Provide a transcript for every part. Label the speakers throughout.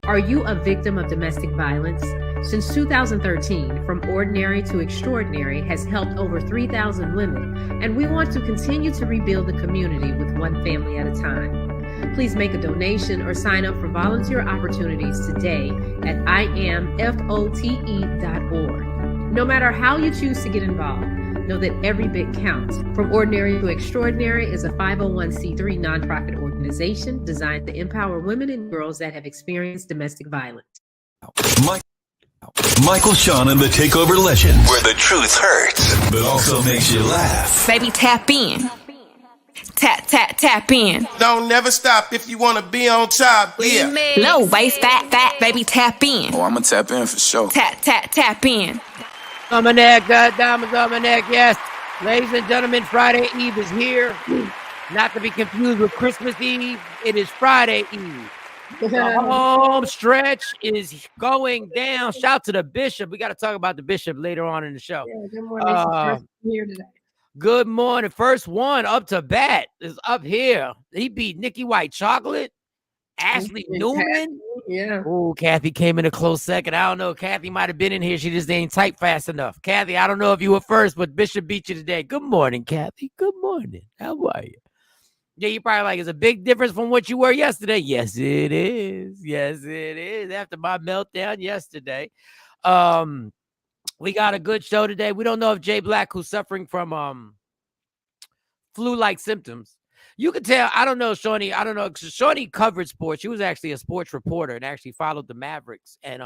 Speaker 1: Are you a victim of domestic violence? Since 2013, From Ordinary to Extraordinary has helped over 3,000 women, and we want to continue to rebuild the community with one family at a time. Please make a donation or sign up for volunteer opportunities today at IamFote.org. No matter how you choose to get involved, know that every bit counts. From Ordinary to Extraordinary is a 501c3 nonprofit organization designed to empower women and girls that have experienced domestic violence.
Speaker 2: Michael, Shawn, and the Takeover Legends, where the truth hurts, but also makes you laugh.
Speaker 3: Baby, tap in. Tap, tap, tap in.
Speaker 4: Don't never stop if you want to be on top. Yeah.
Speaker 3: Low waist, fat, fat, baby, tap in.
Speaker 5: Oh, I'ma tap in for sure.
Speaker 3: Tap, tap, tap in.
Speaker 6: On my neck, diamonds on my neck, yes. Ladies and gentlemen, Friday Eve is here. Not to be confused with Christmas Eve. It is Friday Eve. The home stretch is going down. Shout to the bishop. We got to talk about the bishop later on in the show.
Speaker 7: Yeah, good morning. Here today.
Speaker 6: Good morning. First one up to bat is up here. He beat Nikki White Chocolate. Ashley Newman.
Speaker 7: Yeah.
Speaker 6: Oh, Kathy came in a close second. I don't know. Kathy might have been in here. She just ain't typed fast enough. Kathy, I don't know if you were first, but Bishop beat you today. Good morning, Kathy. Good morning. How are you? Yeah, you probably like, it's a big difference from what you were yesterday. Yes, it is. Yes, it is. After my meltdown yesterday. We got a good show today. We don't know if Jay Black, who's suffering from flu-like symptoms. You could tell, I don't know, Shawnee. I don't know, because Shawnee covered sports. She was actually a sports reporter and actually followed the Mavericks. And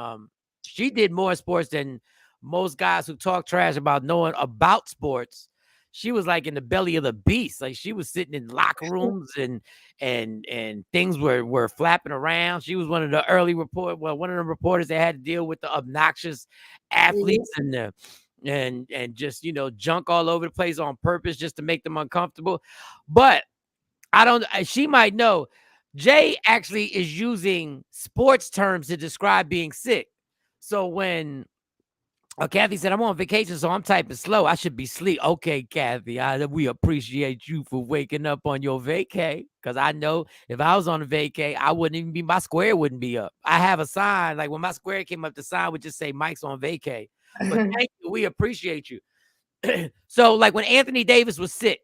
Speaker 6: she did more sports than most guys who talk trash about knowing about sports. She was like in the belly of the beast. Like she was sitting in locker rooms and things were flapping around. She was one of the one of the reporters that had to deal with the obnoxious athletes and just, you know, junk all over the place on purpose just to make them uncomfortable. But she might know, Jay actually is using sports terms to describe being sick. So when Kathy said, I'm on vacation, so I'm typing slow, I should be asleep. Okay, Kathy, we appreciate you for waking up on your vacay, because I know if I was on a vacay, my square wouldn't be up. I have a sign, like when my square came up, the sign would just say Mike's on vacay. But thank you, we appreciate you. So like when Anthony Davis was sick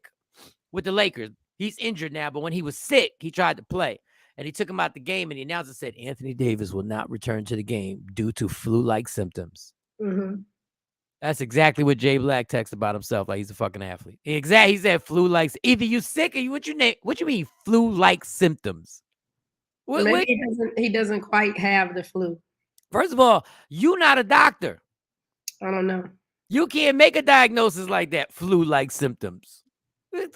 Speaker 6: with the Lakers, he's injured now, but when he was sick, he tried to play. And he took him out the game, and the announcer said, Anthony Davis will not return to the game due to flu-like symptoms.
Speaker 7: Mm-hmm.
Speaker 6: That's exactly what Jay Black texts about himself, like he's a fucking athlete. Exactly. He said flu-like. Either you sick or what you mean flu-like symptoms?
Speaker 7: Maybe he doesn't quite have the flu.
Speaker 6: First of all, you're not a doctor.
Speaker 7: I don't know.
Speaker 6: You can't make a diagnosis like that, flu-like symptoms. You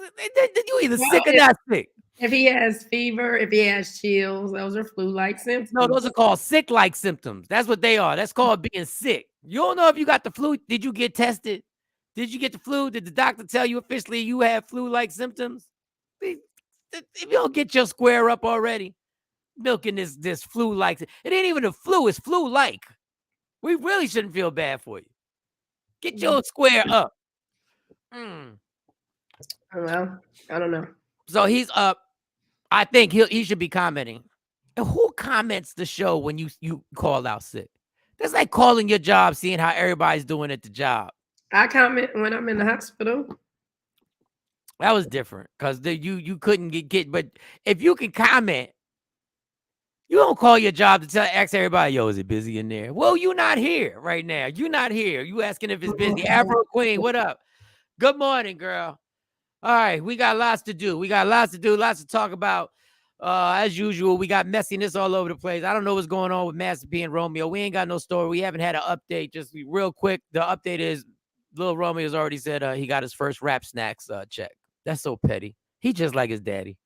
Speaker 6: either sick or not sick.
Speaker 7: If he has fever, if he has chills, those are flu-like symptoms.
Speaker 6: No, those are called sick-like symptoms. That's what they are. That's called being sick. You don't know if you got the flu. Did you get tested? Did you get the flu? Did the doctor tell you officially you have flu-like symptoms? If you don't get your square up already, milking this flu-like. It ain't even a flu. It's flu-like. We really shouldn't feel bad for you. Get your square up.
Speaker 7: Well, I don't know.
Speaker 6: So he's up. I think he should be commenting. And who comments the show when you call out sick? That's like calling your job, seeing how everybody's doing at the job.
Speaker 7: I comment when I'm in the hospital.
Speaker 6: That was different because you couldn't get. But if you can comment, you don't call your job to ask everybody, yo, is it busy in there? Well, you're not here right now. You're not here. You asking if it's busy. Afro Queen, what up? Good morning, girl. All right, we got lots to do. Lots to talk about. As usual, we got messiness all over the place. I don't know what's going on with Master P and Romeo. We ain't got no story. We haven't had an update. Just real quick, the update is Lil Romeo's already said he got his first Rap Snacks check. That's so petty. He just like his daddy.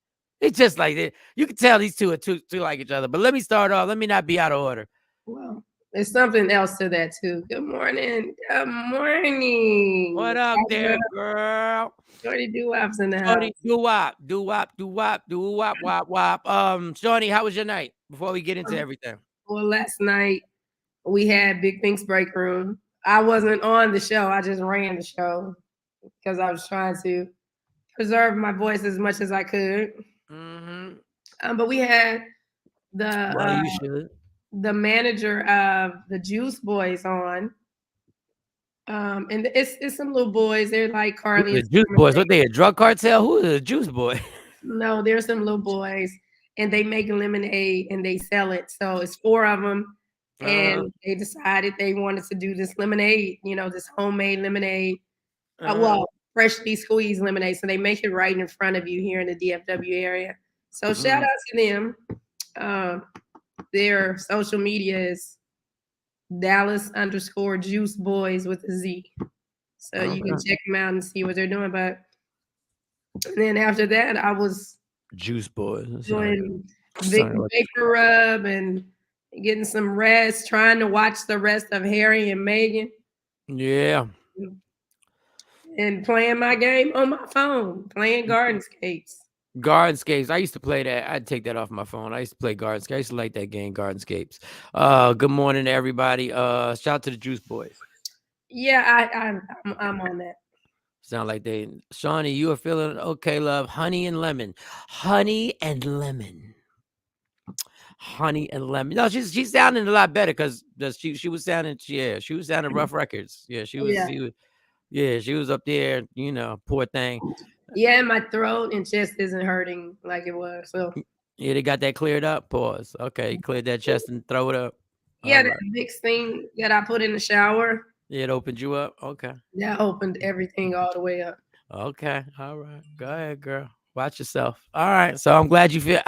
Speaker 6: It's just like it. You can tell these two are too like each other. But let me start off. Let me not be out of order.
Speaker 7: Well, there's something else to that too. Good morning. Good morning.
Speaker 6: What up there, girl?
Speaker 7: Shorty doo-wop's in the house.
Speaker 6: Shorty doo-wop, doo-wop, doo-wop, doo-wop, wop, wop. Shawnee, how was your night before we get into everything?
Speaker 7: Well, last night we had Big Pink's break room. I wasn't on the show. I just ran the show because I was trying to preserve my voice as much as I could.
Speaker 6: Mm-hmm.
Speaker 7: But we had the
Speaker 6: you should.
Speaker 7: the manager of the Juice Boys on. And it's some little boys. They're like Carly
Speaker 6: The
Speaker 7: and
Speaker 6: Juice
Speaker 7: Simon
Speaker 6: Boys,
Speaker 7: Says.
Speaker 6: what they a drug cartel? Who is the Juice Boy?
Speaker 7: No, there's some little boys, and they make lemonade and they sell it. So it's 4 of them, and they decided they wanted to do this lemonade. This homemade lemonade. Well, freshly squeezed lemonade. So they make it right in front of you here in the DFW area. So shout out to them. Their social media is Dallas_Juice Boys with a Z. So you can check them out and see what they're doing. But then after that, I was
Speaker 6: Juice Boys
Speaker 7: doing vapor rub and getting some rest, trying to watch the rest of Harry and Meghan.
Speaker 6: Yeah.
Speaker 7: And playing my game on my phone, playing Gardenscapes.
Speaker 6: Gardenscapes. I used to play that. I'd take that off my phone. I used to play Gardenscapes. I used to like that game, Gardenscapes. Good morning to everybody. Shout out to the Juice Boys.
Speaker 7: Yeah, I'm on that.
Speaker 6: Sound like they. Shawnee, you are feeling okay, love. Honey and lemon. Honey and lemon. Honey and lemon. No, she's sounding a lot better because she was sounding. Yeah, she was sounding Rough Records. Yeah, she was. She was up there. Poor thing.
Speaker 7: Yeah, my throat and chest isn't hurting like it was. So
Speaker 6: yeah, they got that cleared up. Pause. Okay, cleared that chest and throat up.
Speaker 7: Yeah, that Vicks thing that I put in the shower.
Speaker 6: Yeah, it opened you up. Okay.
Speaker 7: That opened everything all the way up.
Speaker 6: Okay. All right. Go ahead, girl. Watch yourself. All right. So I'm glad you feeling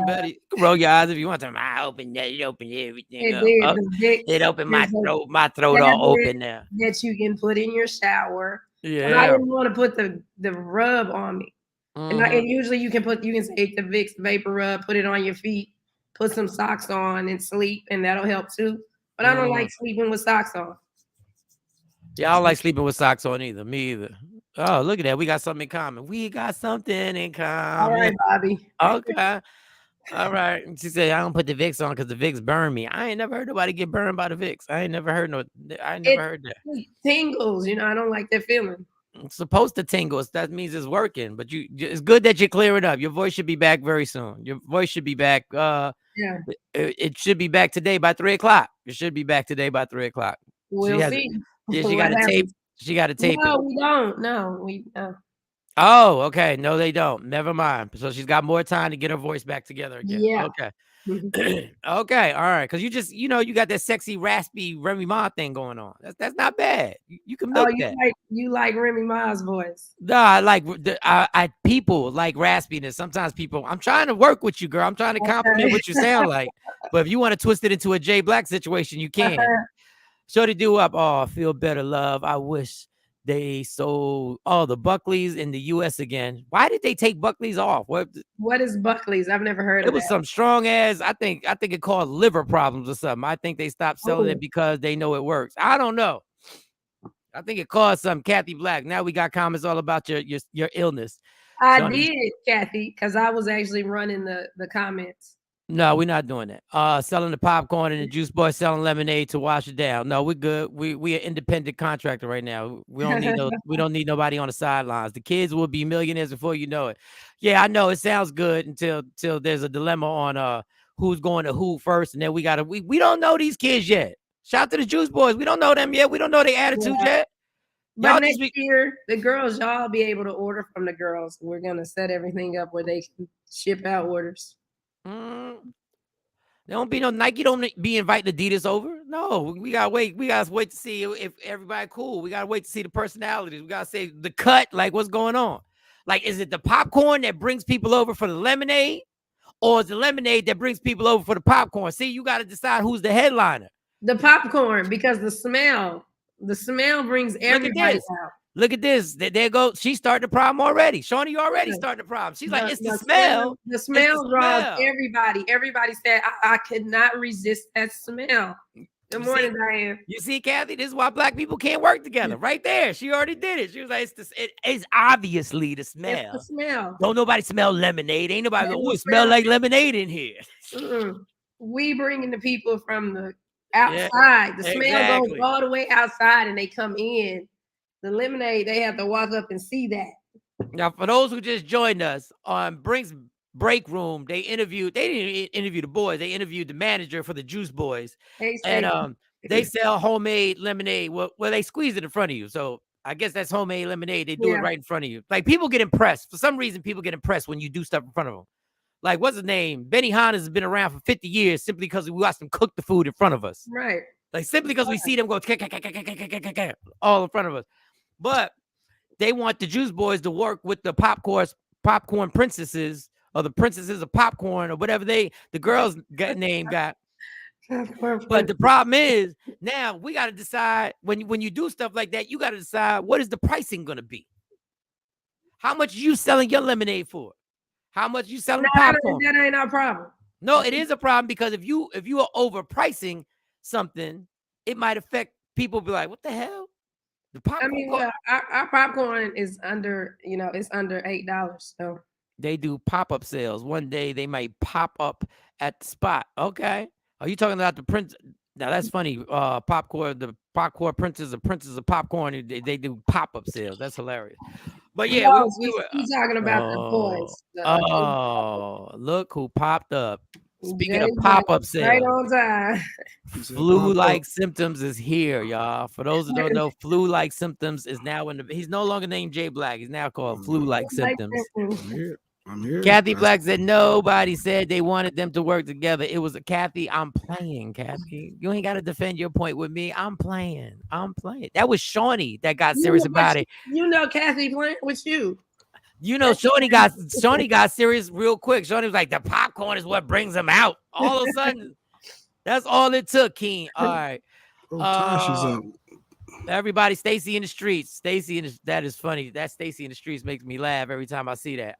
Speaker 6: better. You can roll your eyes if you want to. I opened that. It opened everything up. It opened my throat. My throat all open now.
Speaker 7: That you can put in your shower.
Speaker 6: Yeah.
Speaker 7: And I didn't want to put the rub on me. And usually you can take the Vicks vapor rub, put it on your feet, put some socks on and sleep, and that'll help too. But I don't like sleeping with socks on.
Speaker 6: Yeah, I don't like sleeping with socks on either. Me either. Oh, look at that. We got something in common.
Speaker 7: All right, Bobby.
Speaker 6: Okay. All right. She said, I don't put the Vicks on because the Vicks burn me. I ain't never heard nobody get burned by the Vicks. I ain't never heard heard that.
Speaker 7: It tingles, I don't like that feeling.
Speaker 6: It's supposed to tingle. That means it's working. But it's good that you clear it up. Your voice should be back very soon. Your voice should be back. It should be back today by 3:00. It should be back today by 3:00.
Speaker 7: We'll see.
Speaker 6: Yeah, she got to tape. She got to tape it.
Speaker 7: No, we don't. No, we.
Speaker 6: Oh, okay. No, they don't. Never mind. So she's got more time to get her voice back together again.
Speaker 7: Yeah.
Speaker 6: Okay. Okay. All right. Because you just, you got that sexy, raspy Remy Ma thing going on. That's not bad. You can milk that.
Speaker 7: You like Remy Ma's voice?
Speaker 6: No, I like people like raspiness. Sometimes people. I'm trying to work with you, girl. I'm trying to compliment what you sound like. But if you want to twist it into a Jay Black situation, you can. Shorty do up. Oh, feel better, love. I wish they sold all the Buckleys in the U.S. again. Why did they take Buckleys off? What
Speaker 7: is Buckleys? I've never heard of it.
Speaker 6: It was some strong ass. I think it caused liver problems or something. I think they stopped selling it because they know it works. I don't know. I think it caused some. Kathy Black. Now we got comments all about your illness.
Speaker 7: I did, Kathy, because I was actually running the comments.
Speaker 6: No, we're not doing that. Selling the popcorn and the Juice Boy selling lemonade to wash it down. No, we're good. We an independent contractor right now. We don't need nobody on the sidelines. The kids will be millionaires before you know it. Yeah, I know it sounds good until there's a dilemma on who's going to who first, and then we don't know these kids yet. Shout out to the Juice Boys. We don't know them yet. We don't know their attitude yet.
Speaker 7: But next year, the girls, y'all be able to order from the girls. We're gonna set everything up where they can ship out orders.
Speaker 6: There don't be no Nike. Don't be inviting Adidas over. No, we gotta wait. We gotta wait to see if everybody cool. We gotta wait to see the personalities. We gotta say the cut. Like, what's going on? Like, is it the popcorn that brings people over for the lemonade, or is the lemonade that brings people over for the popcorn? See, you gotta decide who's the headliner.
Speaker 7: The popcorn, because the smell brings everybody out.
Speaker 6: Look at this. There go. She started the problem already. Shawnee already started the problem. She's like, it's the smell.
Speaker 7: The smell draws everybody. Everybody said, I could not resist that smell. Good morning, Diane.
Speaker 6: You see, Kathy, this is why Black people can't work together. Right there. She already did it. She was like, it's obviously the smell.
Speaker 7: It's the smell.
Speaker 6: Don't nobody smell lemonade. Ain't nobody go, it smell like lemonade in here.
Speaker 7: We bringing the people from the outside. The smell goes all the way outside and they come in. The lemonade, they have to walk up and see that.
Speaker 6: Now, for those who just joined us on Brink's break room, they didn't interview the boys. They interviewed the manager for the Juice Boys. And they sell homemade lemonade. Well, they squeeze it in front of you. So I guess that's homemade lemonade. They do it right in front of you. Like, people get impressed. For some reason, people get impressed when you do stuff in front of them. Like, what's his name? Benny Hannes has been around for 50 years simply because we watched them cook the food in front of us.
Speaker 7: Right.
Speaker 6: Like, simply because we see them go all in front of us. But they want the Juice Boys to work with the popcorn princesses, or the princesses of popcorn, or whatever the girls name got. But the problem is, now we got to decide, when you do stuff like that, you got to decide, what is the pricing going to be? How much you selling your lemonade for? How much you selling popcorn?
Speaker 7: That ain't our problem.
Speaker 6: No, it is a problem, because if you are overpricing something, it might affect people. Be like, what the hell? The popcorn.
Speaker 7: I mean, well, our popcorn is under, it's under $8. So
Speaker 6: they do pop-up sales. One day they might pop up at the spot. Okay. Are you talking about the prince? Now that's funny. The popcorn princes of popcorn. They do pop-up sales. That's hilarious. But yeah, we were
Speaker 7: talking about the boys.
Speaker 6: Oh, look who popped up. Speaking of pop-up sales,
Speaker 7: right on time.
Speaker 6: Flu-like symptoms is here, y'all. For those who don't know, flu-like symptoms is now he's no longer named Jay Black. He's now called flu-like symptoms.
Speaker 5: I'm here.
Speaker 6: Kathy Black said nobody said they wanted them to work together. It was Kathy. I'm playing, Kathy. You ain't got to defend your point with me. I'm playing. That was Shawnee that got serious about it.
Speaker 7: Kathy playing with you.
Speaker 6: Shawnee got serious real quick. Shawnee was like, the popcorn is what brings them out. All of a sudden, that's all it took, Keen. All right.
Speaker 5: Tosh is up.
Speaker 6: Everybody, Stacy in the streets. That is funny. That Stacy in the streets makes me laugh every time I see that.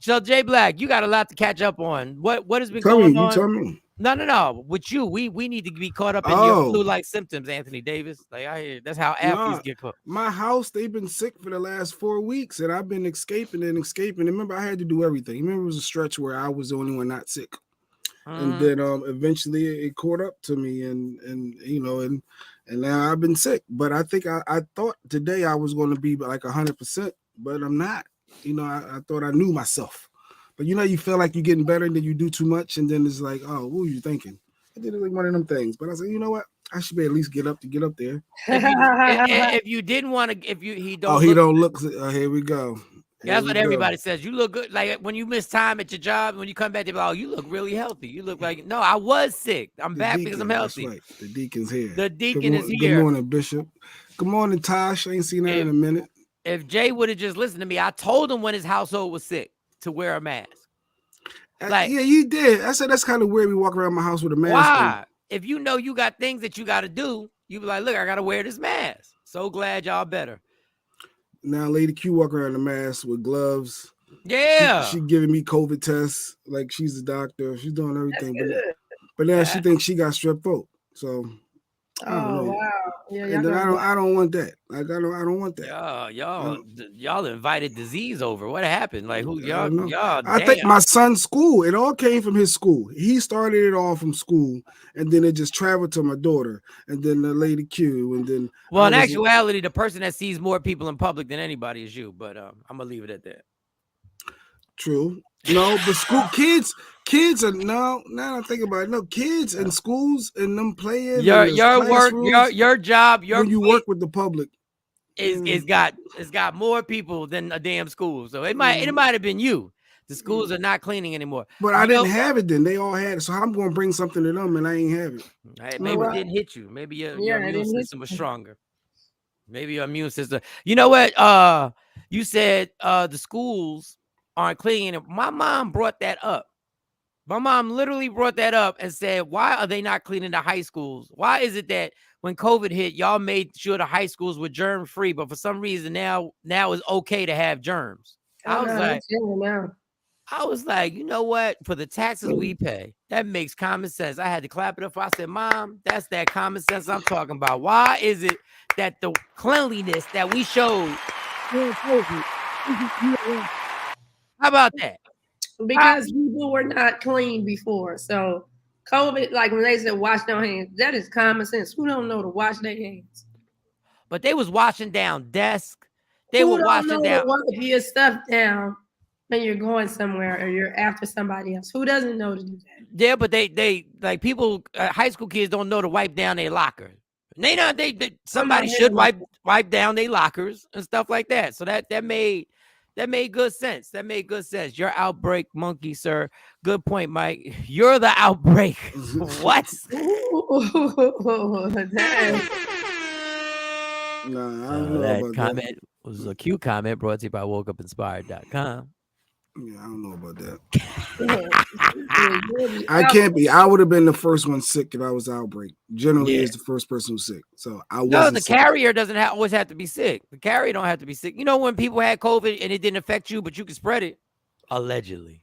Speaker 6: So Jay Black, you got a lot to catch up on. What has been going on?
Speaker 5: You tell me.
Speaker 6: No. With you, we need to be caught up in your flu-like symptoms, Anthony Davis. Like, I hear that's how athletes get caught.
Speaker 5: My house, they've been sick for the last 4 weeks, and I've been escaping. Remember, I had to do everything. Remember, it was a stretch where I was the only one not sick, and then eventually it caught up to me, and now I've been sick. But I think I thought today I was going to be like 100%, but I'm not. I thought I knew myself. But you feel like you're getting better, and then you do too much, and then it's like, oh, what were you thinking? I did it like one of them things. But I said, you know what? I should be at least get up there.
Speaker 6: If you didn't want to, he
Speaker 5: don't look. Here we go.
Speaker 6: That's what everybody says. You look good. Like when you miss time at your job, when you come back, they're like, oh, you look really healthy. You look like, no, I was sick. I'm back because I'm healthy.
Speaker 5: That's right. The deacon's here.
Speaker 6: The deacon is here.
Speaker 5: Good morning, Bishop. Good morning, Tosh. I ain't seen that in a minute.
Speaker 6: If Jay would have just listened to me, I told him when his household was sick to wear a mask.
Speaker 5: Yeah, you did. I said that's kind of weird. We walk around my house with a mask.
Speaker 6: Why? If you know you got things that you got to do, you be like, look, I got to wear this mask. So glad y'all better.
Speaker 5: Now, Lady Q walk around the mask with gloves.
Speaker 6: Yeah.
Speaker 5: She giving me COVID tests like she's a doctor. She's doing everything. But now she thinks she got strep throat. So I don't know.
Speaker 7: Wow. Yeah,
Speaker 5: and then I don't want that. Like I don't want that.
Speaker 6: Y'all invited disease over. What happened? Like who y'all?
Speaker 5: I think my son's school. It all came from his school. He started it all from school, and then it just traveled to my daughter, and then the Lady Q, and then.
Speaker 6: Well, in actuality, the person that sees more people in public than anybody is you. But I'm gonna leave it at that.
Speaker 5: True. No, but school kids are now I think about it. No, kids in schools and them playing
Speaker 6: your work, your job,
Speaker 5: when you work with the public.
Speaker 6: It's got more people than a damn school. So it might have been you. The schools are not cleaning anymore.
Speaker 5: But I didn't have it then. They all had it. So I'm gonna bring something to them and I ain't have it.
Speaker 6: Right, maybe it didn't hit you. Maybe your immune system was stronger. Maybe your immune system. You know what? You said the schools aren't cleaning. My mom brought that up. My mom literally brought that up and said, why are they not cleaning the high schools? Why is it that when COVID hit, y'all made sure the high schools were germ free, but for some reason now it's okay to have germs? I was like, you know what? For the taxes we pay, that makes common sense. I had to clap it up. I said, Mom, that's that common sense I'm talking about. Why is it that the cleanliness that we showed? How about that?
Speaker 7: Because people were not clean before. So COVID, like when they said wash their hands, that is common sense. Who don't know to wash their hands?
Speaker 6: But they was washing down desks. They were washing down.
Speaker 7: Wipe your stuff down. when you're going somewhere or you're after somebody else. Who doesn't know to do that?
Speaker 6: Yeah, but they like people, high school kids don't know to wipe down their locker. Somebody should wipe down their lockers and stuff like that. So that made good sense. That made good sense. Your outbreak monkey, sir. Good point, Mike. You're the outbreak. What?
Speaker 5: Nah, I don't know
Speaker 6: that
Speaker 5: about
Speaker 6: comment was a cute comment brought to you by WokeUpInspired.com.
Speaker 5: Yeah, I don't know about that. I can't be. I would have been the first one sick if I was outbreak. Generally, is the first person who's sick. So I wasn't.
Speaker 6: No, the
Speaker 5: sick.
Speaker 6: carrier doesn't always have to be sick. The carrier don't have to be sick. You know when people had COVID and it didn't affect you, but you could spread it, allegedly.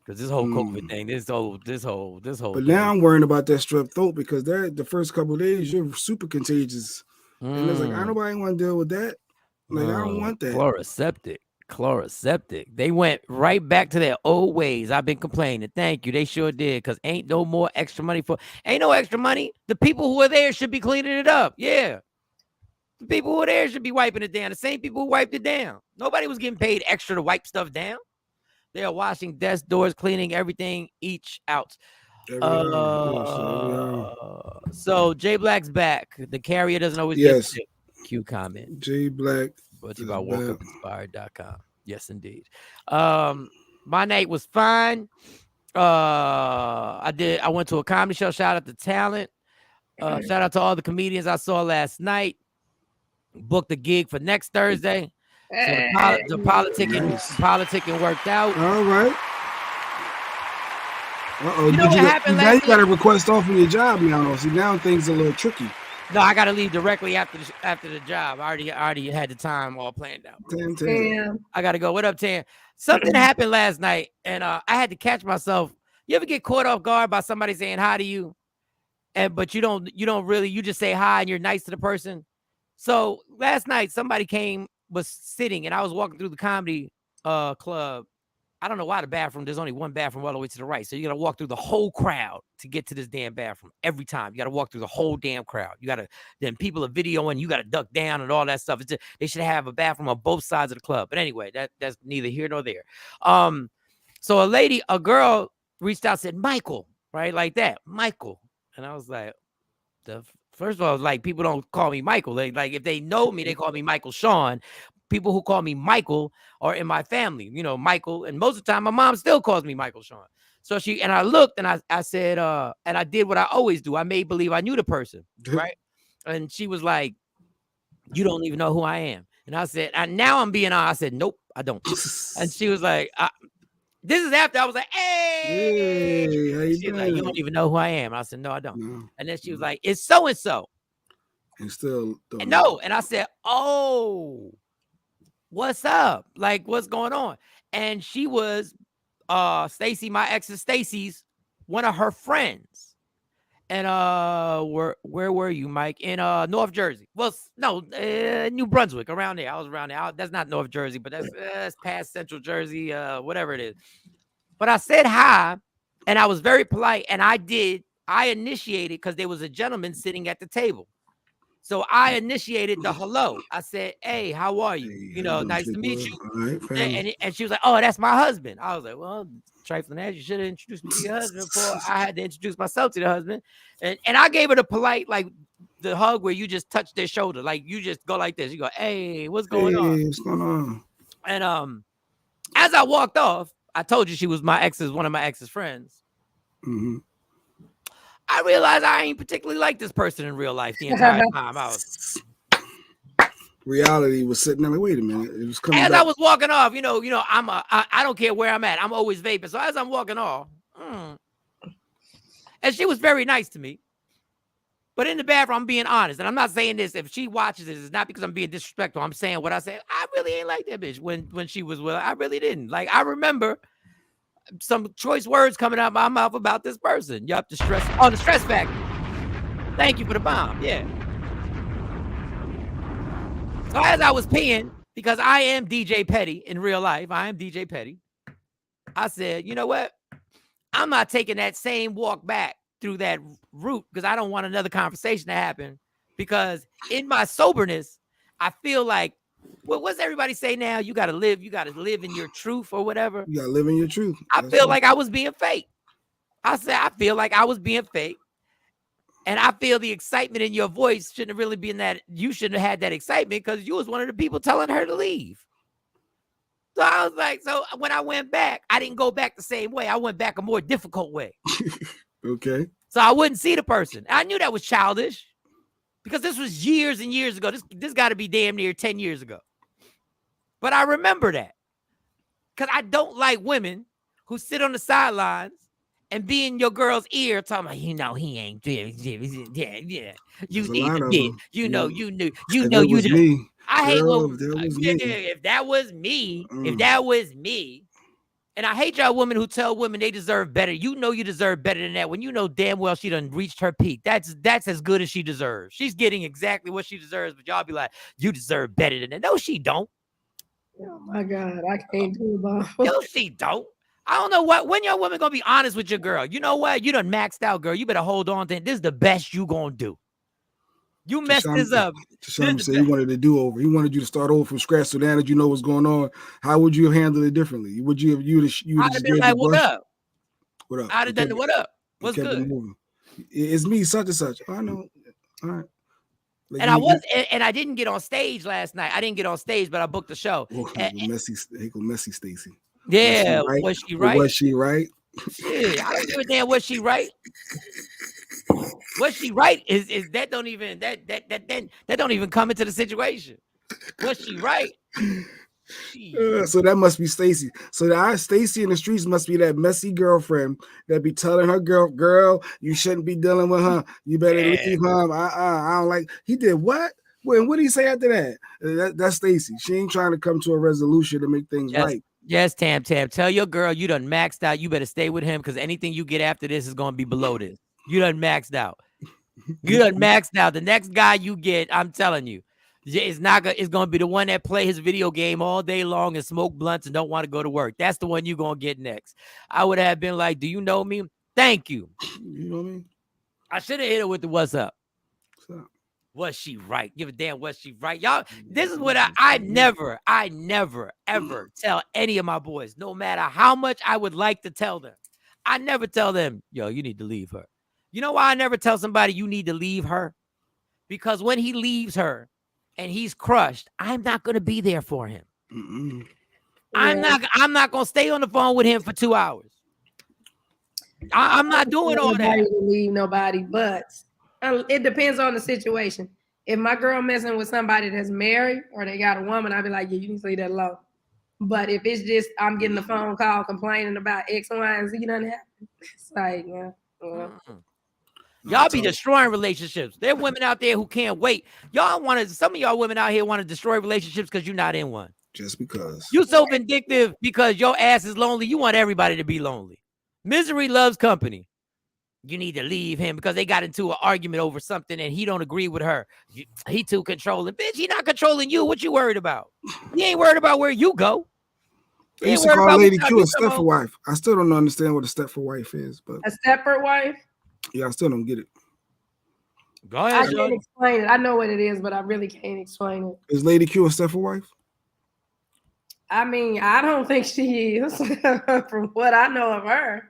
Speaker 6: Because this whole COVID thing, this whole. But
Speaker 5: thing. Now I'm worrying about that strep throat because the first couple of days you're super contagious, and it's like I nobody want to deal with that. Like I don't want that. Chloroseptic. They went right back to their old ways. I've been complaining. Thank you. They sure did. Because ain't no more extra money ain't no extra money. The people who are there should be cleaning it up. Yeah. The people who are there should be wiping it down. The same people who wiped it down. Nobody was getting paid extra to wipe stuff down. They are washing desk doors, cleaning everything each out. So Jay Black's back. The carrier doesn't always get sick. Q comment. Jay Black.
Speaker 6: Brought to you by WokeUpInspired.com. Yes, indeed. My night was fine. I went to a comedy show. Shout out to Talent. Shout out to all the comedians I saw last night. Booked a gig for next Thursday. So the politicking worked out.
Speaker 5: All right. Uh-oh.
Speaker 6: You know what happened last
Speaker 5: week? You got to request off from your job now. See, now things are a little tricky.
Speaker 6: No, I got to leave directly after the job. I already had the time all planned out.
Speaker 5: Tam.
Speaker 6: I got to go. What up, Tam? Something happened last night, and I had to catch myself. You ever get caught off guard by somebody saying hi to you, but you don't really, you just say hi and you're nice to the person? So last night, somebody was sitting, and I was walking through the comedy club. I don't know why there's only one bathroom all the way to the right. So you got to walk through the whole crowd to get to this damn bathroom every time. You got to walk through the whole damn crowd. Then people are videoing, you got to duck down and all that stuff. They should have a bathroom on both sides of the club. But anyway, that's neither here nor there. So a girl reached out and said, Michael, right? Like that, Michael. And I was like, first of all, like people don't call me Michael. Like if they know me, they call me Michael Shawn. People who call me Michael are in my family, Michael. And most of the time, my mom still calls me Michael Shawn. So I looked and I said, and I did what I always do. I made believe I knew the person, right? And she was like, you don't even know who I am. And I said, now I'm being honest. I said, nope, I don't. And she was like, this is after I was like, hey, she's like, you don't even know who I am. And I said, no, I don't. No. And then she was like, it's so-and-so.
Speaker 5: And still
Speaker 6: don't know. And I said, oh, what's up? Like, what's going on? And she was Stacy, my ex's Stacy's, one of her friends. And where were you, Mike? In North Jersey. Well, no, New Brunswick, around there. I was around there. That's not North Jersey, but that's past Central Jersey, whatever it is. But I said hi, and I was very polite, and I initiated because there was a gentleman sitting at the table. So I initiated the hello. I said, hey, how are you? Nice to meet you. Right, and she was like, oh, that's my husband. I was like, well, trifling as you should have introduced me to your husband before I had to introduce myself to the husband. And I gave her the polite, like the hug where you just touch their shoulder. Like you just go like this. You go, hey, what's going on?
Speaker 5: What's going on?
Speaker 6: And as I walked off, I told you she was one of my ex's friends.
Speaker 5: Mm-hmm.
Speaker 6: I realized I ain't particularly like this person in real life the entire time.
Speaker 5: Reality was sitting there like, wait a minute. It was coming
Speaker 6: as
Speaker 5: back.
Speaker 6: I was walking off, I don't care where I'm at. I'm always vaping. So as I'm walking off, and she was very nice to me. But in the bathroom, I'm being honest. And I'm not saying this. If she watches this, it's not because I'm being disrespectful. I'm saying what I said. I really ain't like that bitch when she was with her. I really didn't. Like, I remember some choice words coming out of my mouth about this person. You have to stress on the stress factor. Thank you for the bomb. Yeah. So as I was peeing, because I am DJ Petty in real life, I am DJ Petty. I said, you know what? I'm not taking that same walk back through that route because I don't want another conversation to happen. Because in my soberness, I feel like what's everybody say now? You gotta live in your truth or whatever.
Speaker 5: You gotta live in your truth.
Speaker 6: I feel like I was being fake. I said, I feel like I was being fake. And I feel the excitement in your voice shouldn't really be in that. You shouldn't have had that excitement because you was one of the people telling her to leave. So I was like, so when I went back, I didn't go back the same way. I went back a more difficult way.
Speaker 5: Okay.
Speaker 6: So I wouldn't see the person. I knew that was childish because this was years and years ago. This got to be damn near 10 years ago. But I remember that because I don't like women who sit on the sidelines and be in your girl's ear talking about, he ain't. Yeah. You need to be. You know, you knew.
Speaker 5: Me.
Speaker 6: I hate
Speaker 5: Girl,
Speaker 6: when
Speaker 5: if that was me.
Speaker 6: if that was me, and I hate y'all women who tell women they deserve better. You know you deserve better than that when you know damn well she done reached her peak. That's as good as she deserves. She's getting exactly what she deserves, but y'all be like, you deserve better than that. No, she don't.
Speaker 7: Oh my God, I can't do it.
Speaker 6: No, she don't. I don't know when your woman gonna be honest with your girl. You know what? You done maxed out, girl. You better hold on to it. This is the best you gonna do. You messed this up.
Speaker 5: Shawn said he wanted to do over. He wanted you to start over from scratch. So now that you know what's going on, how would you have handled it differently? Would you have
Speaker 6: I'd have been like, what up?
Speaker 5: What up?
Speaker 6: I'd have done what up? What's good?
Speaker 5: It's me, such and such. I know. All right. Like
Speaker 6: and I didn't get on stage last night. I didn't get on stage, but I booked the show.
Speaker 5: Messy Stacy.
Speaker 6: Yeah, was she right?
Speaker 5: Was she right?
Speaker 6: Yeah, I don't give a damn. Was she right? Was she right? Is that don't even that don't even come into the situation? Was she right?
Speaker 5: So that must be Stacy. So Stacy in the streets must be that messy girlfriend that be telling her girl, you shouldn't be dealing with her. You better leave her. I don't like. He did what? What did he say after that? That's Stacy. She ain't trying to come to a resolution to make things right.
Speaker 6: Yes, Tam. Tell your girl you done maxed out. You better stay with him because anything you get after this is gonna be below this. You done maxed out. You done maxed out. The next guy you get, I'm telling you, it's gonna be the one that play his video game all day long and smoke blunts and don't want to go to work. That's the one you gonna get next. I would have been like, do you know me? Thank you.
Speaker 5: You know me?
Speaker 6: I should have hit her with the what's up.
Speaker 5: What's up?
Speaker 6: Was she right? Give a damn, was she right? Y'all, this is what I never, ever tell any of my boys, no matter how much I would like to tell them. I never tell them, yo, you need to leave her. You know why I never tell somebody you need to leave her? Because when he leaves her and he's crushed, I'm not going to be there for him. I'm not going to stay on the phone with him for 2 hours. I'm not doing all that.
Speaker 7: To leave nobody, but it depends on the situation. If my girl messing with somebody that's married or they got a woman, I'd be like, yeah, you need to leave that alone. But if it's just I'm getting a phone call complaining about X, Y, and Z, nothing happened. It's like,
Speaker 6: y'all be destroying relationships. There are women out there who can't wait. Some of y'all women out here want to destroy relationships because you're not in one.
Speaker 5: Just because.
Speaker 6: You so vindictive because your ass is lonely. You want everybody to be lonely. Misery loves company. You need to leave him because they got into an argument over something and he don't agree with her. He too controlling. Bitch, he not controlling you. What you worried about? He ain't worried about where you go.
Speaker 5: They used to call Lady Q a Stepford wife. I still don't understand what a Stepford wife is. But
Speaker 7: a Stepford wife?
Speaker 5: Yeah, I still don't get it.
Speaker 6: Go ahead.
Speaker 7: I can't explain it. I know what it is, but I really can't explain it.
Speaker 5: Is Lady Q a Stepford wife?
Speaker 7: I mean, I don't think she is from what I know of her.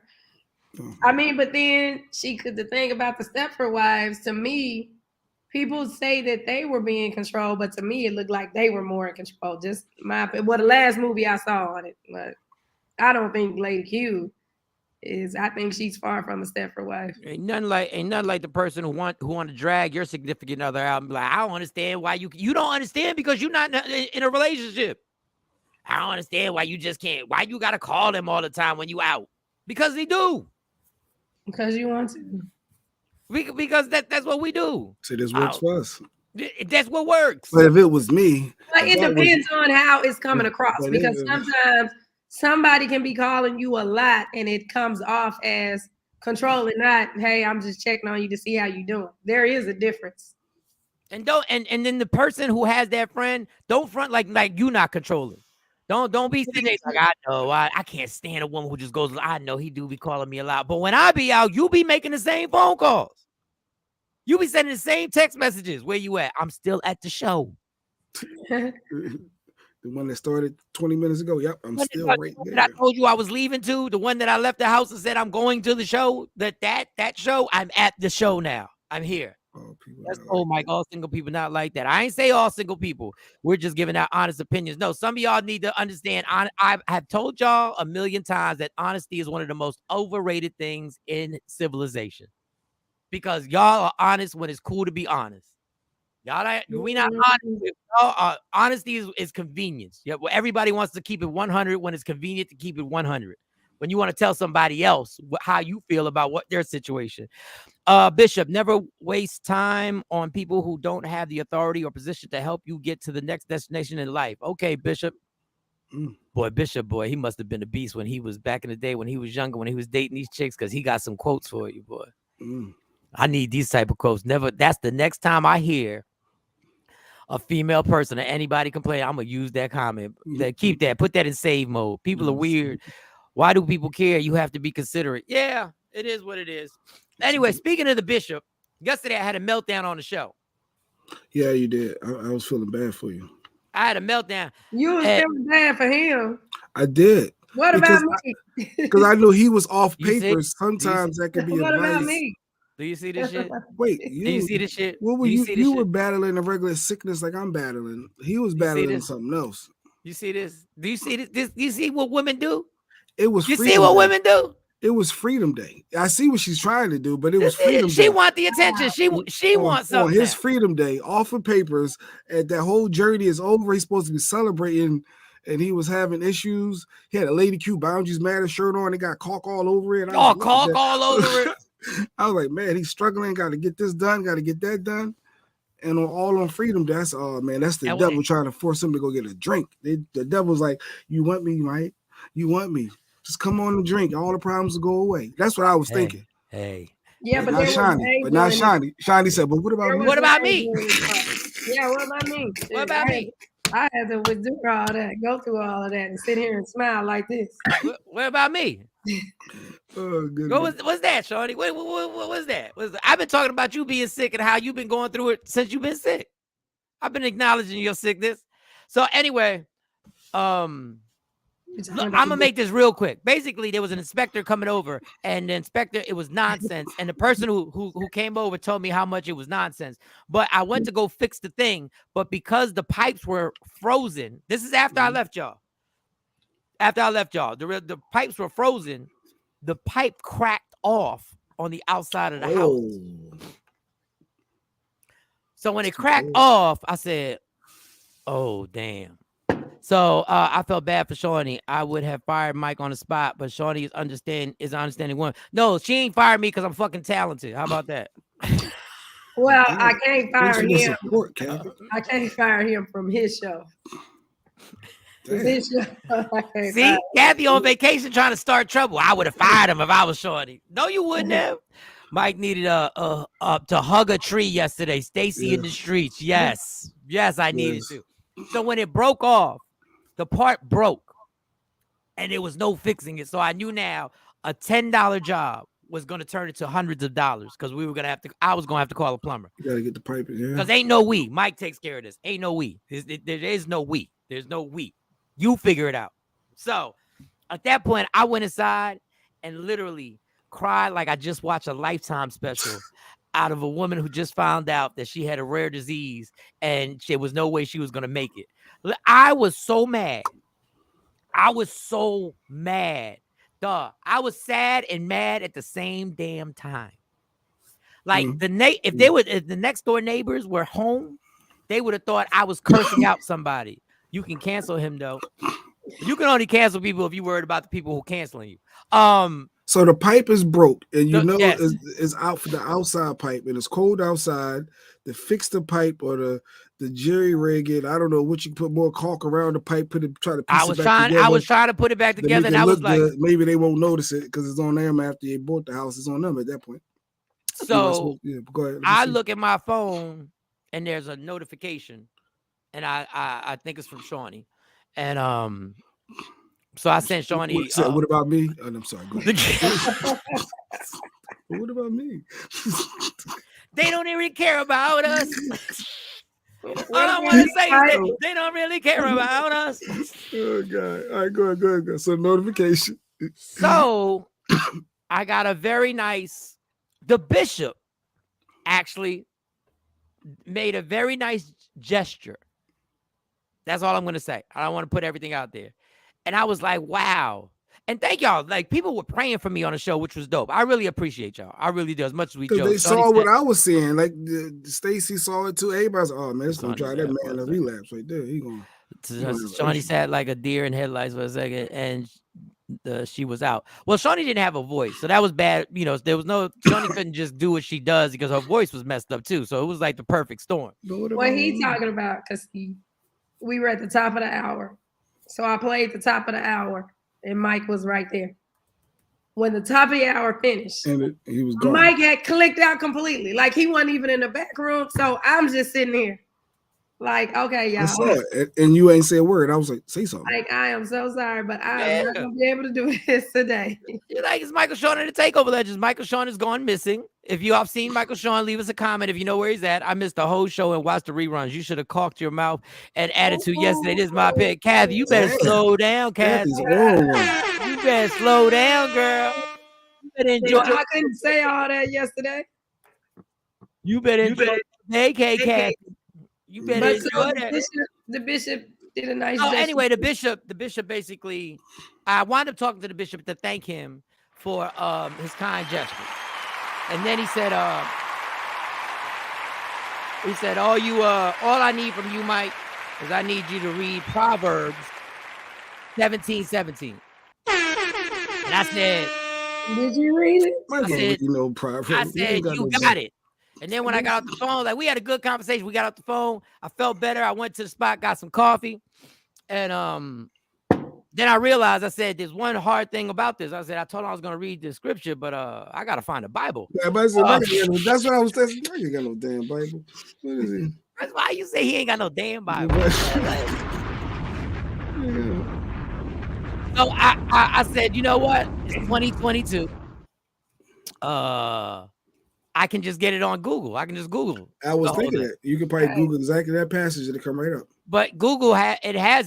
Speaker 7: I mean, but then the thing about the Stepford wives, to me, people say that they were being controlled, but to me, it looked like they were more in control. Just the last movie I saw on it, but I don't think Lady Q is. I think she's far from a Stepford wife.
Speaker 6: Ain't nothing like the person who want to drag your significant other out and be like, I don't understand why you don't understand because you're not in a relationship. I don't understand why you just can't. Why you gotta call them all the time when you out? Because they do.
Speaker 7: Because you want to.
Speaker 6: Because that's what we do.
Speaker 5: So this works for us.
Speaker 6: That's what works.
Speaker 5: But if it was me,
Speaker 7: it depends on how it's coming across. Because sometimes somebody can be calling you a lot and it comes off as controlling, not, hey, I'm just checking on you to see how you doing. There is a difference.
Speaker 6: And then the person who has that friend, don't front like you not controlling. Don't be sitting there like, I know, I can't stand a woman who just goes, I know he do be calling me a lot. But when I be out, you be making the same phone calls. You be sending the same text messages. Where you at? I'm still at the show.
Speaker 5: The one that started 20 minutes ago. Yep, I'm still right there.
Speaker 6: I told you I was leaving to, the one that I left the house and said I'm going to the show. That show, I'm at the show now. I'm here. Mike, all single people not like that. I ain't say all single people. We're just giving out honest opinions. No, some of y'all need to understand. I have told y'all a million times that honesty is one of the most overrated things in civilization. Because y'all are honest when it's cool to be honest. We not honest. Honesty is convenience. Yeah, well, everybody wants to keep it 100 when it's convenient to keep it 100. When you want to tell somebody else how you feel about what their situation. Bishop, never waste time on people who don't have the authority or position to help you get to the next destination in life. Okay, Bishop. Bishop, he must have been a beast when he was back in the day, when he was younger, when he was dating these chicks, because he got some quotes for you, boy. I need these type of quotes. That's the next time I hear a female person or anybody complain, I'm gonna use that comment. Keep that, put that in save mode. People are weird. Why do people care? You have to be considerate. Yeah, it is what it is. Anyway, speaking of the Bishop, yesterday I had a meltdown on the show.
Speaker 5: Yeah, you did. I was feeling bad for you.
Speaker 6: I had a meltdown.
Speaker 7: You was feeling bad for him.
Speaker 5: I did.
Speaker 7: What about me?
Speaker 5: Because I knew he was off papers. Sometimes that could be
Speaker 7: what
Speaker 5: advice.
Speaker 7: About me?
Speaker 6: Do you see this shit?
Speaker 5: Wait,
Speaker 6: do you see this shit?
Speaker 5: What were you were battling a regular sickness like I'm battling. He was battling something else.
Speaker 6: You see this? Do you see this? You see what women do?
Speaker 5: It was.
Speaker 6: You see what women do?
Speaker 5: It was Freedom Day. I see what she's trying to do, but it was Freedom Day.
Speaker 6: She want the attention. She wants something.
Speaker 5: On his Freedom Day, off of papers, and that whole journey is over. He's supposed to be celebrating, and he was having issues. He had a Lady Q Boundaries Matter shirt on. It got caulk all over it.
Speaker 6: Caulk all over it.
Speaker 5: I was like, man, he's struggling. Got to get this done. Got to get that done. And all on Freedom Day, that's the devil trying to force him to go get a drink. The devil's like, you want me, right? You want me? Just come on and drink. All the problems will go away. That's what I was thinking.
Speaker 7: Yeah, but
Speaker 5: not Shawnee. But not Shawnee. Shawnee said, but what about me?
Speaker 6: What about me?
Speaker 7: Yeah, what about me?
Speaker 6: What about me?
Speaker 7: I had to withdraw all that, go through all of that, and sit here and smile like this.
Speaker 6: What about me?
Speaker 5: Oh, goodness.
Speaker 6: What's that, Shorty? What was that? I've been talking about you being sick and how you've been going through it since you've been sick. I've been acknowledging your sickness. So anyway, look, I'm gonna make this real quick. Basically, there was an inspector coming over, and the inspector, it was nonsense. And the person who came over told me how much it was nonsense. But I went to go fix the thing, but because the pipes were frozen, this is after I left y'all. The pipes were frozen. The pipe cracked off on the outside of the house. So when it cracked off, I said, "Oh, damn." So I felt bad for Shawnee. I would have fired Mike on the spot, but Shawnee is understanding woman. No, she ain't fired me because I'm fucking talented. How about that?
Speaker 7: Well, I can't fire him. I can't fire him from his show.
Speaker 6: See, Kathy on vacation trying to start trouble. I would have fired him if I was Shawnee. No, you wouldn't have. Mike needed to hug a tree yesterday. Stacy in the streets. Yes, I needed to. So when it broke off, the part broke, and there was no fixing it. So I knew now a $10 job was going to turn into hundreds of dollars because I was going to have to call a plumber.
Speaker 5: You got to get the pipe in.
Speaker 6: Because ain't no we. Mike takes care of this. Ain't no we. There is no we. There's no we. You figure it out. So at that point, I went inside and literally cried like I just watched a Lifetime special out of a woman who just found out that she had a rare disease and there was no way she was going to make it. I was so mad. I was sad and mad at the same damn time. Like if the next door neighbors were home, they would have thought I was cursing out somebody. You can cancel him though. You can only cancel people if you're worried about the people who canceling you.
Speaker 5: So the pipe is broke, and it's out for the outside pipe, and it's cold outside. To fix the pipe or the jerry rig it, I don't know what you can put more caulk around the pipe. Try to piece it back together.
Speaker 6: I was trying to put it back together, and I was like,
Speaker 5: maybe they won't notice it because it's on them after they bought the house. It's on them at that point.
Speaker 6: So
Speaker 5: go ahead.
Speaker 6: I look at my phone, and there's a notification, and I think it's from Shawnee, and so I sent Shawnee.
Speaker 5: What about me? Oh, I'm sorry. Go ahead. What about me?
Speaker 6: They don't even care about us. All I want to say is that they don't really care about us.
Speaker 5: Oh God! All right, go ahead. So notification.
Speaker 6: So I got a very nice. The bishop actually made a very nice gesture. That's all I'm going to say. I don't want to put everything out there. And I was like, wow. And thank y'all. Like, people were praying for me on the show, which was dope. I really appreciate y'all. I really do, as much as we joke.
Speaker 5: They saw what I was saying. Like, Stacy saw it too. Everybody's like, oh, man, it's going to drive that man a relapse right there. He going to.
Speaker 6: Shawnee sat like a deer in headlights for a second, and she was out. Well, Shawnee didn't have a voice, so that was bad. You know, there was no, Shawnee couldn't just do what she does because her voice was messed up too. So it was like the perfect storm.
Speaker 7: What he talking about? Because we were at the top of the hour. So I played the top of the hour, and Mike was right there. When the top of the hour finished,
Speaker 5: and he was gone.
Speaker 7: Mike had clicked out completely. Like, he wasn't even in the back room. So I'm just sitting here. Like, okay, y'all.
Speaker 5: I saw it, and you ain't say a word. I was like, say something.
Speaker 7: Like, I am so sorry, but I'm not gonna be able to do this today.
Speaker 6: You're like, it's Michael Shawn and the Takeover Legends. Michael Shawn has gone missing. If you have seen Michael Shawn, leave us a comment if you know where he's at. I missed the whole show and watched the reruns. You should have caulked your mouth and attitude yesterday. This is my pick. Kathy, you better slow down, Kathy. You better slow down, girl. You better enjoy.
Speaker 7: I couldn't say all that yesterday.
Speaker 6: You better enjoy. Hey, Kathy. You better enjoy that.
Speaker 7: The bishop did a nice
Speaker 6: job.
Speaker 7: gesture.
Speaker 6: Anyway, the bishop basically, I wound up talking to the bishop to thank him for his kind gesture. And then he said, all I need from you, Mike, is I need you to read Proverbs 17:17. And I said,
Speaker 7: did you read it?
Speaker 5: I said,
Speaker 6: you got it. And then when I got off the phone, like, we had a good conversation. We got off the phone. I felt better. I went to the spot, got some coffee. And then I realized, I said, there's one hard thing about this. I said, I told him I was going to read the scripture, but I got to find a Bible.
Speaker 5: Yeah, but that's what I was saying. I ain't got no damn Bible. What is it?
Speaker 6: That's why you say he ain't got no damn Bible. So I said, you know what? It's 2022. I can just get it on Google. I can just Google.
Speaker 5: I was thinking that. You could probably Google exactly that passage and it'll come right up.
Speaker 6: But Google has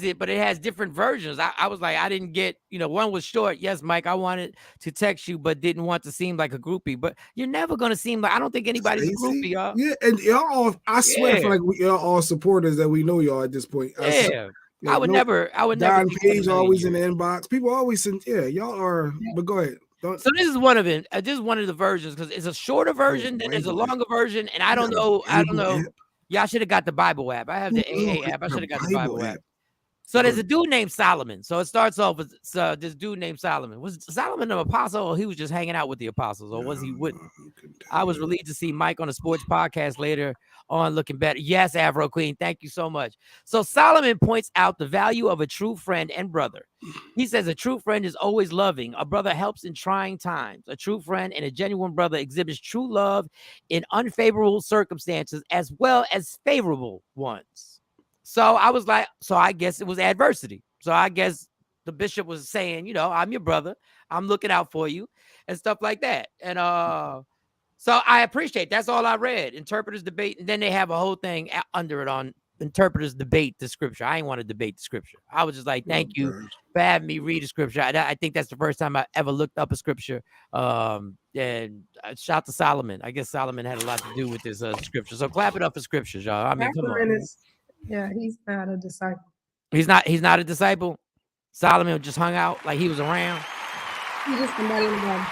Speaker 6: it, but it has different versions. I was like, I didn't get, one was short. Yes, Mike, I wanted to text you, but didn't want to seem like a groupie. But you're never going to seem like, I don't think anybody's a groupie, y'all.
Speaker 5: Yeah, and y'all all, I swear, I feel like y'all all supporters that we know y'all at this point.
Speaker 6: Yeah. I would never.
Speaker 5: Don Page always in the inbox. People always send, y'all are, but go ahead.
Speaker 6: So this is one of it. This is one of the versions because it's a shorter version, then there's a longer version, and I don't know. Y'all should have got the Bible app. I have the AA app. I should have got the Bible app. So there's a dude named Solomon. So it starts off with this dude named Solomon. Was Solomon an apostle, or he was just hanging out with the apostles, or was he wouldn't? I was relieved to see Mike on a sports podcast later on looking better. Yes, Avro Queen, thank you so much. So Solomon points out the value of a true friend and brother. He says a true friend is always loving. A brother helps in trying times. A true friend and a genuine brother exhibits true love in unfavorable circumstances as well as favorable ones. So I was like, so I guess it was adversity. So I guess the bishop was saying, I'm your brother. I'm looking out for you and stuff like that. And so I appreciate, that's all I read. Interpreters debate. And then they have a whole thing under it on interpreters debate the scripture. I didn't want to debate the scripture. I was just like, thank you for having me read the scripture. I think that's the first time I ever looked up a scripture. And shout to Solomon. I guess Solomon had a lot to do with this scripture. So clap it up for scriptures, y'all. I mean, come on.
Speaker 7: Yeah, he's not a disciple.
Speaker 6: He's not a disciple. Solomon just hung out like he was around.
Speaker 7: He's just somebody in the Bible.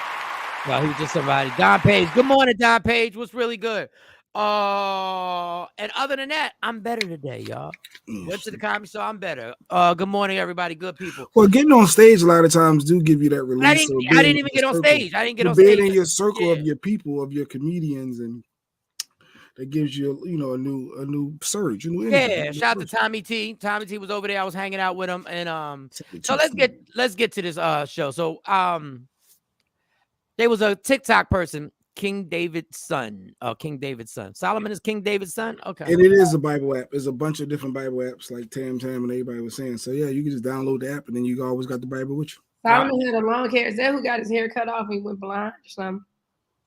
Speaker 6: No, he was just somebody. Don Page. Good morning, Don Page. What's really good? And other than that, I'm better today, y'all. Went to the comedy show. I'm better. Good morning, everybody. Good people.
Speaker 5: Well, getting on stage a lot of times do give you that release.
Speaker 6: I didn't even get on stage. I didn't get on
Speaker 5: stage.
Speaker 6: Being
Speaker 5: in your circle of your people, of your comedians, and that gives you, a new surge.
Speaker 6: Shout out to Tommy T. Tommy T was over there. I was hanging out with him, and so let's get to this show. So there was a TikTok person, King David's son. Solomon is King David's son. Okay,
Speaker 5: and it is a Bible app. There's a bunch of different Bible apps like Tam and everybody was saying. So yeah, you can just download the app, and then you always got the Bible with you.
Speaker 7: Solomon had a long hair. Is that who got his hair cut off and he went blind or something?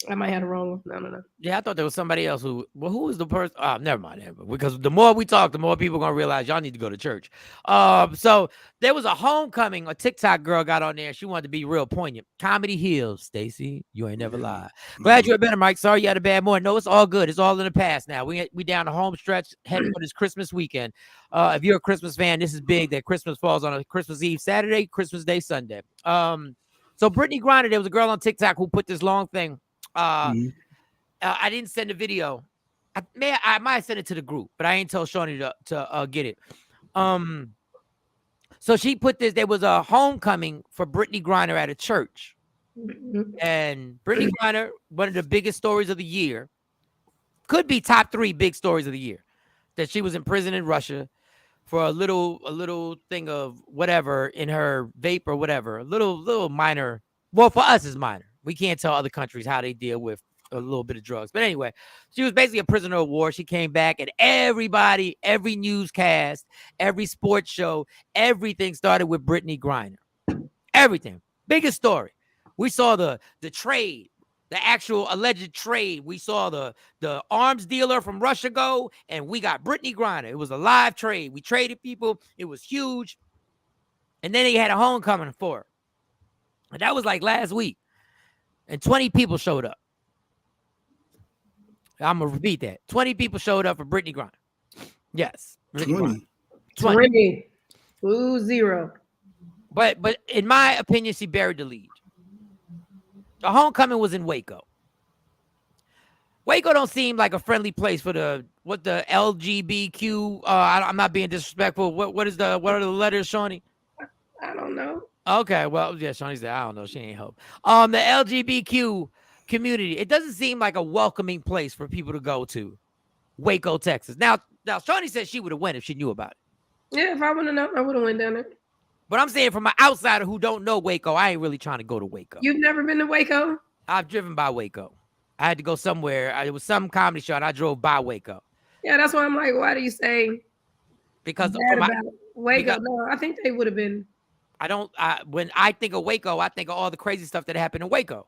Speaker 7: I might have the wrong one. No.
Speaker 6: Yeah, I thought there was somebody else who was the person? Never mind. Because the more we talk, the more people gonna realize y'all need to go to church. So there was a homecoming. A TikTok girl got on there. She wanted to be real poignant. Comedy heals, Stacy. You ain't never lie. Glad you're better, Mike. Sorry you had a bad morning. No, it's all good. It's all in the past now. We down the home stretch, heading for this Christmas weekend. If you're a Christmas fan, this is big. That Christmas falls on a Christmas Eve Saturday, Christmas Day Sunday. So Brittney Griner, there was a girl on TikTok who put this long thing. I didn't send a video. I might have sent it to the group, but I ain't told Shawnee to get it. So she put this. There was a homecoming for Brittney Griner at a church, and Brittney Griner, one of the biggest stories of the year, could be top 3 big stories of the year, that she was in prison in Russia for a little thing of whatever in her vape or whatever, a little minor. Well, for us, it's minor. We can't tell other countries how they deal with a little bit of drugs. But anyway, she was basically a prisoner of war. She came back, and everybody, every newscast, every sports show, everything started with Brittney Griner. Everything. Biggest story. We saw the trade, the actual alleged trade. We saw the arms dealer from Russia go, and we got Brittney Griner. It was a live trade. We traded people. It was huge. And then he had a homecoming for her. And that was like last week. And 20 people showed up. I'm going to repeat that. 20 people showed up for Brittney Griner. Yes.
Speaker 5: 20.
Speaker 7: 20. Ooh, 0.
Speaker 6: But in my opinion, she buried the lead. The homecoming was in Waco. Waco don't seem like a friendly place for the LGBTQ. I'm not being disrespectful. What are the letters, Shawnee?
Speaker 7: I don't know.
Speaker 6: Okay, well, yeah, Shawnee said, I don't know. She ain't help. The LGBTQ community. It doesn't seem like a welcoming place for people to go to. Waco, Texas. Now Shawnee said she would have went if she knew about it.
Speaker 7: Yeah, if I would have known, I would have went down there.
Speaker 6: But I'm saying from an outsider who don't know Waco, I ain't really trying to go to Waco.
Speaker 7: You've never been to Waco?
Speaker 6: I've driven by Waco. I had to go somewhere. It was some comedy show, and I drove by Waco.
Speaker 7: Yeah, that's why I'm like, why do you say
Speaker 6: because
Speaker 7: that about Waco? No, I think they would have been.
Speaker 6: When I think of Waco, I think of all the crazy stuff that happened in Waco.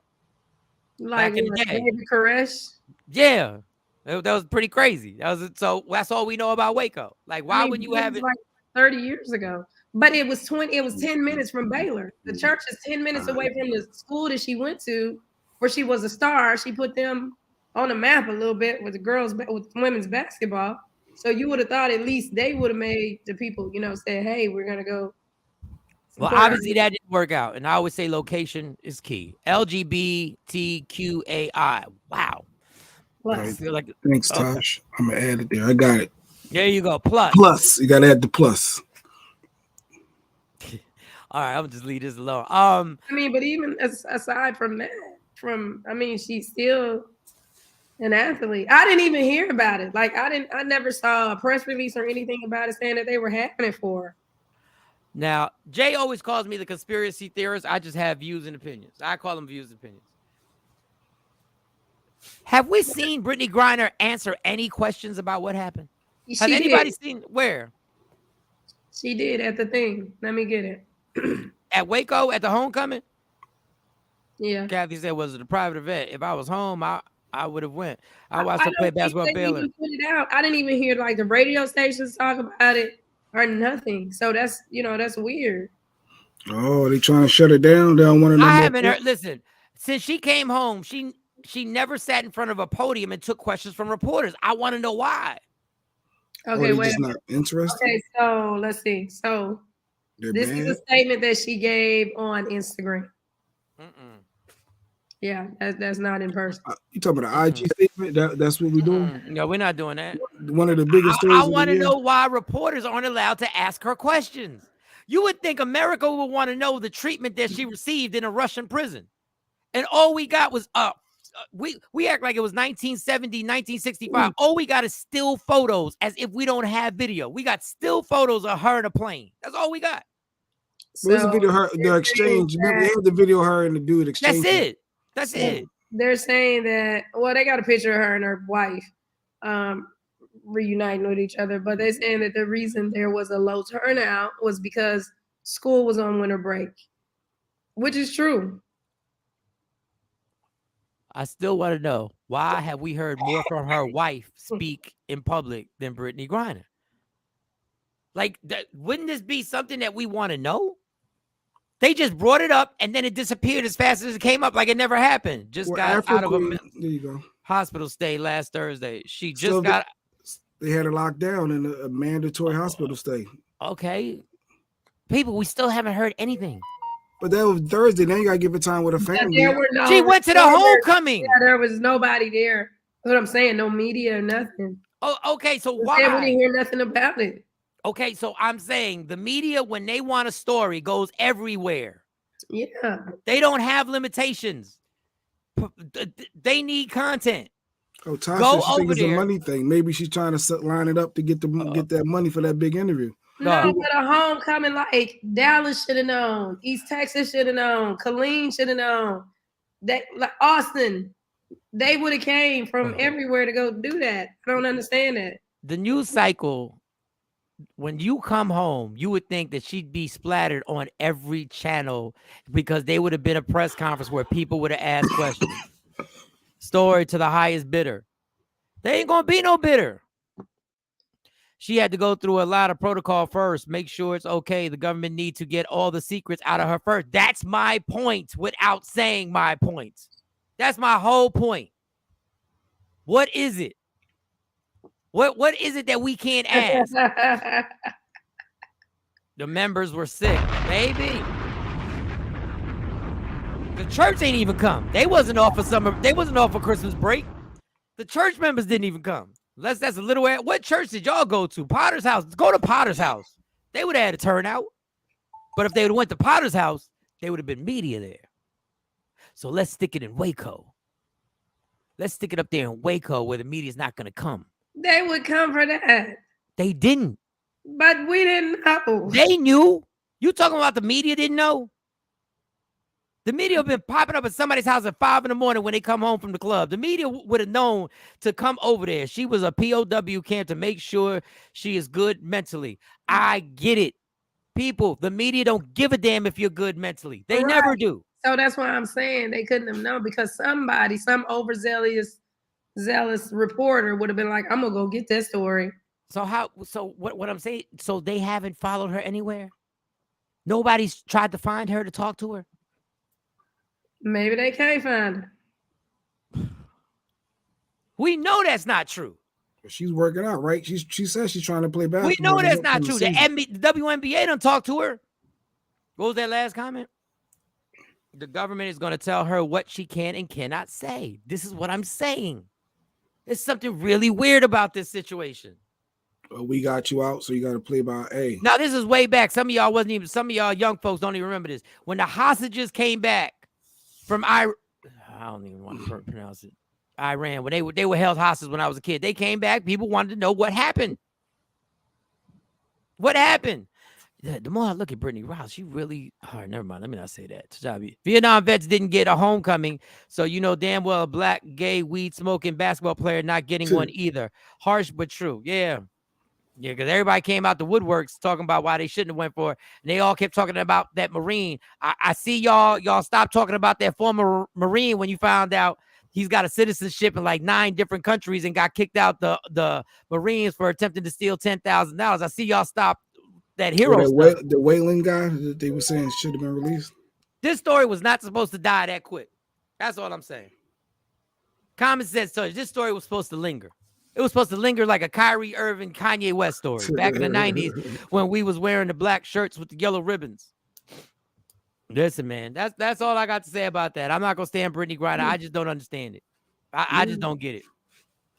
Speaker 7: Like Baby Koresh?
Speaker 6: Yeah. That was pretty crazy. So that's all we know about Waco. Like, why would you have it?
Speaker 7: Like 30 years ago. But it was 10 minutes from Baylor. The church is 10 minutes away from the school that she went to, where she was a star. She put them on the map a little bit with with women's basketball. So you would have thought at least they would have made the people, say, hey, we're going to go.
Speaker 6: Well, obviously that didn't work out. And I always say location is key. LGBTQAI. Wow.
Speaker 5: Right. Thanks, Tosh. I'm going to add it there. I got it.
Speaker 6: There you go. Plus.
Speaker 5: You got to add the plus.
Speaker 6: All right. I'm going to just leave this alone.
Speaker 7: But even aside from that, she's still an athlete. I didn't even hear about it. Like, I never saw a press release or anything about it saying that they were having it for her.
Speaker 6: Now, Jay always calls me the conspiracy theorist. I just have views and opinions. I call them views and opinions. Have we seen Brittney Griner answer any questions about what happened? Has anybody seen where?
Speaker 7: She did at the thing. Let me get it.
Speaker 6: At Waco, at the homecoming?
Speaker 7: Yeah.
Speaker 6: Kathy said, was it a private event? If I was home, I would have went. I watched her play basketball at Baylor.
Speaker 7: Put it out. I didn't even hear like the radio stations talk about it or nothing. So that's weird.
Speaker 5: Oh, they trying to shut it down? They don't want to know.
Speaker 6: I haven't heard. Listen, since she came home, she never sat in front of a podium and took questions from reporters. I want to know why.
Speaker 7: Okay, wait.
Speaker 5: Just not interested.
Speaker 7: Okay, so let's see. So this is a statement that she gave on Instagram. Yeah, that's not in person.
Speaker 5: You talking about the IG statement? That's what we're doing?
Speaker 6: No, we're not doing that.
Speaker 5: One of the biggest stories.
Speaker 6: I want to know why reporters aren't allowed to ask her questions. You would think America would want to know the treatment that she received in a Russian prison. And all we got was we act like it was 1970, 1965. All we got is still photos, as if we don't have video. We got still photos of her in a plane. That's all we got.
Speaker 5: There's a video of her, the exchange. We have the video of her and the dude exchange.
Speaker 6: That's it.
Speaker 7: They're saying that, they got a picture of her and her wife reuniting with each other, but they're saying that the reason there was a low turnout was because school was on winter break, which is true.
Speaker 6: I still want to know, why have we heard more from her wife speak in public than Brittney Griner? Like, wouldn't this be something that we want to know? They just brought it up and then it disappeared as fast as it came up, like it never happened. Just got out of a
Speaker 5: there you go.
Speaker 6: hospital stay last Thursday. She just
Speaker 5: So
Speaker 6: got.
Speaker 5: They had a lockdown and a mandatory hospital stay.
Speaker 6: Okay, people, we still haven't heard anything.
Speaker 5: But that was Thursday. Now you gotta give it time with her family.
Speaker 7: There were no,
Speaker 6: she went to the homecoming.
Speaker 7: Yeah, there was nobody there. That's what I'm saying. No media or nothing.
Speaker 6: Oh, okay. So
Speaker 7: We
Speaker 6: why?
Speaker 7: didn't hear nothing about it.
Speaker 6: Okay, so I'm saying the media, when they want a story, goes everywhere.
Speaker 7: Yeah.
Speaker 6: They don't have limitations. They need content.
Speaker 5: Oh, Tasha,
Speaker 6: Go
Speaker 5: she thinks
Speaker 6: over
Speaker 5: it's a
Speaker 6: there.
Speaker 5: money thing. Maybe she's trying to line it up to get that money for that big interview.
Speaker 7: No, but a homecoming like Dallas should have known. East Texas should have known. Killeen should have known. That like Austin, they would have came from everywhere to go do that. I don't understand that.
Speaker 6: The news cycle, when you come home, you would think that she'd be splattered on every channel because they would have been a press conference where people would have asked questions. Story to the highest bidder. They ain't gonna be no bidder. She had to go through a lot of protocol first, make sure it's okay. The government needs to get all the secrets out of her first. That's my point without saying my point. That's my whole point. What is it? What is it that we can't ask? The members were sick, baby. The church ain't even come. They wasn't off for summer. They wasn't off for Christmas break. The church members didn't even come. That's a little. What church did y'all go to? Potter's house. Go to Potter's house. They would have had a turnout. But if they would have went to Potter's house, they would have been media there. So let's stick it in Waco. Let's stick it up there in Waco where the media's not going to come.
Speaker 7: They would come for that.
Speaker 6: They didn't.
Speaker 7: But we didn't know.
Speaker 6: They knew. You talking about the media didn't know? The media have been popping up at somebody's house at 5 a.m. when they come home from the club. The media would have known to come over there. She was a POW camp to make sure she is good mentally. I get it. People, the media don't give a damn if you're good mentally. They never do.
Speaker 7: So that's why I'm saying they couldn't have known, because some overzealous reporter would have been like, I'm gonna go get that story.
Speaker 6: So what I'm saying, so they haven't followed her anywhere? Nobody's tried to find her to talk to her?
Speaker 7: Maybe they can't find her.
Speaker 6: We know that's not true.
Speaker 5: She's working out, right? She says she's trying to play basketball.
Speaker 6: We know that's not true. The WNBA don't talk to her. What was that last comment? The government is going to tell her what she can and cannot say. This is what I'm saying. There's something really weird about this situation.
Speaker 5: We got you out, so you got to play by A.
Speaker 6: Now, this is way back. Some of y'all young folks don't even remember this. When the hostages came back from I don't even want to pronounce it. Iran, when they were held hostage when I was a kid. They came back. People wanted to know what happened. What happened? The more I look at Brittney Rouse, she really... All right, never mind. Let me not say that. Vietnam vets didn't get a homecoming, so you know damn well a black, gay, weed-smoking basketball player not getting one either. Harsh but true. Yeah, because everybody came out the woodworks talking about why they shouldn't have went for it, and they all kept talking about that Marine. I see y'all stop talking about that former Marine when you found out he's got a citizenship in like 9 different countries and got kicked out the Marines for attempting to steal $10,000. I see y'all stop that hero stuff.
Speaker 5: The Wayland guy that they were saying should have been released.
Speaker 6: This story was not supposed to die that quick. That's all I'm saying. Common sense story. This story was supposed to linger. It was supposed to linger like a Kyrie Irving, Kanye West story back in the 90s when we was wearing the black shirts with the yellow ribbons. Listen, man, that's all I got to say about that. I'm not gonna stand Brittney Griner. I just don't understand it. I just don't get it.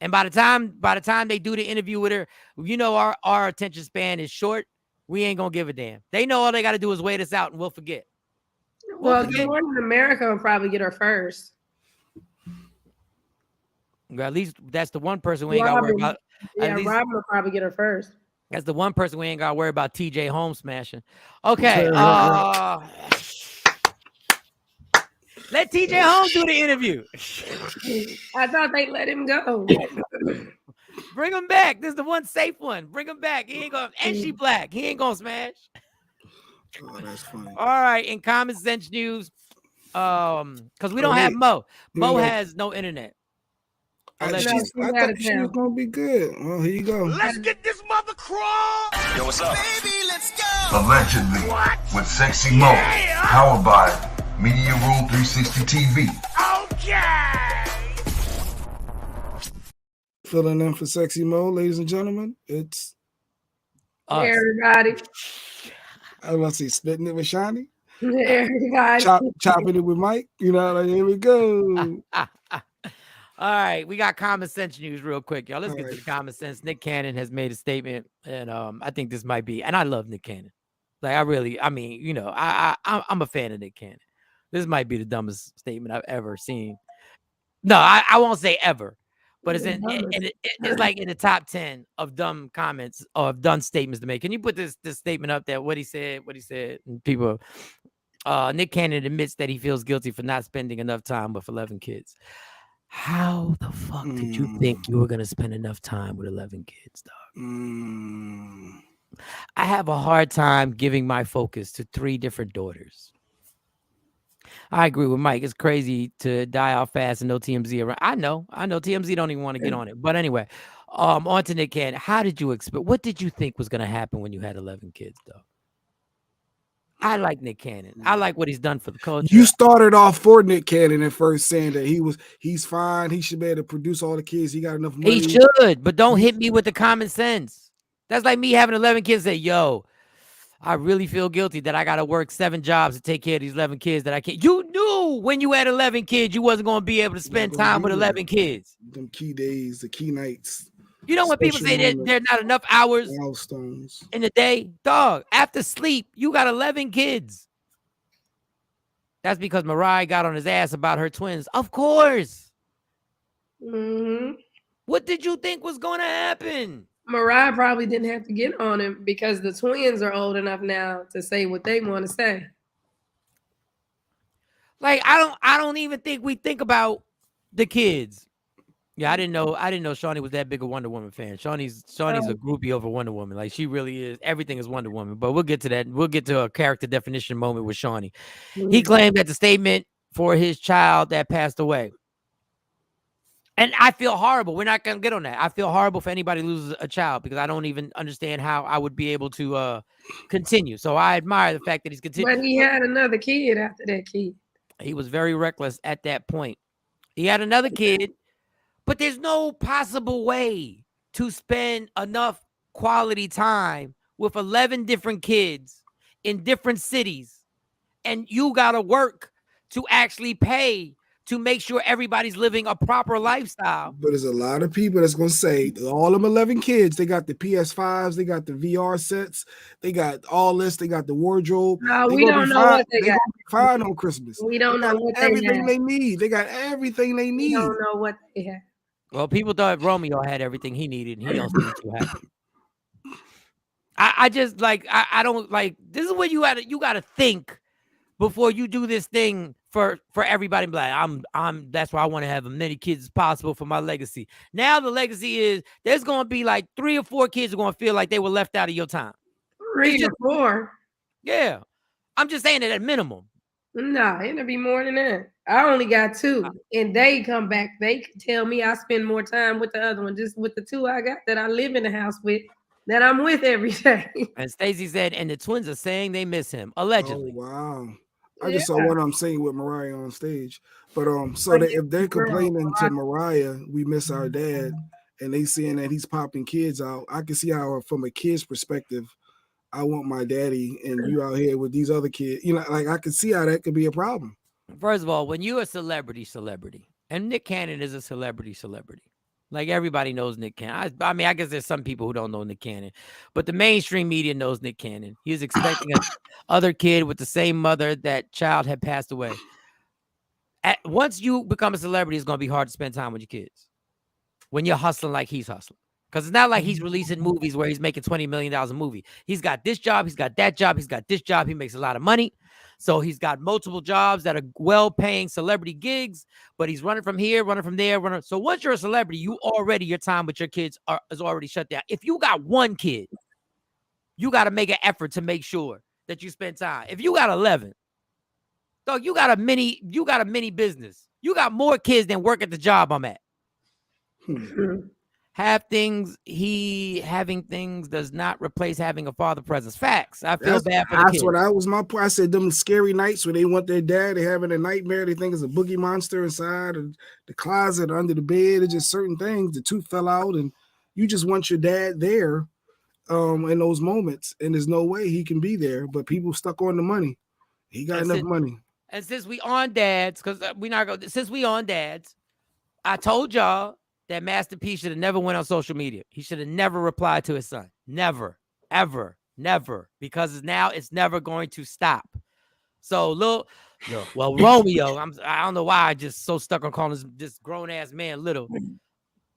Speaker 6: And by the time they do the interview with her, you know our attention span is short. We ain't gonna give a damn. They know all they got to do is wait us out, and we'll forget.
Speaker 7: Well, Good Morning America will probably get her first.
Speaker 6: Well, at least that's the one person we ain't got to worry about.
Speaker 7: Yeah, Robin will probably get her first.
Speaker 6: That's the one person we ain't got to worry about. TJ Holmes smashing. Okay. Let TJ Holmes do the interview.
Speaker 7: I thought they let him go.
Speaker 6: Bring him back. This is the one safe one. Bring him back. He ain't gonna, and she black. He ain't gonna smash.
Speaker 5: Oh, that's funny.
Speaker 6: All right. In common sense news, Because we don't have Mo. Mo has no internet.
Speaker 5: I thought she was gonna be good. Well, here you go.
Speaker 4: Let's get this mother crawl. Yo, what's up? Baby, let's go.
Speaker 8: Allegedly, with Sexy Mo, powered by Media Room 360 TV.
Speaker 4: Okay.
Speaker 5: Filling in for Sexy Mo, ladies and gentlemen. It's
Speaker 7: everybody.
Speaker 5: I was about to say spitting it with Shawnee.
Speaker 7: Everybody.
Speaker 5: Chopping it with Mike. You know, like, here we go.
Speaker 6: All right, we got common sense news real quick, y'all. Let's get to the common sense. Nick Cannon has made a statement, and I think this might be, and I love Nick Cannon. Like, I'm a fan of Nick Cannon. This might be the dumbest statement I've ever seen. No, I won't say ever, but it's it's like in the top 10 of dumb comments or of dumb statements to make. Can you put this statement up there? What he said, and people. Nick Cannon admits that he feels guilty for not spending enough time with 11 kids. How the fuck did you think you were going to spend enough time with 11 kids, dog? I have a hard time giving my focus to 3 different daughters. I agree with Mike. It's crazy to die out fast and no TMZ around. I know TMZ don't even want to get on it. But anyway, on to Nick Cannon. How did you expect? What did you think was going to happen when you had 11 kids, though? I like Nick Cannon. I like what he's done for the culture.
Speaker 5: You started off for Nick Cannon at first saying that he's fine. He should be able to produce all the kids. He got enough money.
Speaker 6: He should, but don't hit me with the common sense. That's like me having 11 kids say, yo, I really feel guilty that I got to work 7 jobs to take care of these 11 kids that I can't. You knew when you had 11 kids, you wasn't going to be able to spend time with 11 kids.
Speaker 5: Them key days, the key nights.
Speaker 6: You know when people say that there's not enough hours
Speaker 5: milestones
Speaker 6: in the day? Dog, after sleep, you got 11 kids. That's because Mariah got on his ass about her twins. Of course.
Speaker 7: Mm-hmm.
Speaker 6: What did you think was going to happen?
Speaker 7: Mariah probably didn't have to get on him because the twins are old enough now to say what they want to say.
Speaker 6: Like, I don't even think we think about the kids. Yeah, I didn't know Shawnee was that big a Wonder Woman fan. Shawnee's a groupie over Wonder Woman. Like, she really is. Everything is Wonder Woman. But we'll get to that. We'll get to a character definition moment with Shawnee. Mm-hmm. He claimed that the statement for his child that passed away. And I feel horrible. We're not going to get on that. I feel horrible for anybody who loses a child because I don't even understand how I would be able to continue. So I admire the fact that he's continuing.
Speaker 7: But he had another kid after that kid.
Speaker 6: He was very reckless at that point. He had another kid. But there's no possible way to spend enough quality time with 11 different kids in different cities. And you got to work to actually pay to make sure everybody's living a proper lifestyle.
Speaker 5: But there's a lot of people that's going to say all them 11 kids, they got the PS5s, they got the VR sets, they got all this, they got the wardrobe.
Speaker 7: No, we don't know what they got.
Speaker 5: Fine on Christmas.
Speaker 7: We don't know what
Speaker 5: everything they need. They got everything they need.
Speaker 7: We don't know what they have.
Speaker 6: Well, people thought Romeo had everything he needed, and he don't seem too happy. I just like I don't like this is what you gotta think before you do this thing for everybody. Like I'm that's why I want to have as many kids as possible for my legacy. Now the legacy is there's gonna be like 3 or 4 kids are gonna feel like they were left out of your time.
Speaker 7: 3 or 4.
Speaker 6: Yeah, I'm just saying that at minimum.
Speaker 7: No, it'll be more than that. I only got 2, and they come back. They can tell me I spend more time with the other one, just with the 2 I got that I live in the house with, that I'm with every day.
Speaker 6: And Stacey said, and the twins are saying they miss him, allegedly.
Speaker 5: Oh, wow. I just saw what I'm saying with Mariah on stage. But so if they're complaining to Mariah, we miss our dad, and they saying that he's popping kids out, I can see how from a kid's perspective, I want my daddy, and you out here with these other kids. You know, like I can see how that could be a problem.
Speaker 6: First of all, when you're a celebrity, and Nick Cannon is a celebrity, like everybody knows Nick Cannon. I mean, I guess there's some people who don't know Nick Cannon, but the mainstream media knows Nick Cannon. He was expecting another kid with the same mother. That child had passed away. Once you become a celebrity, it's going to be hard to spend time with your kids when you're hustling like he's hustling. Because it's not like he's releasing movies where he's making $20 million a movie. He's got this job. He's got that job. He's got this job. He makes a lot of money. So he's got multiple jobs that are well-paying celebrity gigs, but he's running from here, running from there. So once you're a celebrity, your time with your kids is already shut down. If you got 1 kid, you got to make an effort to make sure that you spend time. If you got 11, Dog, you got a mini business. You got more kids than work at the job I'm at. Having things does not replace having a father presence. Facts. I feel bad for the kids.
Speaker 5: That's what I was my point. I said them scary nights when they want their dad, they having a nightmare, they think it's a boogie monster inside of the closet or under the bed. It's just certain things. The tooth fell out, and you just want your dad there in those moments, and there's no way he can be there. But people stuck on the money. He got enough money.
Speaker 6: And since we on dads, because since we on dads, I told y'all that Master P should have never went on social media. He should have never replied to his son. Never, ever, never. Because now it's never going to stop. So Romeo, I don't know why I just so stuck on calling this grown ass man little.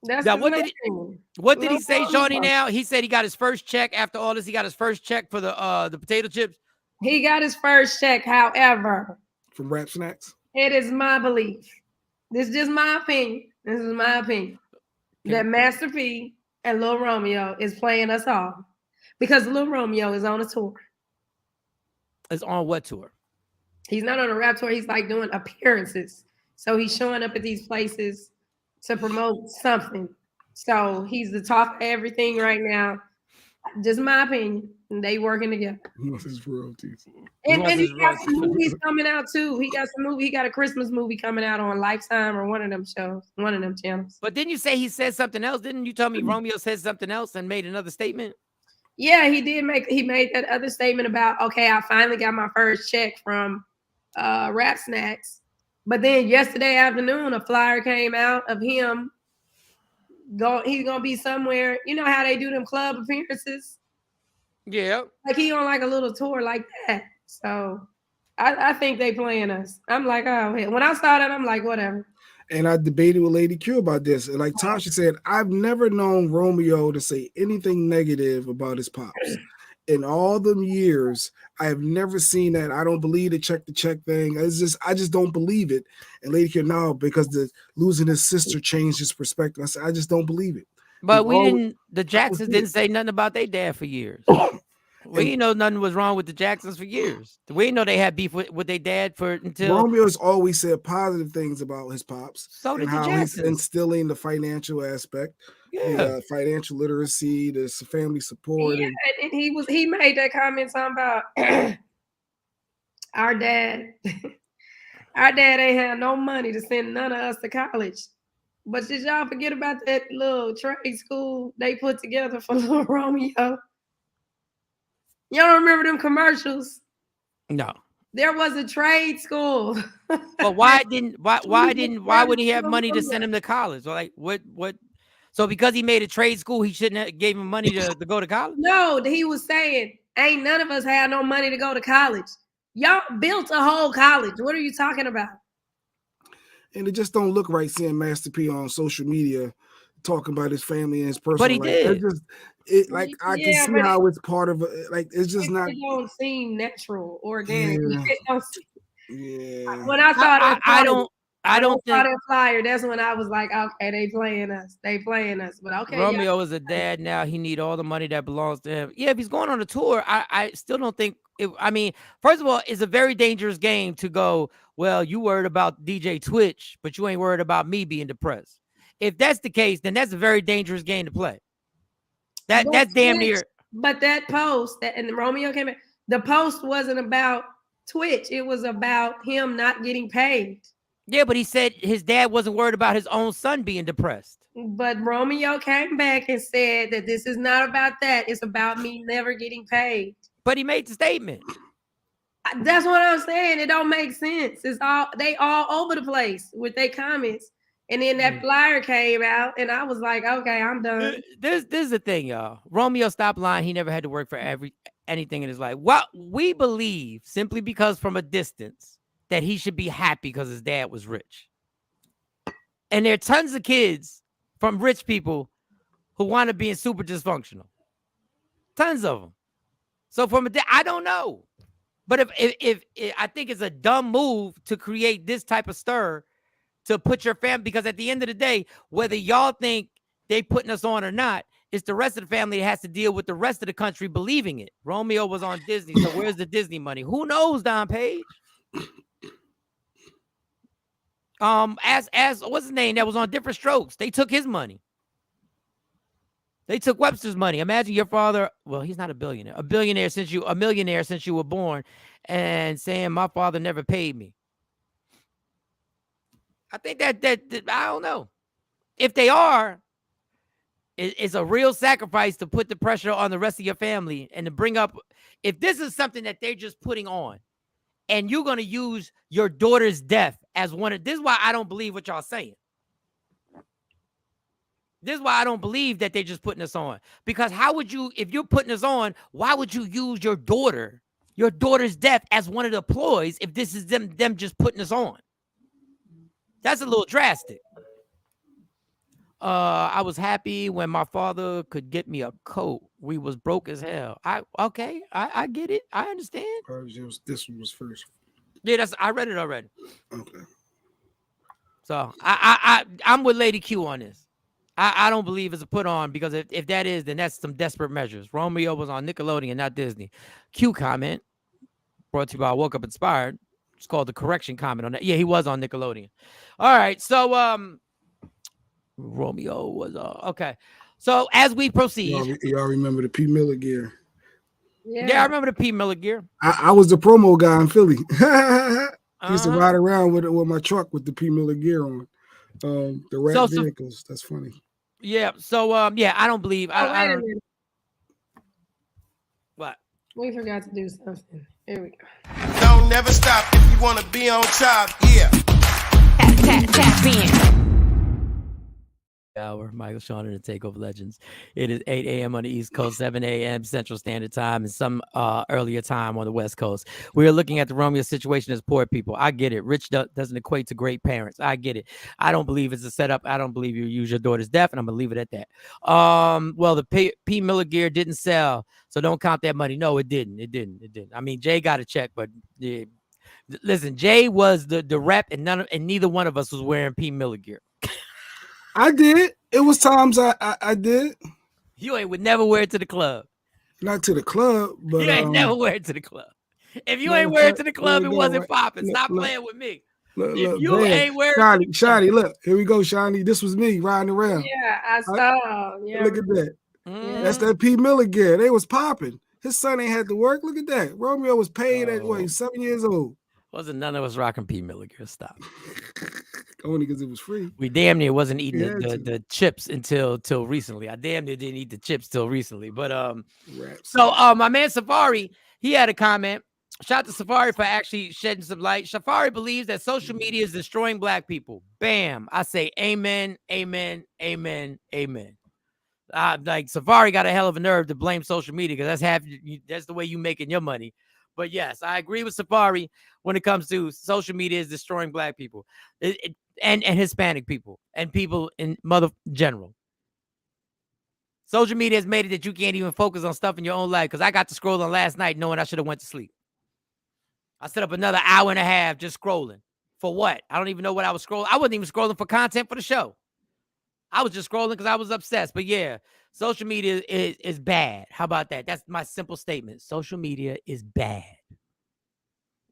Speaker 6: Now, what did he say, Shawnee? Now he said he got his first check after all this. He got his first check for the potato chips.
Speaker 7: He got his first check, however,
Speaker 5: from Rap Snacks.
Speaker 7: It is my belief. This is just my opinion. This is my opinion. That Master P and Lil Romeo is playing us all because Lil Romeo is on a tour.
Speaker 6: Is on what tour?
Speaker 7: He's not on a rap tour. He's like doing appearances. So he's showing up at these places to promote something. So he's the top of everything right now. Just my opinion. And they working together.
Speaker 5: He wants his royalties.
Speaker 7: And he got some movies coming out too. He got a Christmas movie coming out on Lifetime or one of them shows, one of them channels.
Speaker 6: But didn't you say he said something else? Didn't you tell me Romeo said something else and made another statement?
Speaker 7: Yeah, he made that other statement about, okay, I finally got my first check from Rap Snacks. But then yesterday afternoon, a flyer came out of him. He's gonna be somewhere. You know how they do them club appearances?
Speaker 6: Yeah.
Speaker 7: Like he on like a little tour like that. So I think they playing us. I'm like, oh, when I saw that, I'm like, whatever.
Speaker 5: And I debated with Lady Q about this. And like Tasha said, I've never known Romeo to say anything negative about his pops. In all them years, I have never seen that. I don't believe the check thing. I just don't believe it. And Lady Q, no, because losing his sister changed his perspective. I said, I just don't believe it.
Speaker 6: But the Jacksons didn't say nothing about their dad for years. We didn't know nothing was wrong with the Jacksons for years. We didn't know they had beef with their dad until
Speaker 5: Romeo's always said positive things about his pops.
Speaker 6: So did
Speaker 5: and how
Speaker 6: the Jacksons.
Speaker 5: He's instilling the financial aspect, the financial literacy, the family support.
Speaker 7: Yeah, and he made that comment talking about our dad. Our dad ain't had no money to send none of us to college. But did y'all forget about that little trade school they put together for little Romeo? Y'all remember them commercials?
Speaker 6: No.
Speaker 7: There was a trade school.
Speaker 6: But why wouldn't he have money to send him to college? Or like what? So because he made a trade school, he shouldn't have gave him money to go to college?
Speaker 7: No, he was saying, ain't none of us had no money to go to college. Y'all built a whole college. What are you talking about?
Speaker 5: And it just don't look right seeing Master P on social media talking about his family and his personal
Speaker 6: life. But he did.
Speaker 5: I can see how it's part of it. Like it's just not.
Speaker 7: It don't seem natural, organic.
Speaker 5: Yeah.
Speaker 7: When I saw that,
Speaker 6: I don't think
Speaker 7: that flyer. That's when I was like, okay, they playing us. But okay.
Speaker 6: Romeo is a dad now. He need all the money that belongs to him. Yeah, if he's going on a tour, I still don't think. First of all, it's a very dangerous game to go. Well, you worried about DJ Twitch, but you ain't worried about me being depressed. If that's the case, then that's a very dangerous game to play. That's damn near.
Speaker 7: But that post and Romeo came in, the post wasn't about Twitch. It was about him not getting paid.
Speaker 6: Yeah, but he said his dad wasn't worried about his own son being depressed.
Speaker 7: But Romeo came back and said that this is not about that. It's about me never getting paid.
Speaker 6: But he made the statement.
Speaker 7: That's what I'm saying. It don't make sense. They all over the place with their comments. And then that flyer came out, and I was like, okay, I'm done.
Speaker 6: This is the thing, y'all. Romeo stopped lying. He never had to work for anything in his life. Well, we believe simply because from a distance that he should be happy because his dad was rich. And there are tons of kids from rich people who want to be in super dysfunctional. Tons of them. So I don't know. But if I think it's a dumb move to create this type of stir to put your family, because at the end of the day, whether y'all think they putting us on or not, it's the rest of the family that has to deal with the rest of the country believing it. Romeo was on Disney, so where's the Disney money? Who knows, Don Page? As what's his name that was on Different Strokes, they took his money. They took Webster's money. Imagine your father. Well, he's not a billionaire. A millionaire since you were born, and saying my father never paid me. I think that I don't know if they are. It's a real sacrifice to put the pressure on the rest of your family and to bring up. If this is something that they're just putting on, and you're going to use your daughter's death as one of. This is why I don't believe what y'all saying. This is why I don't believe that they're just putting us on. Because how would you, if you're putting us on, why would you use your daughter's death as one of the ploys if this is them just putting us on? That's a little drastic. I was happy when my father could get me a coat. We was broke as hell. I get it. I understand.
Speaker 5: This one was first.
Speaker 6: Yeah, I read it already.
Speaker 5: Okay.
Speaker 6: So I'm with Lady Q on this. I don't believe it's a put on because if that is, then that's some desperate measures. Romeo was on Nickelodeon, not Disney. Q comment brought to you by Woke Up Inspired. It's called the correction comment on that. Yeah, he was on Nickelodeon. All right, so Romeo was okay. So as we proceed,
Speaker 5: y'all remember the P. Miller gear?
Speaker 6: Yeah, I remember the P. Miller gear.
Speaker 5: I was the promo guy in Philly. I used to ride around with my truck with the P. Miller gear on. The rat vehicles. That's funny.
Speaker 6: Yeah. So I don't believe. I don't. What?
Speaker 7: We forgot to do something. Here we go.
Speaker 4: Don't never stop if you want to be on top. Yeah.
Speaker 3: Tap in.
Speaker 6: Hour, Michael Shawn and the Takeover Legends. It is 8 a.m. on the East Coast, 7 a.m. Central Standard Time, and some earlier time on the West Coast. We are looking at the Romeo situation as poor people. I get it. Rich doesn't equate to great parents. I get it. I don't believe it's a setup. I don't believe you use your daughter's death, and I'm gonna leave it at that. Well, the P. Miller gear didn't sell, so don't count that money. No, it didn't. It didn't. I mean, Jay got a check, but yeah. Listen, Jay was the rep, and neither one of us was wearing P. Miller gear.
Speaker 5: I did. It was times I did.
Speaker 6: You would never wear it to the club.
Speaker 5: Not to the club, but
Speaker 6: you ain't never wear it to the club. If you ain't wear it to the club, it wasn't popping. Stop playing with me. If you ain't wearing it,
Speaker 5: Shiny, look, here we go, Shiny. This was me riding around.
Speaker 7: Yeah, I saw. Yeah.
Speaker 5: Look at that. That's that P. Miller gear. They was popping. His son ain't had to work. Look at that. Romeo was paid at 7 years old.
Speaker 6: Wasn't none of us rocking P. Miller gear. Stop.
Speaker 5: Only because it was free.
Speaker 6: We damn near wasn't eating the chips until recently. I damn near didn't eat the chips till recently. But so my man Safari, he had a comment. Shout out to Safari for actually shedding some light. Safari believes that social media is destroying Black people. Bam. I say amen, amen, amen, amen. Like Safari got a hell of a nerve to blame social media because that's the way you making your money. But yes, I agree with Safari when it comes to social media is destroying Black people and Hispanic people and people in general. Social media has made it that you can't even focus on stuff in your own life because I got to scrolling last night knowing I should have went to sleep. I set up another hour and a half just scrolling. For what? I don't even know what I was scrolling. I wasn't even scrolling for content for the show. I was just scrolling because I was obsessed. But yeah, social media is bad. How about that? That's my simple statement. Social media is bad.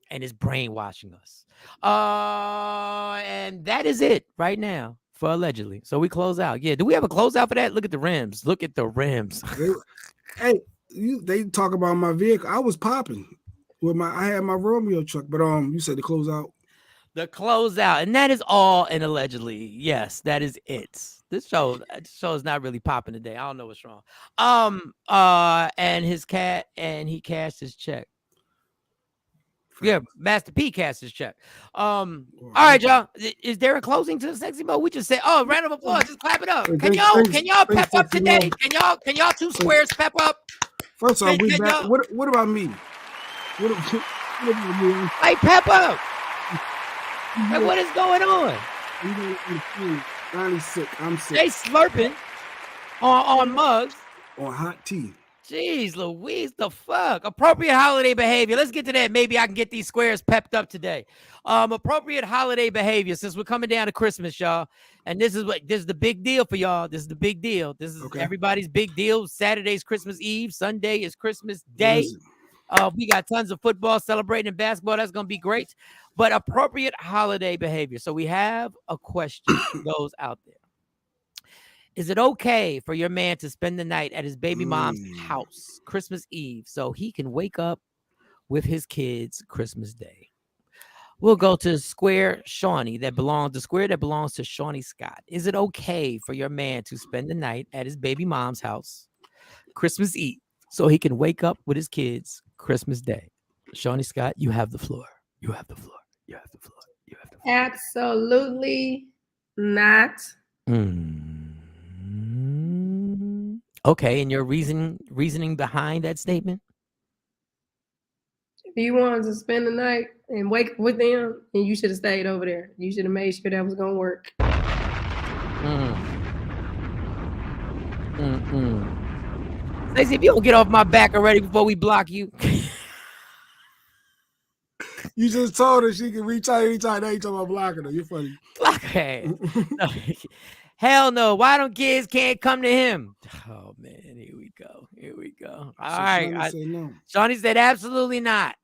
Speaker 6: And it's brainwashing us. And that is it right now for allegedly. So we close out. Yeah, do we have a closeout for that? Look at the rims. Look at the rims.
Speaker 5: Hey, they talk about my vehicle. I was popping with I had my Romeo truck, but you said the closeout.
Speaker 6: The closeout, and that is all. And allegedly, yes, that is it. This show is not really popping today. I don't know what's wrong. And his cat, and he cashed his check. Yeah, Master P cashed his check. All right, y'all. Is there a closing to the sexy mode? We just said, round of applause. Just clap it up. Can y'all pep up today? Can y'all two squares pep up?
Speaker 5: First off, we back. What about me? What about me?
Speaker 6: Hey, pep up. Hey, what is going on?
Speaker 5: I'm sick.
Speaker 6: They slurping on mugs.
Speaker 5: On hot tea.
Speaker 6: Jeez Louise, the fuck? Appropriate holiday behavior. Let's get to that. Maybe I can get these squares pepped up today. Appropriate holiday behavior since we're coming down to Christmas, y'all. And this is the big deal for y'all. This is the big deal. This is everybody's big deal. Saturday's Christmas Eve. Sunday is Christmas Day. We got tons of football celebrating basketball. That's going to be great. But appropriate holiday behavior. So we have a question that goes out there. Is it okay for your man to spend the night at his baby mom's house Christmas Eve so he can wake up with his kids Christmas Day? We'll go to Square Shawnee that belongs to Shawnee Scott. Is it okay for your man to spend the night at his baby mom's house Christmas Eve so he can wake up with his kids Christmas Day? Shawnee Scott, you have the floor. You have the floor. You have the floor. You have the floor.
Speaker 7: Absolutely not.
Speaker 6: Okay, and your reasoning behind that statement?
Speaker 7: If you wanted to spend the night and wake up with them, and you should have stayed over there. You should have made sure that was gonna work.
Speaker 6: Stacey, if you don't get off my back already before we block you.
Speaker 5: You just told her she can reach out anytime. Now you talking about blocking her. You're funny.
Speaker 6: Block her. No. Hell no. Why don't kids can't come to him? Oh man, here we go. Here we go. All right. Shawnee said absolutely not.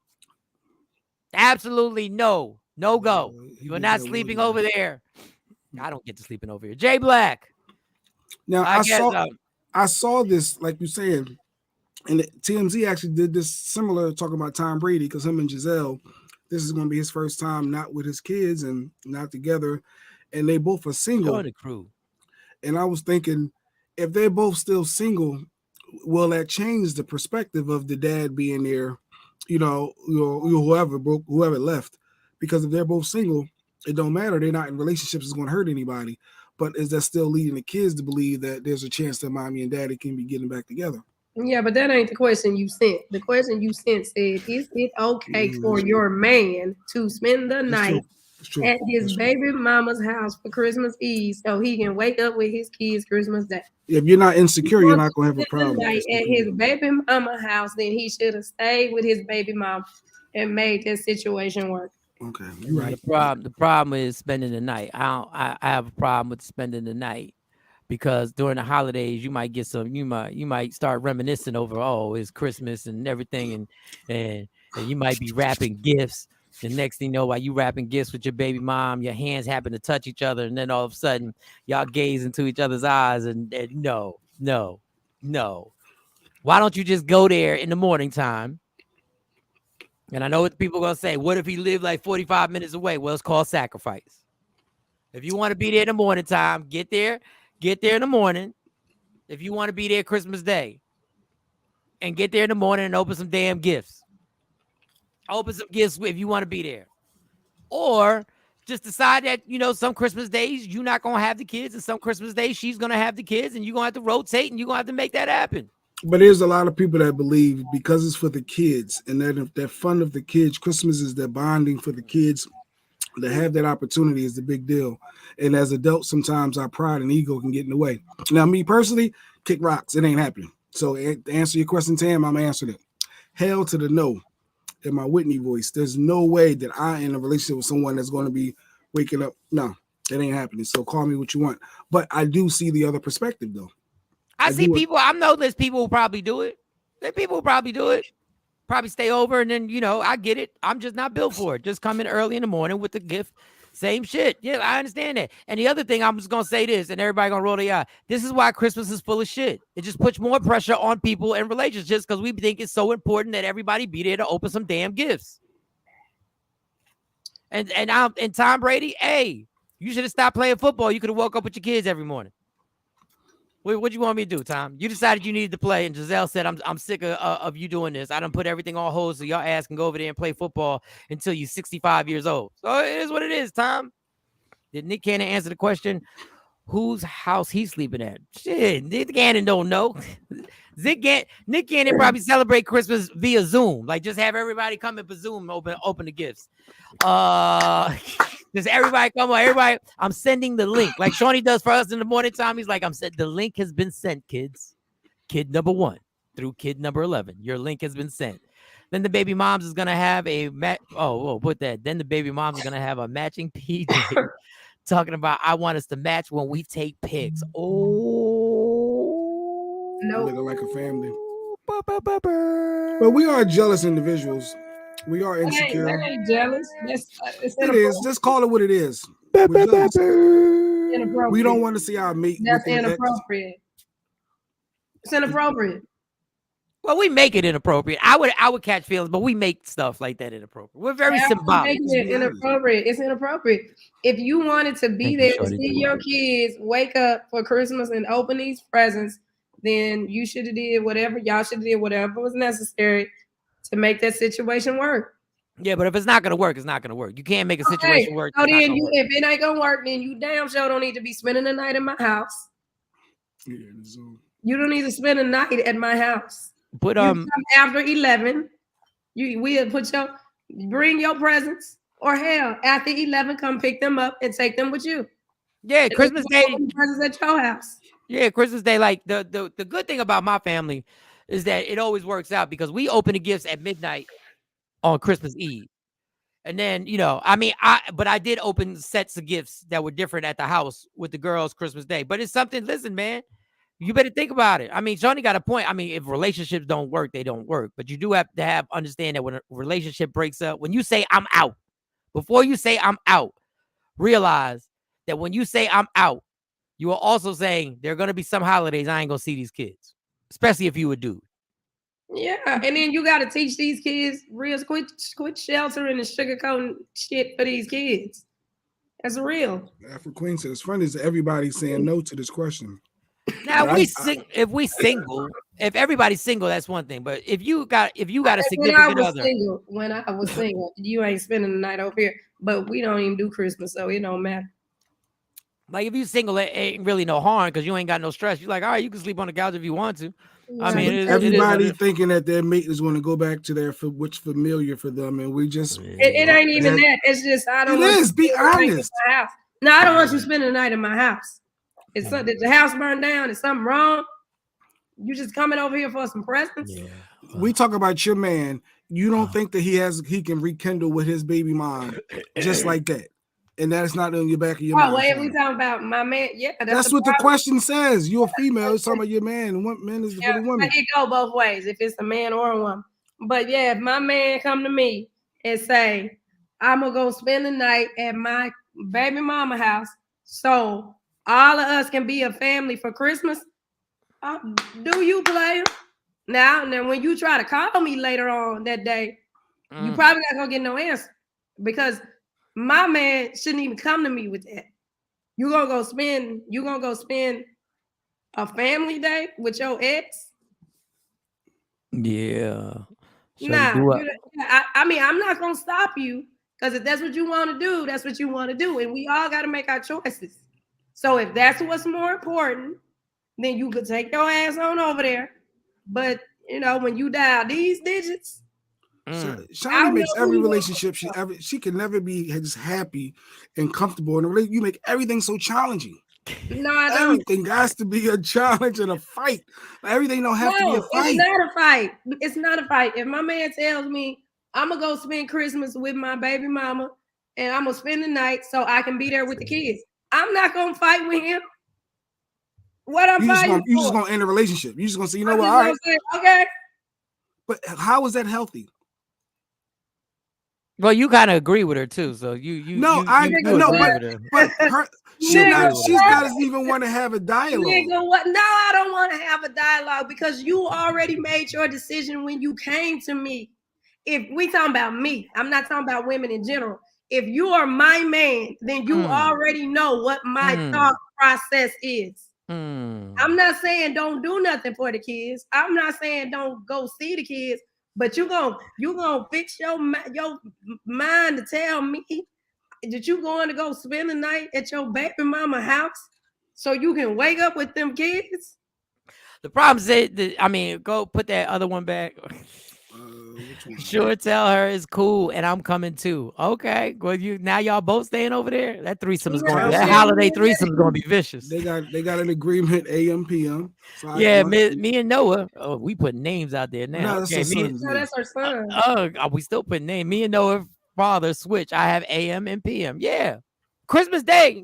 Speaker 6: Absolutely no. No go. You are not sleeping over there. I don't get to sleeping over here. Jay Black.
Speaker 5: Now I saw this, like you said, and TMZ actually did this similar, talking about Tom Brady, because him and Giselle, this is going to be his first time not with his kids and not together, and they both are single.
Speaker 6: Join the crew.
Speaker 5: And I was thinking, if they're both still single, will that change the perspective of the dad being there? Whoever left, because if they're both single, it don't matter. They're not in relationships. It's going to hurt anybody. But is that still leading the kids to believe that there's a chance that mommy and daddy can be getting back together?
Speaker 7: Yeah, but that ain't the question you sent. The question you sent said, is it okay for your man to spend the night at his baby mama's house for Christmas Eve so he can wake up with his kids Christmas Day?
Speaker 5: If you're not insecure, you're not going to have a problem.
Speaker 7: At his baby mama house, then he should have stayed with his baby mom and made that situation work.
Speaker 5: Okay, you're right.
Speaker 6: The problem is spending the night. I have a problem with spending the night because during the holidays you might get you might start reminiscing over, it's Christmas and everything, and you might be wrapping gifts. The next thing you know, while you wrapping gifts with your baby mom, your hands happen to touch each other, and then all of a sudden y'all gaze into each other's eyes, and no. Why don't you just go there in the morning time? And I know what people are going to say. What if he lived like 45 minutes away? Well, it's called sacrifice. If you want to be there in the morning time, get there in the morning. If you want to be there Christmas Day, and get there in the morning and open some damn gifts. Open some gifts if you want to be there. Or just decide that, some Christmas days you're not going to have the kids, and some Christmas days she's going to have the kids, and you're going to have to rotate, and you're going to have to make that happen.
Speaker 5: But there's a lot of people that believe because it's for the kids, and that if they're fun of the kids, Christmas is their bonding for the kids. To have that opportunity is the big deal. And as adults, sometimes our pride and ego can get in the way. Now, me personally, kick rocks. It ain't happening. So to answer your question, Tam, I'm answering it. Hell to the no. In my Whitney voice, there's no way that I'm in a relationship with someone that's going to be waking up. No, that ain't happening. So call me what you want. But I do see the other perspective, though.
Speaker 6: I see people. I know there's people who probably do it. There's people who probably do it. Probably stay over, and then I get it. I'm just not built for it. Just come in early in the morning with the gift. Same shit. Yeah, I understand that. And the other thing, I'm just gonna say this, and everybody gonna roll their eye. This is why Christmas is full of shit. It just puts more pressure on people and relationships because we think it's so important that everybody be there to open some damn gifts. And Tom Brady, hey, you should have stopped playing football. You could have woke up with your kids every morning. What you want me to do, Tom? You decided you needed to play, and Giselle said, I'm sick of you doing this. I done put everything on hold so y'all ass can go over there and play football until you're 65 years old. So it is what it is, Tom. Did Nick Cannon answer the question? Whose house he's sleeping at? Shit, Nick Cannon don't know. Nick Cannon probably celebrate Christmas via Zoom. Like, just have everybody come in for Zoom, open the gifts. Does everybody come on? Everybody, I'm sending the link like Shawnee does for us in the morning time. He's like, the link has been sent, kids. Kid number 1 through kid number 11. Your link has been sent. Then the baby moms is gonna have a put that. Then the baby moms is gonna have a matching PJ talking about I want us to match when we take pics. Oh,
Speaker 5: no, looking like a family. But we are jealous individuals. We are insecure.
Speaker 7: That ain't jealous. It's
Speaker 5: it is. Just call it what it is. We're jealous.
Speaker 7: Inappropriate.
Speaker 5: We don't want to see our mate.
Speaker 7: That's inappropriate. It's inappropriate.
Speaker 6: Well, we make it inappropriate. I would catch feelings, but we make stuff like that inappropriate. We're very symbolic.
Speaker 7: It inappropriate. It's inappropriate. If you wanted to be there to see your kids wake up for Christmas and open these presents, then you should have did whatever. Y'all should have did whatever was necessary to make that situation work.
Speaker 6: Yeah, but if it's not gonna work, it's not gonna work. You can't make a situation work.
Speaker 7: So then, if it ain't gonna work, then you damn sure don't need to be spending the night in my house.
Speaker 5: Yeah,
Speaker 7: you don't need to spend a night at my house.
Speaker 6: But
Speaker 7: after 11, we'll bring your presents, or hell, after 11, come pick them up and take them with you.
Speaker 6: Yeah, and Christmas Day
Speaker 7: presents at your house.
Speaker 6: Yeah, Christmas Day. Like the good thing about my family is that it always works out because we open the gifts at midnight on Christmas Eve. And then, I did open sets of gifts that were different at the house with the girls Christmas Day. But it's something, listen, man, you better think about it. I mean, Shawnee got a point. I mean, if relationships don't work, they don't work. But you do have to understand that when a relationship breaks up, when you say I'm out, before you say I'm out, realize that when you say I'm out, you are also saying there are going to be some holidays I ain't going to see these kids, especially if you a dude.
Speaker 7: Yeah, and then you got to teach these kids quit sheltering and sugarcoating shit for these kids. That's real.
Speaker 5: Afro Queen says, "It's funny is everybody saying no to this question."
Speaker 6: Now, if everybody's single, that's one thing. But if you got a significant other,
Speaker 7: when I was single, you ain't spending the night over here. But we don't even do Christmas, so it don't matter.
Speaker 6: Like if you single, it ain't really no harm because you ain't got no stress. You're like, all right, you can sleep on the couch if you want to. I mean,
Speaker 5: everybody thinking that their mate is going to go back to what's familiar for them, and we just
Speaker 7: it ain't even that. It's just I don't.
Speaker 5: It is. Be honest.
Speaker 7: No, I don't want you spending the night in my house. Did the house burn down? Is something wrong? You just coming over here for some presents?
Speaker 5: Yeah. We talk about your man. You don't think that he can rekindle with his baby mom just like that. And that's not in your back of your mind.
Speaker 7: Oh, wait, we talking about my man. Yeah,
Speaker 5: that's what the question says. You're a female. It's talking about your man. And what man is for the woman?
Speaker 7: It go both ways, if it's a man or a woman. But yeah, if my man come to me and say, I'm going to go spend the night at my baby mama house so all of us can be a family for Christmas, do you, player? Now, when you try to call me later on that day, you probably not going to get no answer because my man shouldn't even come to me with that. You gonna go spend a family day with your ex?
Speaker 6: Yeah.
Speaker 7: Nah. I mean, I'm not gonna stop you because if that's what you want to do, that's what you want to do, and we all got to make our choices. So if that's what's more important, then you could take your ass on over there. But when you dial these digits.
Speaker 5: Shawnee makes every relationship she can never be just happy and comfortable in a relationship. You make everything so challenging.
Speaker 7: No, I don't.
Speaker 5: Everything has to be a challenge and a fight. Everything don't have to be a fight.
Speaker 7: It's not a fight. It's not a fight. If my man tells me I'm gonna go spend Christmas with my baby mama and I'm gonna spend the night so I can be there with the kids, I'm not gonna fight with him. What I'm fighting
Speaker 5: you just gonna end a relationship. You just gonna say, you know what? All right.
Speaker 7: Okay.
Speaker 5: But how is that healthy?
Speaker 6: Well, you kind of agree with her too, so
Speaker 5: but she doesn't even want to have a dialogue.
Speaker 7: Nigga, what? No, I don't want to have a dialogue because you already made your decision when you came to me. If we talking about me, I'm not talking about women in general. If you are my man, then you already know what my thought process is. I'm not saying don't do nothing for the kids. I'm not saying don't go see the kids. But you gonna fix your mind to tell me that you going to go spend the night at your baby mama house so you can wake up with them kids?
Speaker 6: The problem is, go put that other one back. Sure, tell her it's cool and I'm coming too. Okay, well now y'all both staying over there. That threesome is that holiday threesome is gonna be vicious.
Speaker 5: They got an agreement AM PM.
Speaker 6: So me and Noah. Oh, we put names out there now.
Speaker 5: No,
Speaker 7: that's our son.
Speaker 6: We still put names. Me and Noah father switch. I have AM and PM. Yeah, Christmas Day.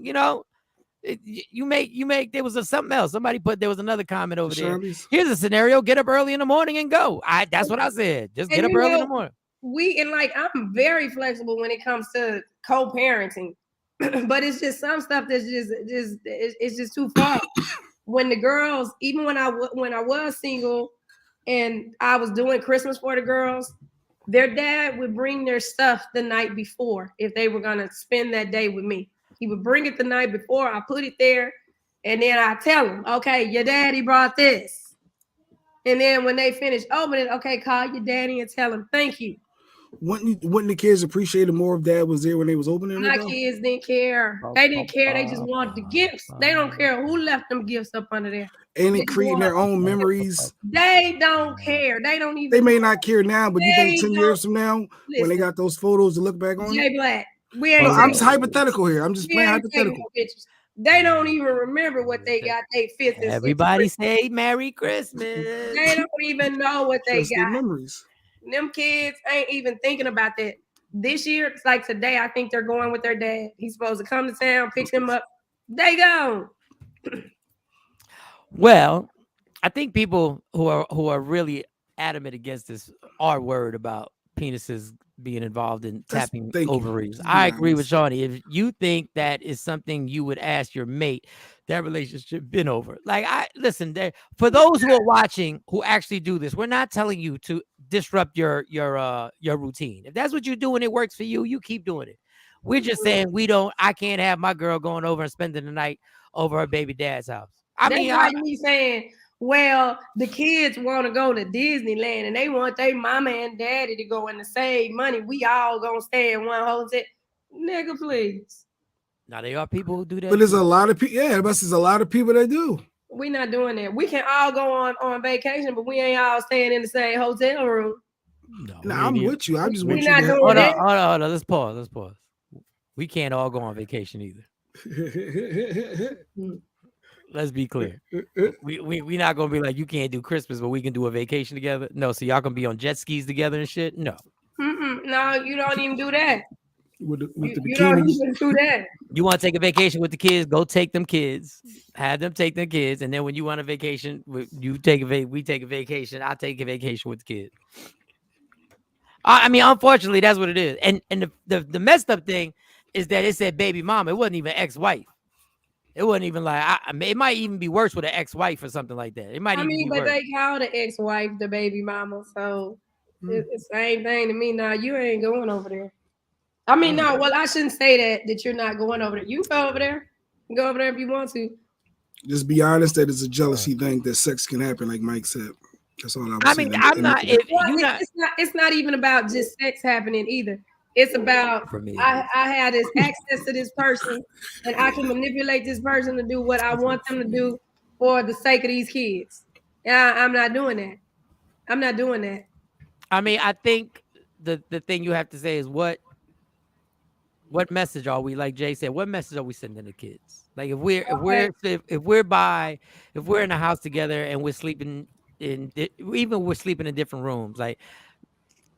Speaker 6: You make. There was something else. Somebody put there was another comment over there.
Speaker 5: Shoney's.
Speaker 6: Here's a scenario: get up early in the morning and go. That's what I said. Just get up early in the morning.
Speaker 7: I'm very flexible when it comes to co-parenting, but it's just some stuff that's it's just too far. When the girls, even when I was single and I was doing Christmas for the girls, their dad would bring their stuff the night before if they were gonna spend that day with me. He would bring it the night before. I put it there, and then I tell him, "Okay, your daddy brought this." And then when they finish opening, okay, call your daddy and tell him thank you.
Speaker 5: Wouldn't the kids appreciate it more if dad was there when they was opening it?
Speaker 7: My kids didn't care. They didn't care. They just wanted the gifts. They don't care who left them gifts up under there.
Speaker 5: And it creating their own memories.
Speaker 7: They don't care. They don't even.
Speaker 5: They may not care now, but you think 10 years from now, when they got those photos to look back on?
Speaker 7: Jay Black, we ain't.
Speaker 5: I'm just hypothetical here. I'm just playing hypothetical.
Speaker 7: They don't even remember what they got. They fifth.
Speaker 6: Everybody say Merry Christmas.
Speaker 7: They don't even know what they got.
Speaker 5: Memories.
Speaker 7: Them kids ain't even thinking about that. This year, it's like today, I think they're going with their dad. He's supposed to come to town, pick them up. They go.
Speaker 6: Well, I think people who are really adamant against this R word about penises being involved in tapping ovaries. I agree with Shawnee. If you think that is something you would ask your mate, that relationship been over. Like, listen, there for those who are watching who actually do this, we're not telling you to disrupt your routine. If that's what you do and it works for you, you keep doing it. We're just saying I can't have my girl going over and spending the night over her baby dad's house.
Speaker 7: That's like me saying, well, the kids want to go to Disneyland and they want their mama and daddy to go in to save money. We all gonna stay in one hotel. Nigga, please.
Speaker 6: Now there are people who do that.
Speaker 5: But there's a lot of people. Yeah, but there's a lot of people that do.
Speaker 7: We're not doing that. We can all go on vacation, but we ain't all staying in the same hotel room.
Speaker 5: No, I'm with you. I just want you
Speaker 7: not
Speaker 5: to
Speaker 7: doing
Speaker 6: hold
Speaker 7: that.
Speaker 6: on. Let's pause. We can't all go on vacation either. Let's be clear. We not gonna be like, you can't do Christmas, but we can do a vacation together. No, so y'all gonna be on jet skis together and shit. No.
Speaker 7: No, you don't even do that.
Speaker 5: With the
Speaker 7: you don't even do that.
Speaker 6: You want to take a vacation with the kids? Go take them kids. Have them take them kids, and then when you want a vacation, we take a vacation. I take a vacation with the kids. I mean, unfortunately, that's what it is. And the messed up thing is that it said baby mama. It wasn't even ex-wife. It wasn't even like, it might even be worse with an ex-wife or something like that. It might even be worse.
Speaker 7: They call the ex-wife the baby mama, so it's the same thing to me. Nah, you ain't going over there. I mean, no, well, I shouldn't say that you're not going over there. You can go over there. You can go over there if you want to.
Speaker 5: Just be honest that it's a jealousy thing that sex can happen, like Mike said. That's all I'm saying.
Speaker 6: I'm not.
Speaker 7: It's not even about just sex happening either. It's about I had this access to this person, and I can manipulate this person to do what I want them to do for the sake of these kids. Yeah, I'm not doing that. I'm not doing that.
Speaker 6: I mean, I think the thing you have to say is what message are we, like Jay said, what message are we sending the kids? Like if we're in a house together and we're sleeping in different rooms, like.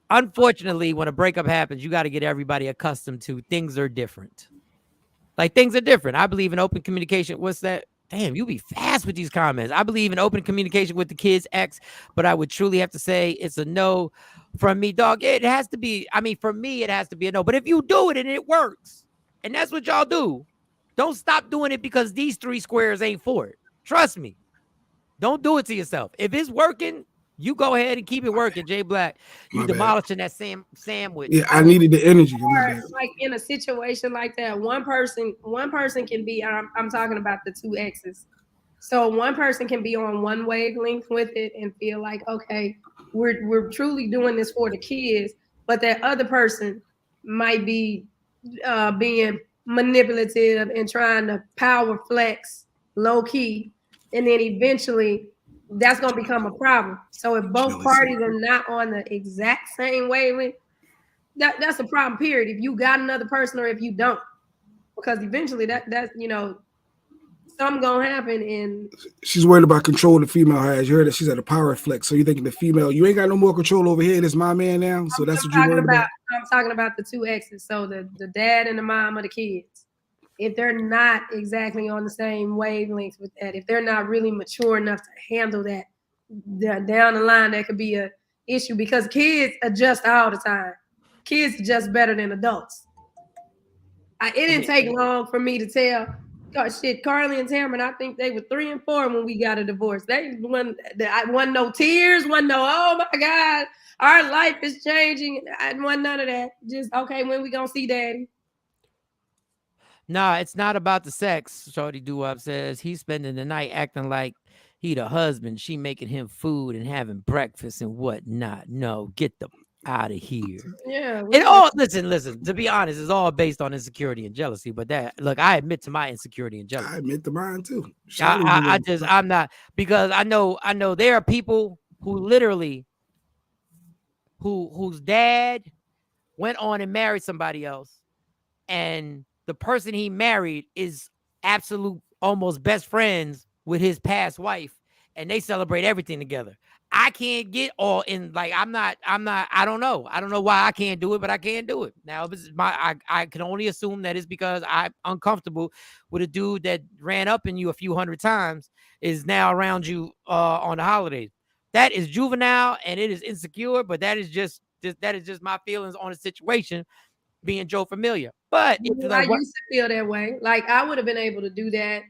Speaker 6: Unfortunately, when a breakup happens, you got to get everybody accustomed to things are different. Like things are different. I believe in open communication. What's that? Damn, you be fast with these comments. I believe in open communication with the kids' ex, but I would truly have to say it's a no from me, dog. It has to be. I mean, for me, it has to be a no. But if you do it and it works, and that's what y'all do, don't stop doing it because these 3 squares ain't for it. Trust me. Don't do it to yourself. If it's working, you go ahead and keep it working, Jay Black. You demolishing that sandwich.
Speaker 5: Yeah, I needed the energy.
Speaker 7: Like in a situation like that, one person can be. I'm talking about the 2 exes. So one person can be on one wavelength with it and feel like, okay, we're truly doing this for the kids, but that other person might be being manipulative and trying to power flex low key, and then eventually. That's going to become a problem. So if both parties are not on the exact same wavelength, that's a problem, period. If you got another person or if you don't, because eventually that's something going to happen. And
Speaker 5: she's worried about control the female has. You heard that she's at a power flex. So you're thinking the female, you ain't got no more control over here. This is my man now. So that's what you're worried about.
Speaker 7: I'm talking about the 2 exes. So the dad and the mom of the kids. if they're not exactly on the same wavelengths with that, if they're not really mature enough to handle that, down the line, that could be a issue because kids adjust all the time. Kids adjust better than adults. It didn't take long for me to tell. God, shit, Carly and Tamron, I think they were 3 and 4 when we got a divorce. They wasn't no tears, wasn't no, oh my God, our life is changing. I wasn't none of that. Just, okay, when we gonna see daddy?
Speaker 6: Nah, it's not about the sex. Shorty Doo-Wop says he's spending the night acting like he the husband. She making him food and having breakfast and whatnot. No, get the out of here.
Speaker 7: Yeah.
Speaker 6: It all listen, to be honest, it's all based on insecurity and jealousy. But that look, I admit to my insecurity and jealousy.
Speaker 5: I admit to mine too.
Speaker 6: I'm not, because I know there are people who literally whose dad went on and married somebody else, and the person he married is absolute almost best friends with his past wife, and they celebrate everything together. I can't get all in, like, I don't know why I can't do it, but I can't do it. Now, this is I can only assume that it's because I'm uncomfortable with a dude that ran up in you a few hundred times is now around you on the holidays. That is juvenile and it is insecure, but that is just my feelings on the situation, being Joe Familiar. But
Speaker 7: I used to feel that way. Like, I would have been able to do that,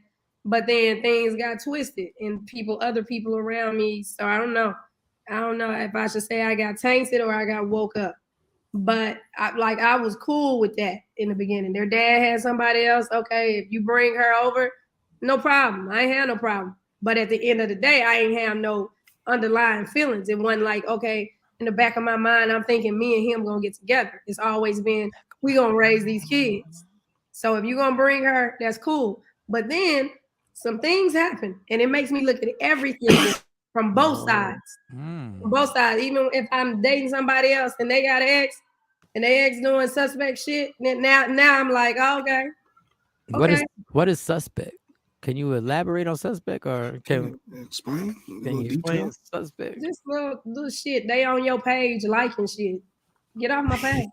Speaker 7: but then things got twisted and other people around me. So I don't know if I should say I got tainted or I got woke up. But I was cool with that in the beginning. Their dad had somebody else. Okay, if you bring her over, no problem. I ain't have no problem. But at the end of the day, I ain't have no underlying feelings. It wasn't like, okay, in the back of my mind, I'm thinking me and him gonna get together. It's always been, we gonna raise these kids. So if you're gonna bring her, that's cool. But then some things happen, and it makes me look at everything from both sides. From both sides. Even if I'm dating somebody else and they got an ex, and their ex doing suspect shit, then now I'm like, oh, okay.
Speaker 6: What is suspect? Can you elaborate on suspect, or can you explain suspect?
Speaker 7: Just little shit. They on your page liking shit. Get off my page.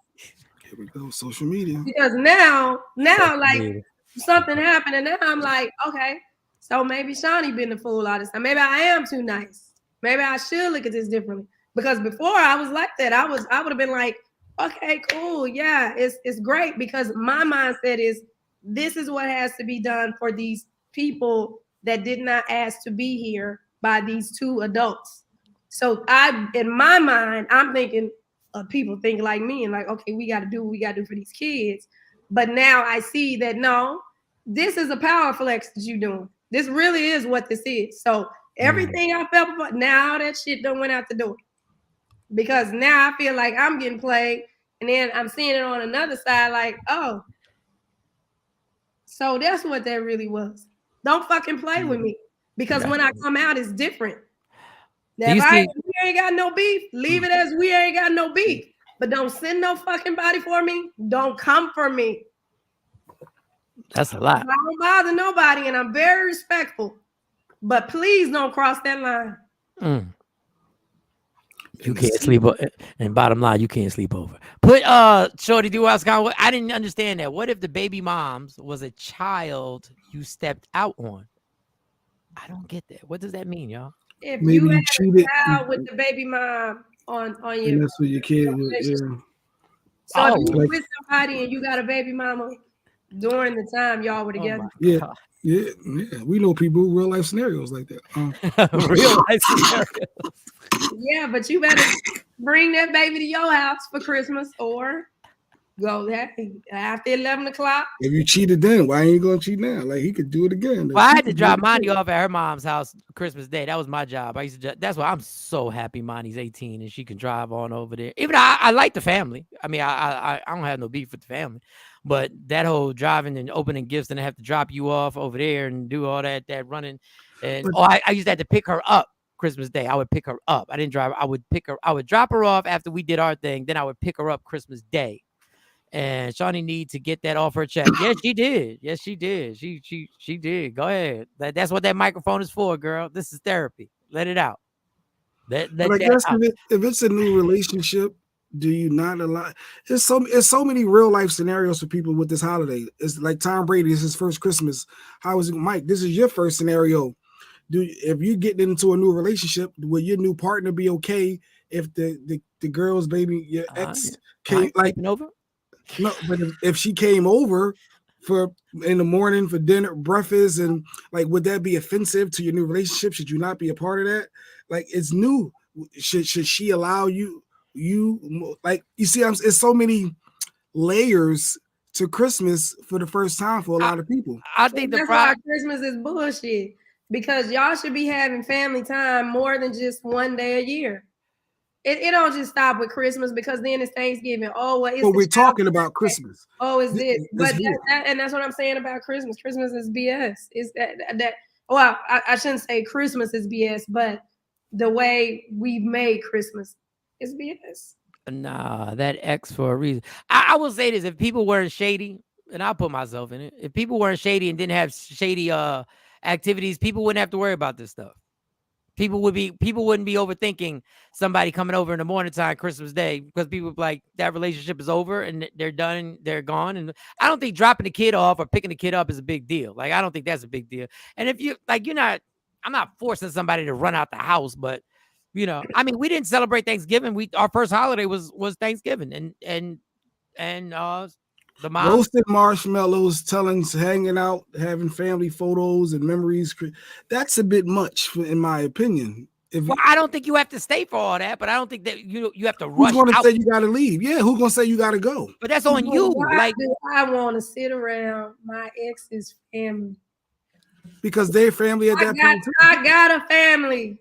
Speaker 5: Here we go, social media.
Speaker 7: Because now like something happened, and now I'm like, okay, so maybe Shawnee been the fool all this time. Maybe I am too nice. Maybe I should look at this differently. Because before I was like that, I would have been like, okay, cool, yeah, it's great, because my mindset is this is what has to be done for these people that did not ask to be here by these two adults. So in my mind, I'm thinking of people think like me and like, okay, we got to do what we got to do for these kids. But now I see that no, this is a power flex that you're doing. This really is what this is. So everything I felt about, now that shit done went out the door. Because now I feel like I'm getting played, and then I'm seeing it on another side like, oh, so that's what that really was. Don't fucking play with me, because when I come out, it's different. Now, we ain't got no beef, leave it as we ain't got no beef. But don't send no fucking body for me. Don't come for me.
Speaker 6: That's a lot.
Speaker 7: I don't bother nobody, and I'm very respectful. But please don't cross that line.
Speaker 6: You can't sleep over. And bottom line, you can't sleep over. Put Shorty Doo-Wop, I didn't understand that. What if the baby moms was a child you stepped out on? I don't get that. What does that mean, y'all?
Speaker 7: If maybe you cheated with the baby mom on your,
Speaker 5: and that's what your kid was. Yeah.
Speaker 7: So if you with somebody and you got a baby mama during the time y'all were together.
Speaker 5: Yeah. We know people real life scenarios like that.
Speaker 6: Real life scenarios.
Speaker 7: Yeah, but you better bring that baby to your house for Christmas or go there after 11 o'clock.
Speaker 5: If you cheated then, why ain't you gonna cheat now? Like, he could do it again.
Speaker 6: Well, I had to drop Monty off at her mom's house Christmas Day. That was my job. That's why I'm so happy Monty's 18 and she can drive on over there. Even I like the family. I mean, I don't have no beef with the family, but that whole driving and opening gifts and I have to drop you off over there and do all that running. And I used to have to pick her up Christmas Day. I would pick her up. I didn't drive. I would drop her off after we did our thing. Then I would pick her up Christmas Day. And Shawnee need to get that off her chest. Yes, she did. Yes, she did. She did. Go ahead. That's what that microphone is for, girl. This is therapy. Let it out.
Speaker 5: But I guess if it's a new relationship, do you not allow? It's so many real life scenarios for people with this holiday. It's like Tom Brady. This is his first Christmas. How is it, Mike? This is your first scenario. If you get into a new relationship, will your new partner be okay if the girl's baby, your ex came
Speaker 6: over?
Speaker 5: No, but if she came over for in the morning for dinner, breakfast, and like, would that be offensive to your new relationship? Should you not be a part of that? Like, it's new. Should she allow you? Like, you see, it's so many layers to Christmas for the first time for a lot of people.
Speaker 6: I think
Speaker 7: that's why Christmas is bullshit, because y'all should be having family time more than just one day a year. It don't just stop with Christmas, because then it's Thanksgiving. Oh, well,
Speaker 5: but we're talking about Christmas.
Speaker 7: Oh, is this? But and that's what I'm saying about Christmas. Christmas is BS. Is that? Well, I shouldn't say Christmas is BS, but the way we've made Christmas is BS.
Speaker 6: Nah, that X for a reason. I will say this: if people weren't shady, and I'll put myself in it, if people weren't shady and didn't have shady activities, people wouldn't have to worry about this stuff. People wouldn't be overthinking somebody coming over in the morning time Christmas Day, because people like, that relationship is over and they're done and they're gone. And I don't think dropping the kid off or picking the kid up is a big deal. Like, I don't think that's a big deal. And if you like, I'm not forcing somebody to run out the house, but I mean, we didn't celebrate Thanksgiving. Our first holiday was Thanksgiving, and the mom
Speaker 5: roasted marshmallows, hanging out, having family photos and memories. That's a bit much, in my opinion.
Speaker 6: Well, I don't think you have to stay for all that, but I don't think that you have to rush.
Speaker 5: Who's going to say you got to leave? Yeah, who's going to say you got to go?
Speaker 6: But that's on you.
Speaker 7: Why do I want to sit around my ex's family?
Speaker 5: Because they're family at that point.
Speaker 7: I got a family.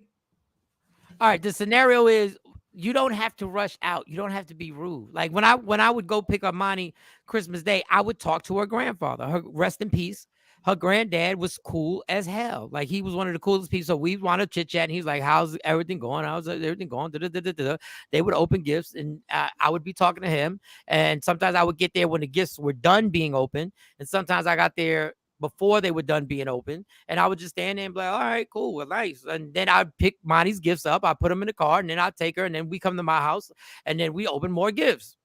Speaker 6: All right, the scenario is, you don't have to rush out. You don't have to be rude. Like, when I would go pick up Monty Christmas Day, I would talk to her grandfather. Her, rest in peace. Her granddad was cool as hell. Like, he was one of the coolest people. So we wanted to chit chat, and he was like, "How's everything going? How's everything going?" They would open gifts, and I would be talking to him. And sometimes I would get there when the gifts were done being open, and sometimes I got there before they were done being open, and I would just stand there and be like, "All right, cool, well, nice." And then I'd pick Monty's gifts up, I put them in the car, and then I'd take her, and then we come to my house, and then we open more gifts,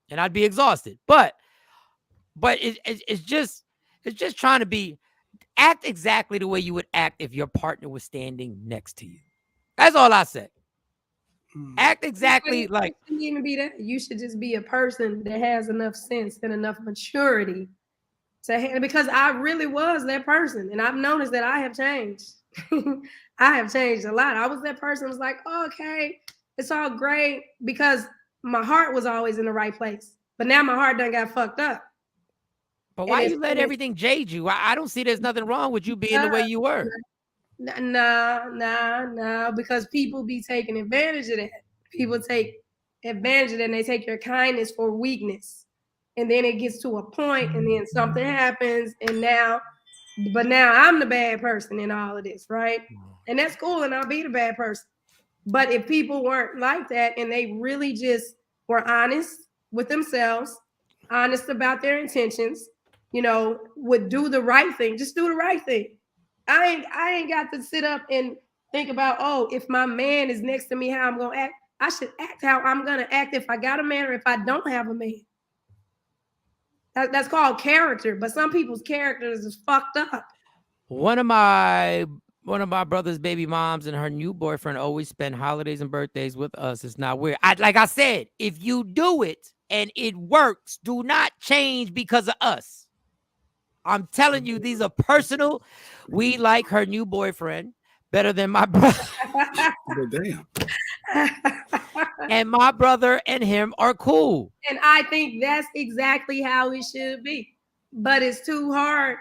Speaker 6: and I'd be exhausted. But it's just trying to act exactly the way you would act if your partner was standing next to you. That's all I say. Act exactly like.
Speaker 7: You shouldn't even be that. You should just be a person that has enough sense and enough maturity to handle, because I really was that person, and I've noticed that I have changed. I have changed a lot. I was that person who was like, oh, okay, it's all great, because my heart was always in the right place. But now my heart done got fucked up.
Speaker 6: But why you let everything jade you? I don't see there's nothing wrong with you being the way you were.
Speaker 7: Nah, because people be taking advantage of that. People take advantage of that, and they take your kindness for weakness. And then it gets to a point, and then something happens, and now I'm the bad person in all of this, right? And that's cool, and I'll be the bad person. But if people weren't like that, and they really just were honest with themselves, honest about their intentions, would do the right thing, just do the right thing. I ain't got to sit up and think about, oh, if my man is next to me, how I'm gonna act. I should act how I'm gonna act if I got a man or if I don't have a man. That's called character, but some people's characters is fucked up.
Speaker 6: One of my brother's baby moms and her new boyfriend always spend holidays and birthdays with us. It's not weird. Like I said, if you do it and it works, do not change because of us. I'm telling you, these are personal. We like her new boyfriend better than my brother.
Speaker 5: Damn.
Speaker 6: And my brother and him are cool.
Speaker 7: And I think that's exactly how it should be. But it's too hard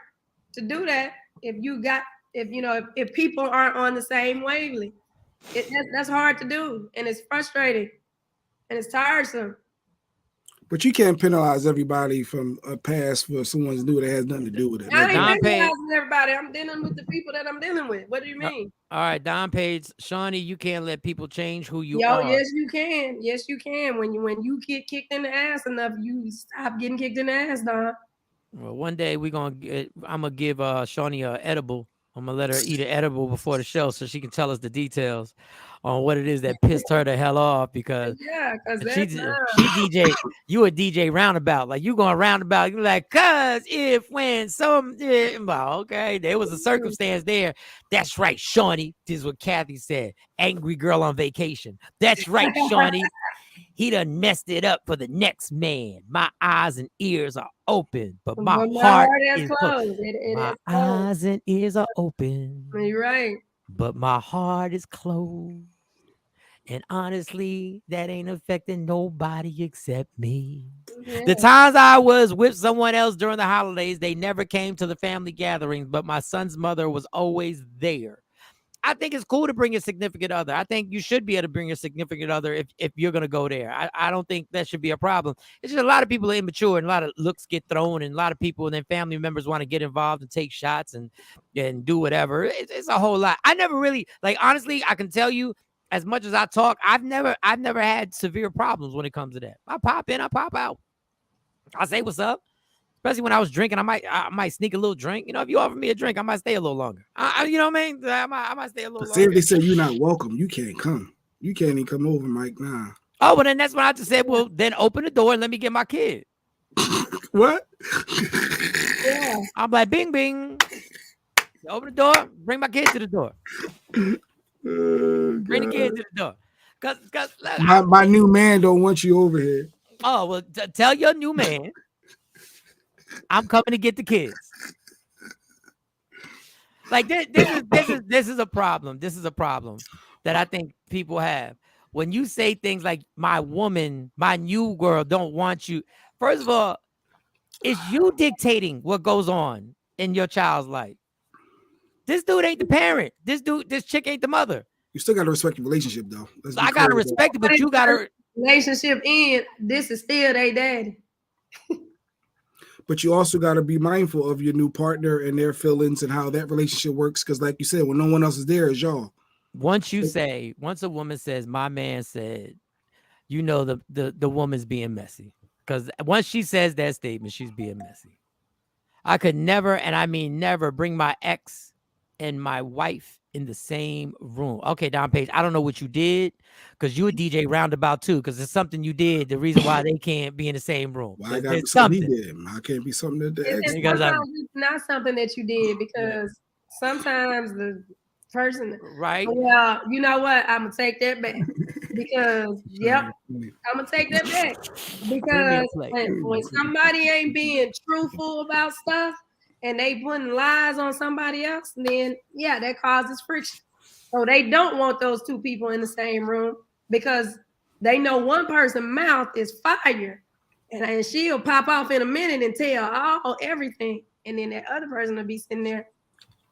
Speaker 7: to do that if people aren't on the same wavelength. That's hard to do, and it's frustrating, and it's tiresome.
Speaker 5: But you can't penalize everybody from a past for someone's new that has nothing to do with it.
Speaker 7: I ain't penalizing everybody. I'm dealing with the people that I'm dealing with. What do you mean?
Speaker 6: All right, Don Page, Shawnee, you can't let people change who you are.
Speaker 7: Yes, you can. Yes, you can. When you get kicked in the ass enough, you stop getting kicked in the ass, Don.
Speaker 6: Well, one day I'm gonna give Shawnee a edible I'm gonna let her eat an edible before the show so she can tell us the details on what it is that pissed her the hell off because
Speaker 7: because
Speaker 6: she DJ. You a DJ roundabout, like you going roundabout. You like, cause if when some, well, okay, there was a circumstance there. That's right, Shawnee. This is what Kathy said. Angry girl on vacation. That's right, Shawnee. He done messed it up for the next man. My eyes and ears are open, but my heart is closed. My eyes and ears are open.
Speaker 7: You're right.
Speaker 6: But my heart is closed. And honestly, that ain't affecting nobody except me. Yeah. The times I was with someone else during the holidays, they never came to the family gatherings, but my son's mother was always there. I think it's cool to bring a significant other. I think you should be able to bring a significant other if you're going to go there. I don't think that should be a problem. It's just a lot of people are immature and a lot of looks get thrown and a lot of people and then family members want to get involved and take shots and do whatever. It's a whole lot. I never really, like, honestly, I can tell you as much as I talk, I've never had severe problems when it comes to that. I pop in, I pop out. I say what's up. Especially when I was drinking, I might sneak a little drink. You know, if you offer me a drink, I might stay a little longer. You know what I mean? I might stay a little longer.
Speaker 5: Say if they say you're not welcome, you can't come. You can't even come over, Mike. Nah.
Speaker 6: Oh, well, then that's when I just said, well, then open the door and let me get my kid.
Speaker 5: What?
Speaker 7: Yeah.
Speaker 6: I'm like, bing, bing. Open the door, bring my kid to the door. Bring the kid to the door. Cause
Speaker 5: my new man don't want you over here.
Speaker 6: Oh, well, tell your new man I'm coming to get the kids. Like this is a problem. This is a problem that I think people have. When you say things like my woman, my new girl don't want you. First of all, it's you dictating what goes on in your child's life. This dude ain't the parent. This chick ain't the mother.
Speaker 5: You still got to respect the relationship, though.
Speaker 6: I got to respect it, but you got to
Speaker 7: relationship in. This is still their daddy.
Speaker 5: But you also got to be mindful of your new partner and their feelings and how that relationship works. Because like you said, when no one else is there, it's y'all.
Speaker 6: Once a woman says, my man said, you know, the woman's being messy. Because once she says that statement, she's being messy. I could never, and I mean never, bring my ex and my wife in the same room. Okay, Don Page, I don't know what you did because you a DJ roundabout too, because it's something you did. The reason why they can't be in the same room.
Speaker 5: Well, I got something he did. I can't be something that the ex.
Speaker 7: It's not something that you did because sometimes the person,
Speaker 6: right?
Speaker 7: Well, you know what? I'm gonna take that back because I'm gonna take that back because when somebody ain't being truthful about stuff. And they putting lies on somebody else, then that causes friction. So they don't want those two people in the same room because they know one person's mouth is fire, and she'll pop off in a minute and tell everything, and then that other person will be sitting there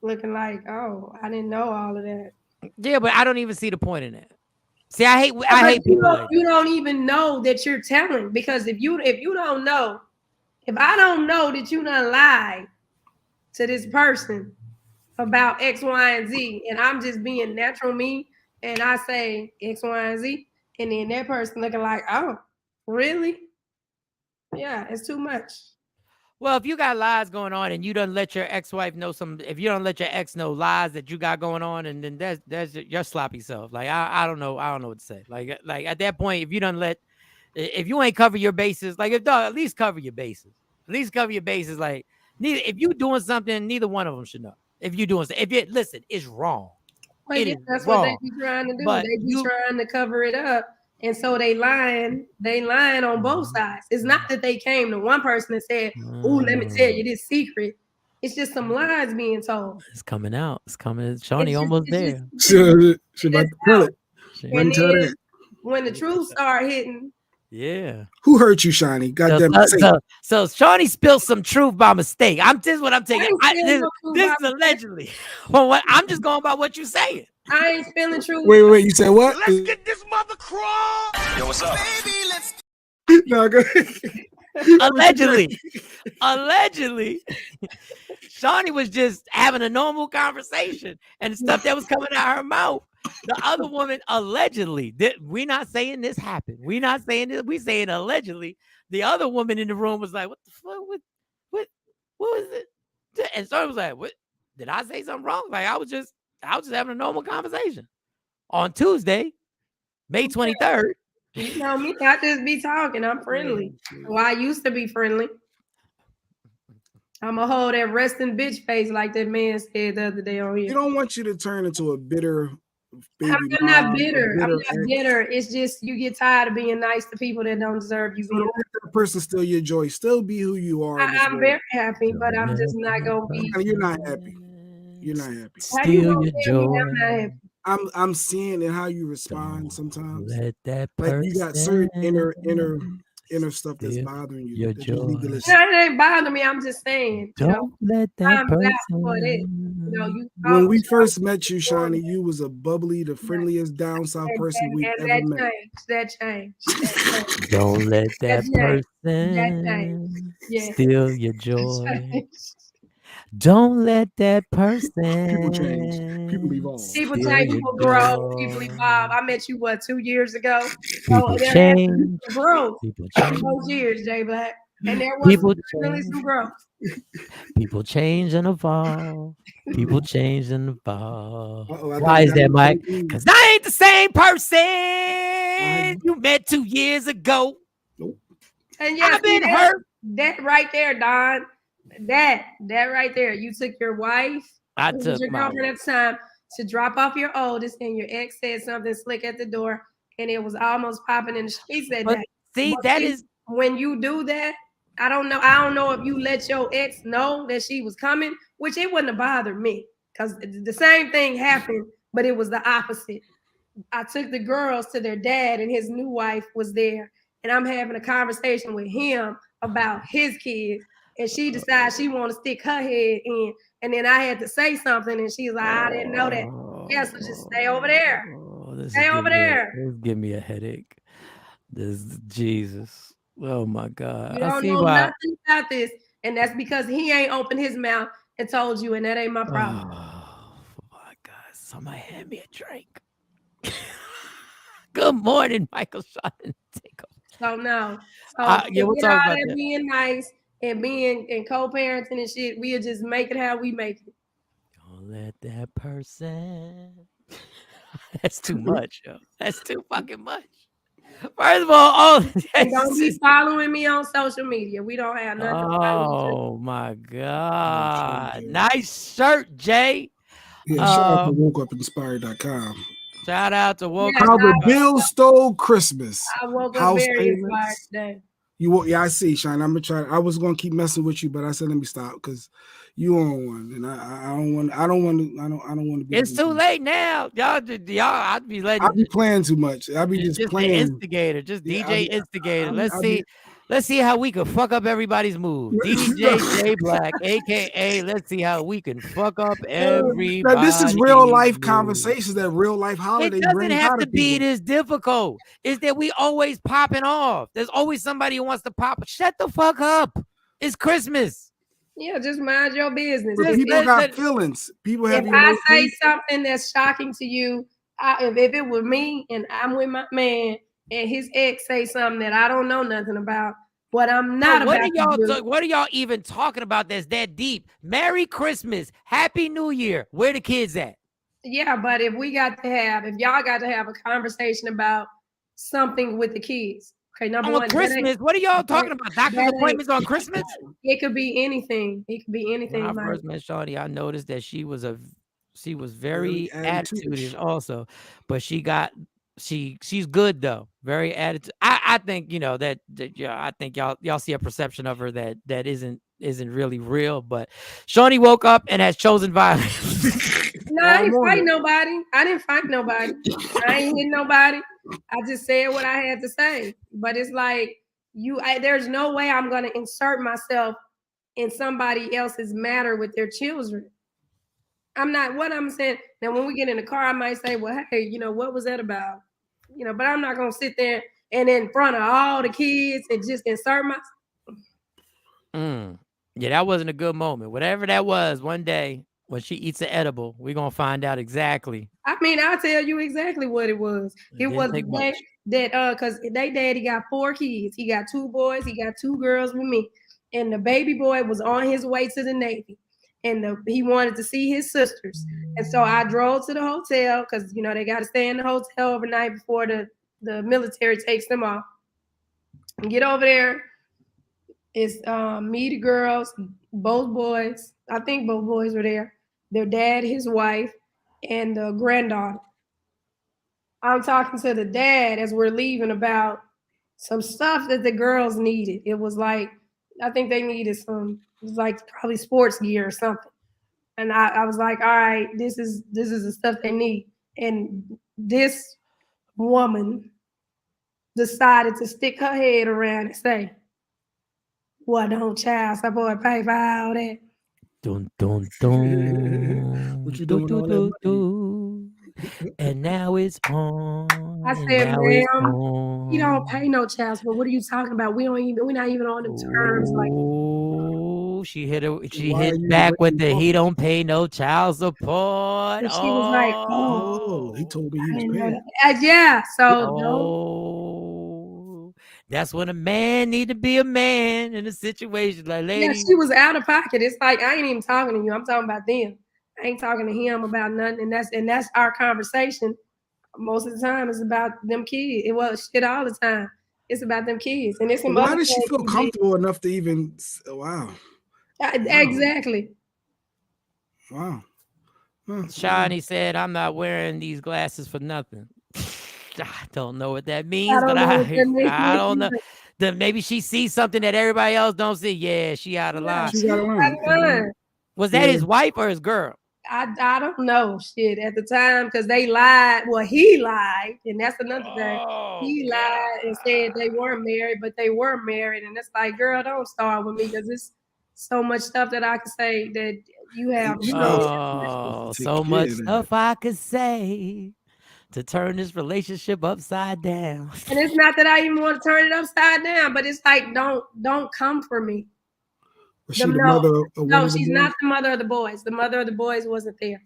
Speaker 7: looking like, oh, I didn't know all of that.
Speaker 6: Yeah, but I don't even see the point in that. See, I hate people.
Speaker 7: You don't even know that you're telling because if you don't know, if I don't know that you done lied to this person about X, Y, and Z, and I'm just being natural me, and I say X, Y, and Z, and then that person looking like, oh, really? Yeah, it's too much.
Speaker 6: Well, if you got lies going on and you don't let your ex-wife know if you don't let your ex know lies that you got going on, and then that's your sloppy self. Like I don't know what to say. Like at that point, if you ain't cover your bases, like at least cover your bases. At least cover your bases. Like if you doing something, neither one of them should know. If you doing something, listen, it's wrong.
Speaker 7: Well, that's wrong. What they be trying to do. But they be trying to cover it up. And so they lying on both sides. It's not that they came to one person and said, "Ooh, let me tell you this secret." It's just some lies being told.
Speaker 6: It's coming out. It's coming. Shawnee almost there.
Speaker 5: She about to tell it.
Speaker 7: When the truth start hitting.
Speaker 6: Yeah.
Speaker 5: Who hurt you, Shawnee? Goddamn.
Speaker 6: So Shawnee spilled some truth by mistake. This is what I'm taking. This is allegedly. Well, I'm just going by what you're saying.
Speaker 7: I ain't spilling truth.
Speaker 5: Wait. You said what?
Speaker 4: Let's get this mother crawl. Yo, what's up? Baby, let's.
Speaker 5: No, go ahead.
Speaker 6: Allegedly, Shawnee was just having a normal conversation and the stuff that was coming out of her mouth. The other woman allegedly, we're not saying this happened. We're not saying this. We saying allegedly. The other woman in the room was like, "What the fuck? What was it?" And Shawnee was like, "What? did I say something wrong? Like I was just having a normal conversation on Tuesday, May 23rd.
Speaker 7: You know me, I just be talking. I'm friendly. Well, I used to be friendly. I'm going to hold that resting bitch face like that man said the other day on here.
Speaker 5: You don't want you to turn into a bitter baby
Speaker 7: I'm not bitter. I'm not bitter. It's just you get tired of being nice to people that don't deserve you.
Speaker 5: So don't let that person steal your joy. Still be who you are.
Speaker 7: I'm very happy, but I'm just not going to be.
Speaker 5: You're not happy. You're not happy.
Speaker 6: Steal your joy.
Speaker 7: I'm not happy.
Speaker 5: I'm seeing in how you respond sometimes.
Speaker 6: Let that
Speaker 5: like you got certain inner stuff that's bothering you. That you need to listen.
Speaker 7: No, it ain't bothering me. I'm just saying.
Speaker 6: Don't let that person.
Speaker 7: For this. You know,
Speaker 5: when we first met you, Shawnee, you was a bubbly, the friendliest down south person we've ever met.
Speaker 7: That changed.
Speaker 6: Don't let that person steal your joy. Don't let that person.
Speaker 5: People change. People evolve.
Speaker 7: People change. People grow. People evolve. I met you 2 years ago.
Speaker 6: People change.
Speaker 7: Growth.
Speaker 6: People change.
Speaker 7: Those years, J Black, and there was really some growth.
Speaker 6: People change and evolve. People change and evolve. Why is that, Mike? Because I ain't the same person you met 2 years ago.
Speaker 5: Nope.
Speaker 7: And yeah, I've been hurt. That right there, Don. That right there. You took your wife.
Speaker 6: I took
Speaker 7: your girlfriend at the time to drop off your oldest, and your ex said something slick at the door, and it was almost popping in the street. Said that.
Speaker 6: See, that is
Speaker 7: when you do that. I don't know if you let your ex know that she was coming, which it wouldn't have bothered me because the same thing happened, but it was the opposite. I took the girls to their dad, and his new wife was there, and I'm having a conversation with him about his kids. And she decides she want to stick her head in. And then I had to say something. And she's like, I didn't know that. Yeah, so just stay over there. Stay over there.
Speaker 6: This give me a headache. This Jesus. Oh, my God.
Speaker 7: You don't know nothing about this. And that's because he ain't opened his mouth and told you. And that ain't my problem.
Speaker 6: Oh, my God. Somebody hand me a drink. Good morning, Michael Shawn.
Speaker 7: So, no. So,
Speaker 6: we'll talk about that.
Speaker 7: Being nice. And being and co-parenting and shit, we'll just make it how we make it.
Speaker 6: Don't let that person. That's too much, yo. That's too fucking much. First of all,
Speaker 7: don't be following me on social media. We don't have nothing.
Speaker 6: Oh my God. Nice shirt, Jay.
Speaker 5: Yeah, shout out to WokeUpInspired.com.
Speaker 6: Shout out to Woke
Speaker 5: How the Bill Stole Christmas.
Speaker 7: I woke up very inspired today.
Speaker 5: I see, Shawn. I'm gonna try. I was gonna keep messing with you, but I said let me stop because you on one, and I don't want to be.
Speaker 6: It's too late now, y'all. I'd be letting.
Speaker 5: I be playing too much. I be just playing.
Speaker 6: Instigator, just DJ instigator. Let's see how we can fuck up everybody's mood. DJ J Black, aka let's see how we can fuck up everybody.
Speaker 5: Now, this is real life conversations that real life holidays.
Speaker 6: It doesn't have to be this difficult. It's that we always popping off. There's always somebody who wants to pop. Shut the fuck up. It's Christmas.
Speaker 7: Yeah, just mind your business.
Speaker 5: People got feelings. People have.
Speaker 7: If I say something that's shocking to you, if it was me and I'm with my man and his ex say something that I don't know nothing about, what I'm not about.
Speaker 6: What are y'all even talking about that's that deep? Merry Christmas, Happy New Year. Where the kids at?
Speaker 7: Yeah, but if y'all got to have a conversation about something with the kids. Okay, number one.
Speaker 6: Christmas. What are y'all talking about? Doctor's appointments on Christmas?
Speaker 7: It could be anything. It could be anything.
Speaker 6: When I first met Shawnee, I noticed that she was very attitude also, but she's good though. Very attitude. I think I think y'all see a perception of her that isn't really real. But Shawnee woke up and has chosen violence.
Speaker 7: No, I didn't fight nobody. I ain't hit nobody. I just said what I had to say. But it's like there's no way I'm gonna insert myself in somebody else's matter with their children. I'm not. What I'm saying now, when we get in the car, I might say, "Well, hey, what was that about?" But I'm not gonna sit there and in front of all the kids and just insert myself.
Speaker 6: Yeah, that wasn't a good moment. Whatever that was, one day when she eats an edible, we're gonna find out exactly.
Speaker 7: I mean, I'll tell you exactly what it was. It was that because they daddy got 4 kids. He got 2 boys, he got 2 girls with me, and the baby boy was on his way to the Navy. and he wanted to see his sisters. And so I drove to the hotel because, you know, they got to stay in the hotel overnight before the military takes them off. And get over there. It's me, the girls, both boys. I think both boys were there. Their dad, his wife, and the granddaughter. I'm talking to the dad as we're leaving about some stuff that the girls needed. It was like, I think they needed some, it was like probably sports gear or something. And I was like, all right, this is the stuff they need. And this woman decided to stick her head around and say, "What don't child support pay for all that?"
Speaker 6: Dun, dun, dun.
Speaker 5: What you doing all that money?
Speaker 6: And now it's on.
Speaker 7: I said, "Ma'am, he don't pay no child support. What are you talking about? We're not even on the terms like."
Speaker 6: Oh, she hit back with the "he don't pay no child support."
Speaker 7: And she was like,
Speaker 5: "Oh, he told me he was paying."
Speaker 7: Yeah, so
Speaker 6: that's when a man need to be a man in a situation like lady.
Speaker 7: Yeah, she was out of pocket. It's like I ain't even talking to you. I'm talking about them. I ain't talking to him about nothing. And that's our conversation. Most of the time, it's about them kids. It was shit all the time. It's about them kids. And it's some
Speaker 5: why did she feel comfortable enough to even? Wow.
Speaker 7: Exactly.
Speaker 5: Wow.
Speaker 6: Shawn, he said, "I'm not wearing these glasses for nothing." I don't know what that means, but I don't know. Maybe she sees something that everybody else don't see. Yeah, she out of line.
Speaker 5: She's out of line.
Speaker 6: Was that his wife or his girl?
Speaker 7: I don't know shit at the time because they lied. Well, he lied, and that's another thing. He lied and said they weren't married, but they were married. And it's like, girl, don't start with me because it's so much stuff that I could say that you have. You know,
Speaker 6: so much stuff I could say to turn this relationship upside down.
Speaker 7: And it's not that I even want to turn it upside down, but it's like, don't come for me.
Speaker 5: Was she the mother of
Speaker 7: no, she's not the mother of the boys. The mother of the boys wasn't there.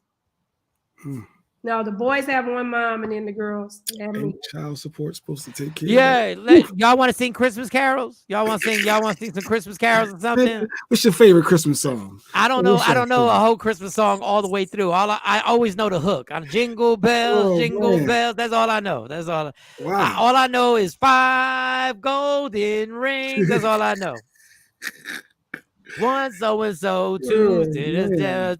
Speaker 7: No, the boys have one mom, and then the girls have me.
Speaker 5: Child support supposed to take care.
Speaker 6: Yeah, y'all want to sing Christmas carols? Y'all want to sing some Christmas carols or something?
Speaker 5: What's your favorite Christmas song?
Speaker 6: I don't know a whole Christmas song all the way through. I always know the hook. Jingle bells, jingle bells. That's all I know. That's all.
Speaker 5: Wow.
Speaker 6: All I know is 5 golden rings. That's all I know. 1 so and so, 2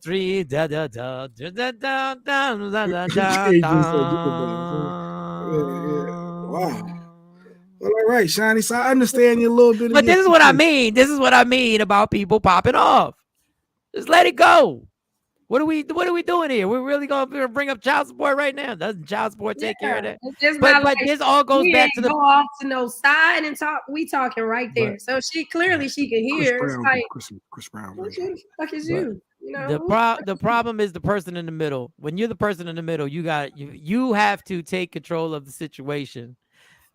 Speaker 6: 3 da da da da da da da da da.
Speaker 5: Wow. Well, all right, Shiny. So I understand you a little bit.
Speaker 6: But this is what I mean. This is what I mean about people popping off. Just let it go. What are we doing here? We're really gonna bring up child support right now? Doesn't child support take care of that? But like, this all goes back to the
Speaker 7: go off to no side and talk. We talking right there. But, so she can hear.
Speaker 5: Chris Brown,
Speaker 7: like,
Speaker 5: Chris Brown.
Speaker 7: What the fuck is you? You know,
Speaker 6: the problem is the person in the middle. When you're the person in the middle, you have to take control of the situation,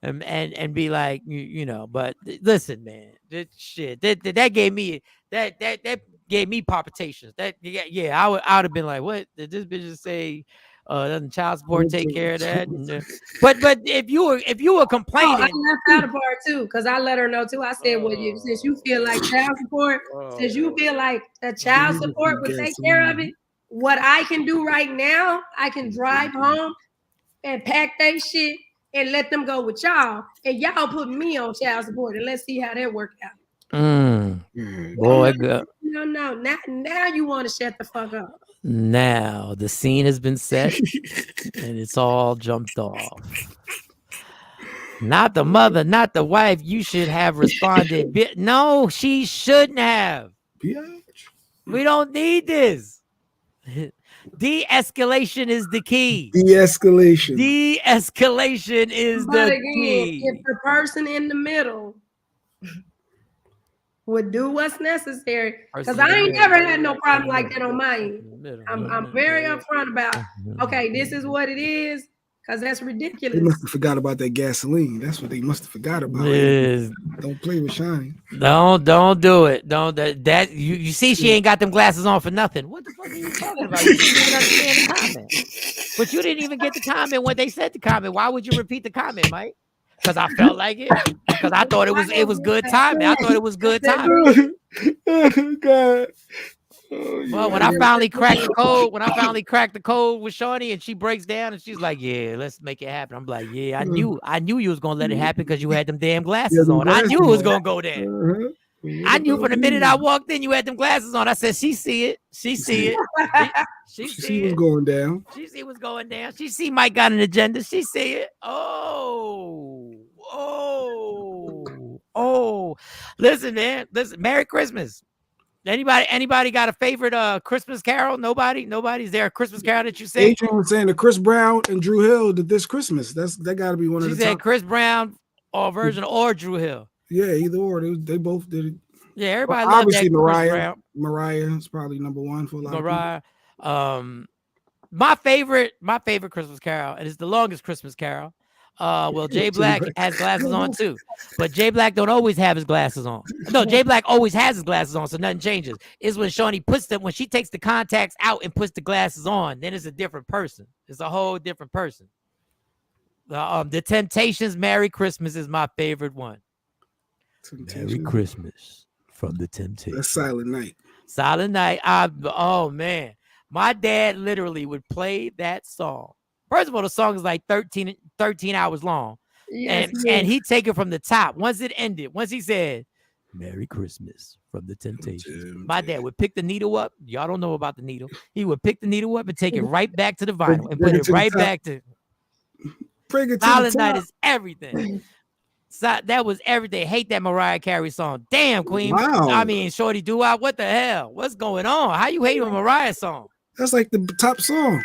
Speaker 6: and be like, you know. But listen, man, that gave me that gave me palpitations. I would have been like, what did this bitch just say? Doesn't child support take care of that? But if you were complaining,
Speaker 7: I left out a part too because I let her know too. I said, well, since you feel like child support, since you feel like the child support would take care of it, what I can do right now, I can drive home and pack that shit and let them go with y'all, and y'all put me on child support, and let's see how that worked out.
Speaker 6: Boy, good.
Speaker 7: No. Now you want to shut the fuck up.
Speaker 6: Now the scene has been set and it's all jumped off. Not the mother, not the wife. You should have responded. No, she shouldn't have. We don't need this. De-escalation is the key.
Speaker 5: De-escalation
Speaker 6: is the key.
Speaker 7: If the person in the middle would do what's necessary, because I ain't never had no problem like that on my end. I'm very upfront about, okay, this is what it is, because that's ridiculous.
Speaker 5: They must have forgot about that gasoline. That's what they must have forgot about. Don't play with Shiny.
Speaker 6: Don't do it. Don't that you see she ain't got them glasses on for nothing. What the fuck are you talking about? You didn't even understand the comment. But you didn't even get the comment when they said the comment. Why would you repeat the comment, Mike? Because I felt like it. Because I thought it was good timing. I thought it was good timing.
Speaker 5: God.
Speaker 6: Well, when I finally cracked the code with Shawny and she breaks down and she's like, yeah, let's make it happen. I'm like, yeah, I knew you was going to let it happen because you had them damn glasses on. I knew it was going to go there. I knew from the minute I walked in, you had them glasses on. I said, she see it. She see it. She see
Speaker 5: what's going down.
Speaker 6: She see what's going down. She see Mike got an agenda. She see it. Oh. Listen, man. Listen, Merry Christmas. Anybody got a favorite Christmas carol? Nobody's there a Christmas carol that you say?
Speaker 5: Adrian was saying that Chris Brown and Drew Hill did this Christmas. That got to be one of the.
Speaker 6: She said Chris Brown or version or Drew Hill.
Speaker 5: Yeah, either or. They both did it.
Speaker 6: Yeah, everybody loved
Speaker 5: obviously
Speaker 6: that
Speaker 5: Mariah.
Speaker 6: Chris Brown.
Speaker 5: Mariah is probably number one for a lot of people.
Speaker 6: My favorite Christmas carol, and it's the longest Christmas carol. Well, Jay Black has glasses on too, but Jay Black don't always have his glasses on. No, Jay Black always has his glasses on, so nothing changes. Is when Shawny puts them, when she takes the contacts out and puts the glasses on, then it's a different person. It's a whole different person. The Temptations' "Merry Christmas" is my favorite one. Merry Christmas from the Temptations.
Speaker 5: That's Silent Night.
Speaker 6: Silent Night. Oh man, my dad literally would play that song. First of all, the song is like 13 hours long. Yes, and he'd take it from the top. Once it ended, once he said, Merry Christmas from the Temptations, my dad would pick the needle up. Y'all don't know about the needle. He would pick the needle up and take it right back to the vinyl and put it right back to. Silent Night is everything. So that was everything. Hate that Mariah Carey song. Damn, Queen.
Speaker 5: Wow.
Speaker 6: I mean, Shorty Doo-Wop, what the hell? What's going on? How you hate a Mariah song?
Speaker 5: That's like the top song.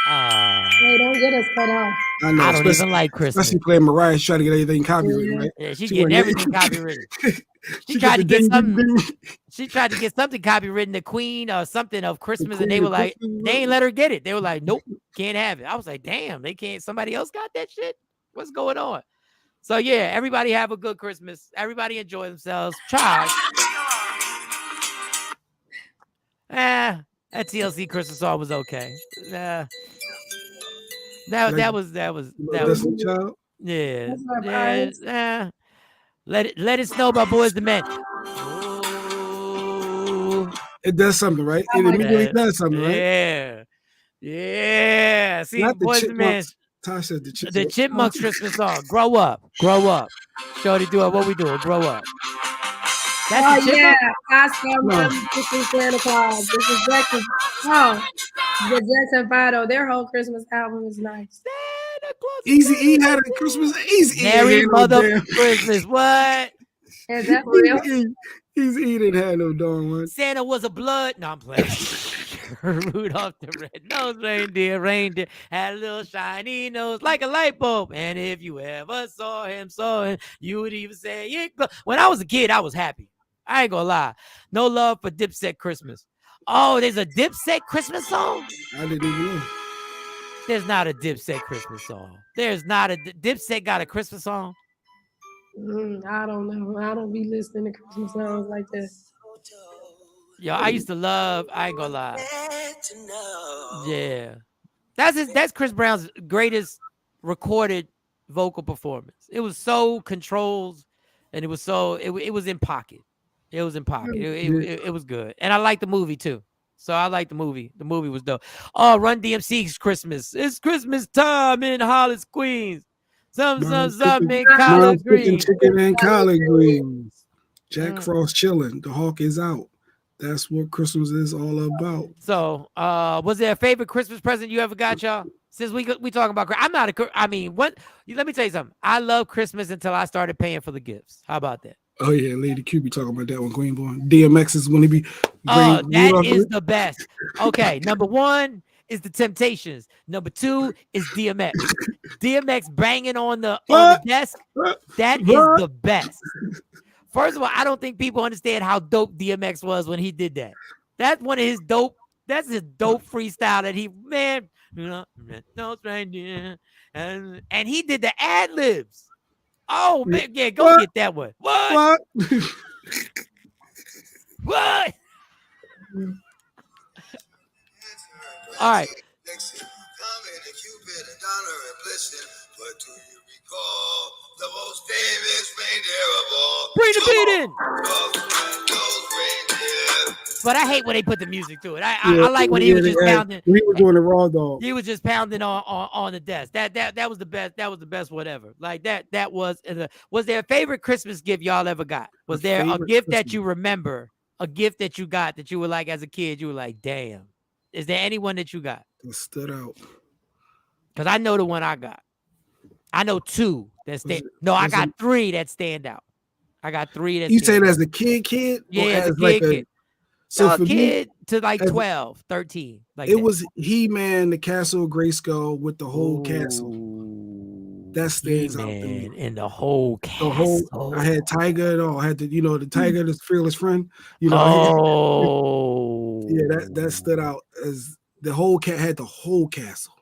Speaker 7: Hey, don't get us cut off.
Speaker 5: I know.
Speaker 6: I don't even like Christmas.
Speaker 5: Especially playing Mariah, trying to get everything copyrighted, right?
Speaker 6: Yeah, she's getting everything copyrighted. She tried to get something. She tried to get something copywritten, the Queen or something of Christmas, and they were like, they ain't let her get it. They were like, nope, can't have it. I was like, damn, they can't. Somebody else got that shit. What's going on? So yeah, everybody have a good Christmas. Everybody enjoy themselves. Try. That TLC Christmas song was okay. That was
Speaker 5: Child?
Speaker 6: yeah. Let it snow by Boys the Men. Ooh.
Speaker 5: It does something, right? It immediately does something, right?
Speaker 6: Yeah. See,
Speaker 5: Not the
Speaker 6: Boys the Men.
Speaker 5: Tosh said
Speaker 6: The Chipmunks Christmas song. Grow up. Shorty, do it. What we doing? Grow up. That's the
Speaker 7: yeah. I saw this is Santa Claus. This is Jackson. Oh, the Jackson 5. Their whole Christmas album is nice.
Speaker 6: Santa Claus.
Speaker 5: Easy E had a Christmas. Easy
Speaker 6: Merry mother Christmas. What?
Speaker 7: Is that for real?
Speaker 5: Easy E didn't have no darn one.
Speaker 6: Santa was a blood. No, I'm playing. Rudolph the red-nosed reindeer had a little shiny nose like a light bulb. And if you ever saw him, you would even say it. When I was a kid, I was happy. I ain't gonna lie. No love for Dipset Christmas. Oh, there's a Dipset Christmas song?
Speaker 5: I didn't even know.
Speaker 6: There's not a Dipset Christmas song. There's not a Dipset got a Christmas song?
Speaker 7: I don't know. I don't be listening to Christmas songs like that.
Speaker 6: Yo, I used to love, I ain't gonna lie. Yeah. That's Chris Brown's greatest recorded vocal performance. It was so controlled and it was in pocket. It was in pocket. It was good. And I like the movie too. So I like the movie. The movie was dope. Oh, Run DMC's Christmas. It's Christmas time in Hollis, Queens. Some in collard greens.
Speaker 5: Chicken and collard greens. Jack Frost chilling. The hawk is out. That's what Christmas is all about.
Speaker 6: So, was there a favorite Christmas present you ever got, y'all? Since we talking about, let me tell you something. I love Christmas until I started paying for the gifts. How about that?
Speaker 5: Oh yeah, Lady Q be talking about that one. Greenborn. DMX is when he be.
Speaker 6: Oh, that is the best. Okay, number 1 is the Temptations. Number 2 is DMX. DMX banging on the desk. That is the best. First of all, I don't think people understand how dope DMX was when he did that. That's one of his dope. That's his dope freestyle that he and he did the ad libs. Oh man, yeah, go get that one. What? What? All right.
Speaker 4: The most famous reindeer of all.
Speaker 6: Bring the beat in. But I hate when they put the music to it. I like when he was just pounding.
Speaker 5: He was doing the raw dog.
Speaker 6: He was just pounding on the desk. That was the best. That was the best whatever. Like that was. Was there a favorite Christmas gift y'all ever got? Was there a gift that you remember? A gift that you got that you were like as a kid? You were like, damn. Is there anyone that you got?
Speaker 5: That stood out.
Speaker 6: Because I know the one I got. I know two that stand. No, I got three that stand out. I got three that.
Speaker 5: You say it as a kid?
Speaker 6: Yeah, as a kid. So no, a kid to like 12, 13. Like
Speaker 5: it was He-Man, the Castle of Grayskull with the whole castle. That stands out to me.
Speaker 6: And the whole castle.
Speaker 5: I had Tiger and all. I had the Tiger, the fearless friend. Yeah, that stood out as the whole cat had the whole castle.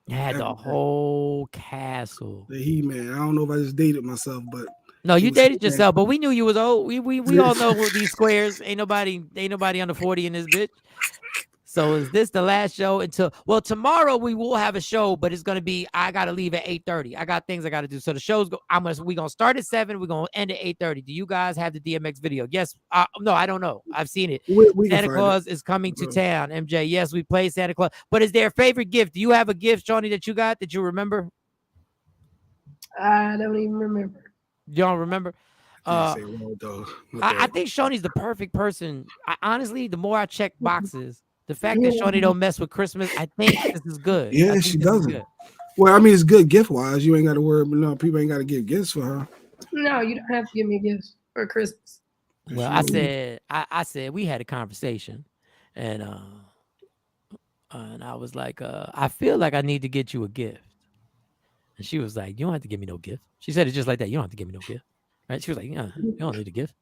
Speaker 6: It had the whole castle.
Speaker 5: The He-Man. I don't know if I just dated myself, but
Speaker 6: no, you dated yourself, but we knew you was old. We all know what these squares. Ain't nobody under 40 in this bitch. So is this the last show until tomorrow we will have a show, but it's gonna be I gotta leave at 8:30. I got things I gotta do. So the show's we gonna start at 7, we're gonna end at 8:30. Do you guys have the DMX video? Yes. No, I don't know. I've seen it. Santa Claus is coming to town. MJ. Yes, we play Santa Claus. But is there a favorite gift? Do you have a gift, Shawnee, that you got that you remember?
Speaker 7: I don't even remember.
Speaker 6: You don't remember? I think Shawnee's the perfect person. Honestly, the more I check boxes, the fact that Shawnee don't mess with Christmas, I think this is good.
Speaker 5: Yeah, she doesn't. Well, I mean, it's good gift-wise. You ain't got to worry. No, people ain't got to give gifts for her.
Speaker 7: No, you don't have to give me gifts for Christmas.
Speaker 6: Well, I said we had a conversation, and I was like, I feel like I need to get you a gift. And she was like, you don't have to give me no gift. She said it just like that. You don't have to give me no gift. Right? She was like, yeah, you don't need a gift.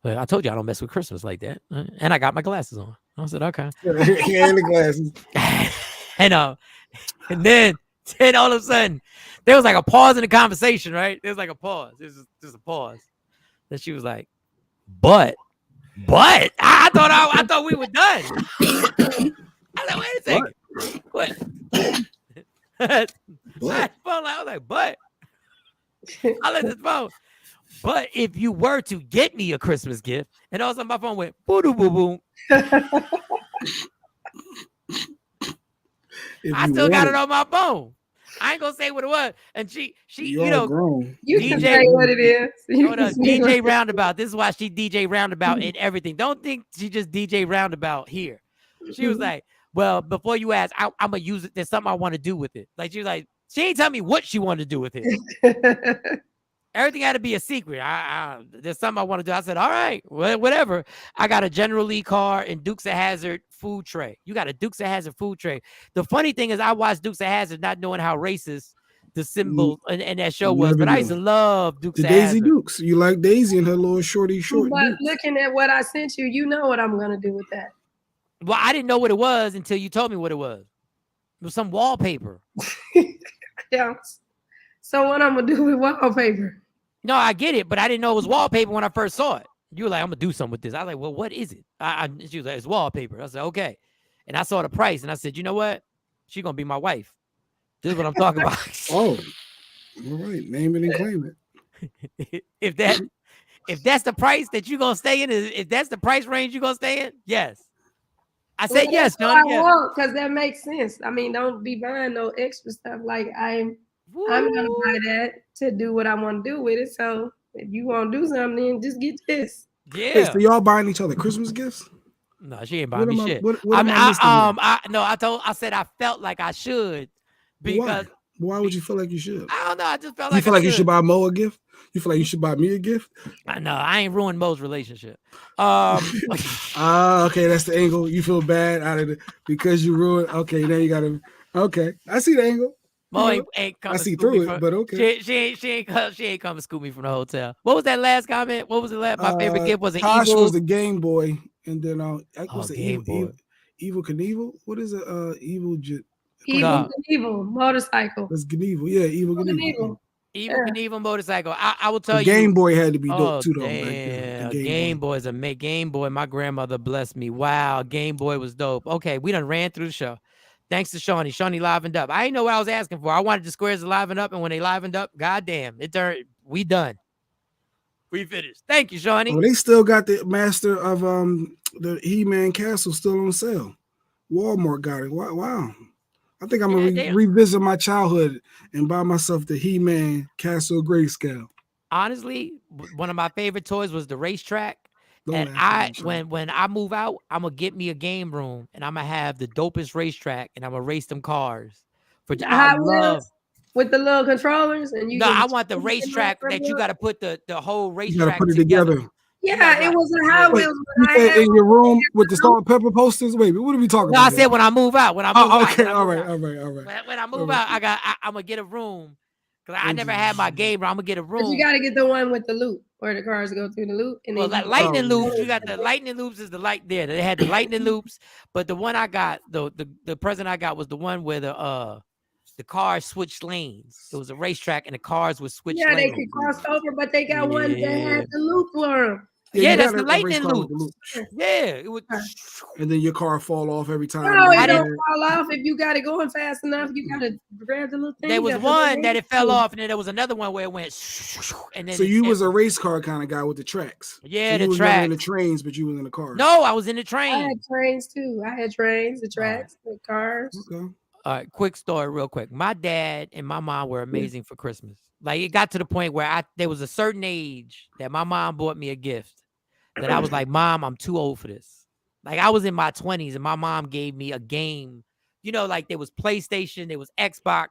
Speaker 6: But I told you I don't mess with Christmas like that. And I got my glasses on. I said, okay.
Speaker 5: Yeah, the glasses.
Speaker 6: and then all of a sudden, there was like a pause in the conversation, right? There was like a pause. There's just a pause. Then she was like, but I thought we were done. I said, wait a second. What? I was like, but I let this phone. But if you were to get me a Christmas gift, and all of a sudden my phone went boo boo boom. I still got it on my phone. I ain't gonna say what it was. And she
Speaker 5: grown.
Speaker 7: You DJ, can say what it is.
Speaker 6: DJ Roundabout. This is why she DJ Roundabout in everything. Don't think she just DJ Roundabout here. She was like, well, before you ask, I'm gonna use it. There's something I want to do with it. Like she was like, she ain't tell me what she wanted to do with it. Everything had to be a secret. There's something I want to do. I said, all right, whatever. I got a General Lee car and Dukes of Hazzard food tray. You got a Dukes of Hazzard food tray. The funny thing is I watched Dukes of Hazzard not knowing how racist the symbol and that show was, but I used to love Dukes of Hazzard.
Speaker 5: Daisy Dukes. You like Daisy and her little short
Speaker 7: But
Speaker 5: Dukes.
Speaker 7: Looking at what I sent you, you know what I'm going to do with that.
Speaker 6: Well, I didn't know what it was until you told me what it was. It was some wallpaper.
Speaker 7: Yeah. So what I'm going to do with wallpaper?
Speaker 6: No, I get it, but I didn't know it was wallpaper when I first saw it. You were like, I'm going to do something with this. I was like, well, what is it? She was like, it's wallpaper. I said, okay. And I saw the price, and I said, you know what? She's going to be my wife. This is what I'm talking about.
Speaker 5: Oh, all right. Name it and claim it.
Speaker 6: If that's the price that you're going to stay in, if that's the price range you're going to stay in, yes. I said yes, John.
Speaker 7: Because that makes sense. I mean, don't be buying no extra stuff. Like I'm gonna buy that to do what I want to do with it. So if you want to do something, then just get this.
Speaker 6: Yeah.
Speaker 5: Hey, so y'all buying each other Christmas gifts?
Speaker 6: No, she ain't buying me shit. I said I felt like I should because.
Speaker 5: Why would you feel like you should?
Speaker 6: I don't know. I just felt like
Speaker 5: you feel like you should buy Mo a gift. You feel like you should buy me a gift.
Speaker 6: No, I ain't ruined Mo's relationship.
Speaker 5: Okay, that's the angle. You feel bad out of it because you ruined. Okay, now you gotta. Okay, I see the angle.
Speaker 6: Mo ain't coming.
Speaker 5: I see through it, but okay.
Speaker 6: She ain't come and scoop me from the hotel. What was that last comment? What was the last? My favorite gift was an
Speaker 5: Tosh
Speaker 6: Evil.
Speaker 5: Was the Game Boy, and then what's the
Speaker 6: Game Boy?
Speaker 5: Evil Knievel? What is it? Evil
Speaker 7: Knievel motorcycle.
Speaker 5: That's Knievel. Yeah, Evil Knievel.
Speaker 6: Evil Knievel motorcycle. I will tell you.
Speaker 5: Game Boy had to be dope too, though.
Speaker 6: Damn. Game Boy is a Game Boy. My grandmother blessed me. Wow, Game Boy was dope. Okay, we done ran through the show. Thanks to Shawnee. Shawnee livened up. I didn't know what I was asking for. I wanted the squares to liven up, and when they livened up, goddamn, we done. We finished. Thank you, Shawnee.
Speaker 5: Oh, they still got the Master of the He-Man castle still on sale. Walmart got it. Wow. I think I'm gonna revisit my childhood and buy myself the He-Man Castle Grayscale.
Speaker 6: Honestly, one of my favorite toys was the racetrack.
Speaker 5: Don't
Speaker 6: And when I move out, I'm gonna get me a game room and I'm gonna have the dopest racetrack and I'm gonna race them cars.
Speaker 7: Hot Wheels with the little controllers and you.
Speaker 6: No, I want the racetrack that you got to put the whole racetrack.
Speaker 5: You got to put it together.
Speaker 7: Yeah, it was a Hot Wheels.
Speaker 5: You said in your room with the salt and pepper posters. Wait, what are we talking about?
Speaker 6: No, I said when I move out. When I move out.
Speaker 5: Okay, all right.
Speaker 6: When I move out, I'm gonna get a room because I never had my game room. I'm gonna get a room.
Speaker 7: But you got to get the one with the loop where the cars go through the loop. And
Speaker 6: well, that lightning loops. You got the lightning loops. Is the light there? They had the lightning loops, but the one I got, the present I got was the one where the cars switched lanes. It was a racetrack and the cars would switch lanes.
Speaker 7: Yeah, they could cross over, but they got one that had the loop for them.
Speaker 6: Yeah, that's the lightning loop. Yeah, it would.
Speaker 5: And then your car fall off every time.
Speaker 7: No, it don't fall off if you got it going fast enough. You got to grab the little thing.
Speaker 6: There was one that it fell off, and then there was another one where it went. And then
Speaker 5: so you was a race car kind of guy with the tracks.
Speaker 6: Yeah,
Speaker 5: so
Speaker 6: the tracks.
Speaker 5: In the trains, but you was in the cars.
Speaker 6: No, I was in the train.
Speaker 7: I had trains too. I had trains, the tracks, the cars.
Speaker 5: Okay.
Speaker 6: All right, quick story, real quick. My dad and my mom were amazing for Christmas. Like it got to the point where there was a certain age that my mom bought me a gift that I was like, Mom, I'm too old for this. Like I was in my 20s and my mom gave me a game. You know, like there was PlayStation, there was Xbox,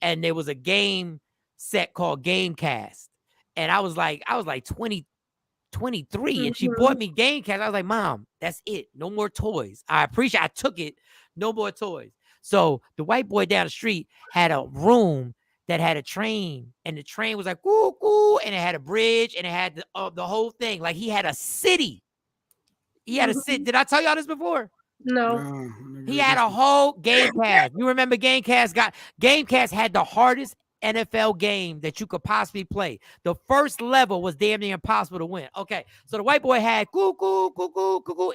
Speaker 6: and there was a game set called Gamecast. And I was like 23, and she bought me Gamecast. I was like, Mom, that's it. No more toys. I took it. No more toys. So the white boy down the street had a room that had a train, and the train was like, woo, woo, and it had a bridge, and it had the whole thing. Like he had a city. He had a city. Did I tell y'all this before?
Speaker 7: No.
Speaker 6: He had a whole Gamecast. You remember Gamecast? Gamecast had the hardest NFL game that you could possibly play. The first level was damn near impossible to win. Okay, so the white boy had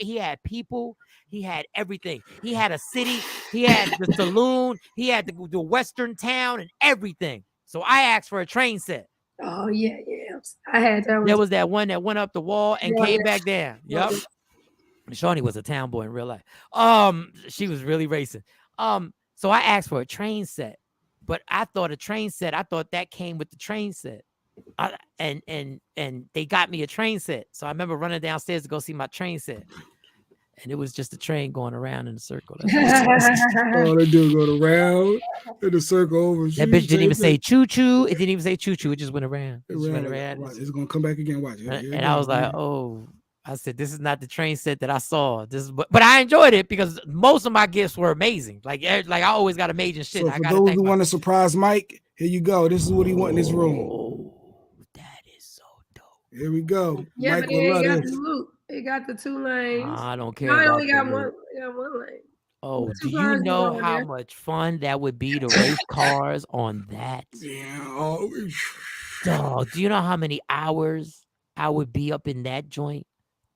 Speaker 6: he had people, he had everything. He had a city, he had the saloon, he had the western town and everything. So I asked for a train set.
Speaker 7: Oh yeah. I had that one.
Speaker 6: There was that one that went up the wall and came back down. Yep. Shawnee was a town boy in real life. She was really racing. So I asked for a train set. But I thought that came with the train set. And they got me a train set. So I remember running downstairs to go see my train set. And it was just a train going around in a circle.
Speaker 5: Oh, they do go around in a circle over.
Speaker 6: That bitch didn't even say choo-choo. It didn't even say choo-choo. It just went around. It just went around.
Speaker 5: It's going to come back again. Watch.
Speaker 6: And I was like, oh. I said, this is not the train set that I saw. But I enjoyed it because most of my gifts were amazing. Like I always got amazing shit.
Speaker 5: So for those who want to surprise Mike, here you go. This is what he want in his room.
Speaker 6: Oh, that is so dope.
Speaker 5: Here we go.
Speaker 7: Yeah,
Speaker 5: Mike
Speaker 7: but it ain't got the loop. It got the 2 lanes.
Speaker 6: I don't care.
Speaker 7: No, I only got one lane.
Speaker 6: Oh, do you know how much fun that would be to race cars on that?
Speaker 5: Yeah.
Speaker 6: Dog, do you know how many hours I would be up in that joint?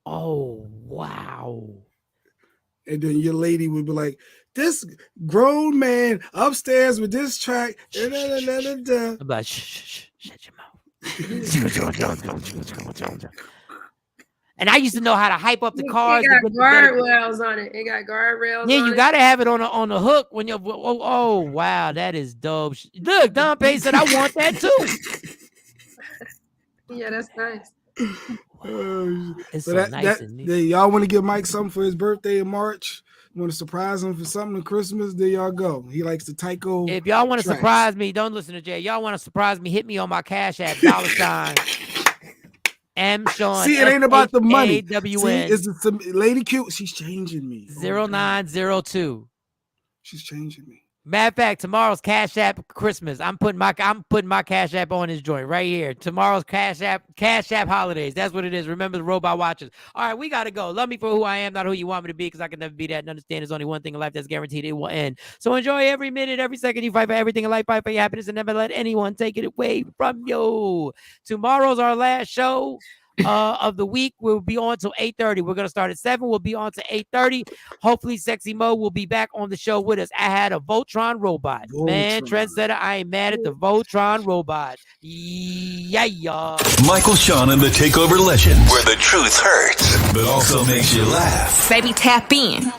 Speaker 6: Oh, wow.
Speaker 5: And then your lady would be like, this grown man upstairs with this track.
Speaker 6: I'm like, shut your mouth. And I used to know how to hype up the cars.
Speaker 7: It got guardrails on it. It got guardrails.
Speaker 6: Yeah, you got to have it on the hook when you're. Oh, wow, that is dope. Look, Don Pay said, I want that too.
Speaker 7: Yeah, that's nice.
Speaker 6: It's so nice.
Speaker 5: Y'all want to give Mike something for his birthday in March? Want to surprise him for something at Christmas? There y'all go. He likes the Takeover.
Speaker 6: If y'all want to surprise me, don't listen to Jay. Y'all want to surprise me? Hit me on my Cash App, $. M Shawn.
Speaker 5: See, it ain't about the money.
Speaker 6: AWN.
Speaker 5: It's some lady cute. She's changing me.
Speaker 6: 0902.
Speaker 5: She's changing me.
Speaker 6: Matter of fact, tomorrow's Cash App Christmas. I'm putting my Cash App on this joint right here. Tomorrow's Cash App holidays. That's what it is. Remember the robot watches. All right, we gotta go. Love me for who I am, not who you want me to be, because I can never be that. And understand there's only one thing in life that's guaranteed. It will end. So enjoy every minute, every second. You fight for everything in life. Fight for your happiness, and never let anyone take it away from you. Tomorrow's our last show. of the week. We'll be on till 8:30. We're gonna start at 7. We'll be on to 8:30. Hopefully, Sexy Mo will be back on the show with us. I had a Voltron robot. Man, trendsetter, I ain't mad at the Voltron robot. Yeah.
Speaker 2: Michael, Shawn, and the Takeover Legends, where the truth hurts, but also makes you laugh.
Speaker 3: Baby, tap in.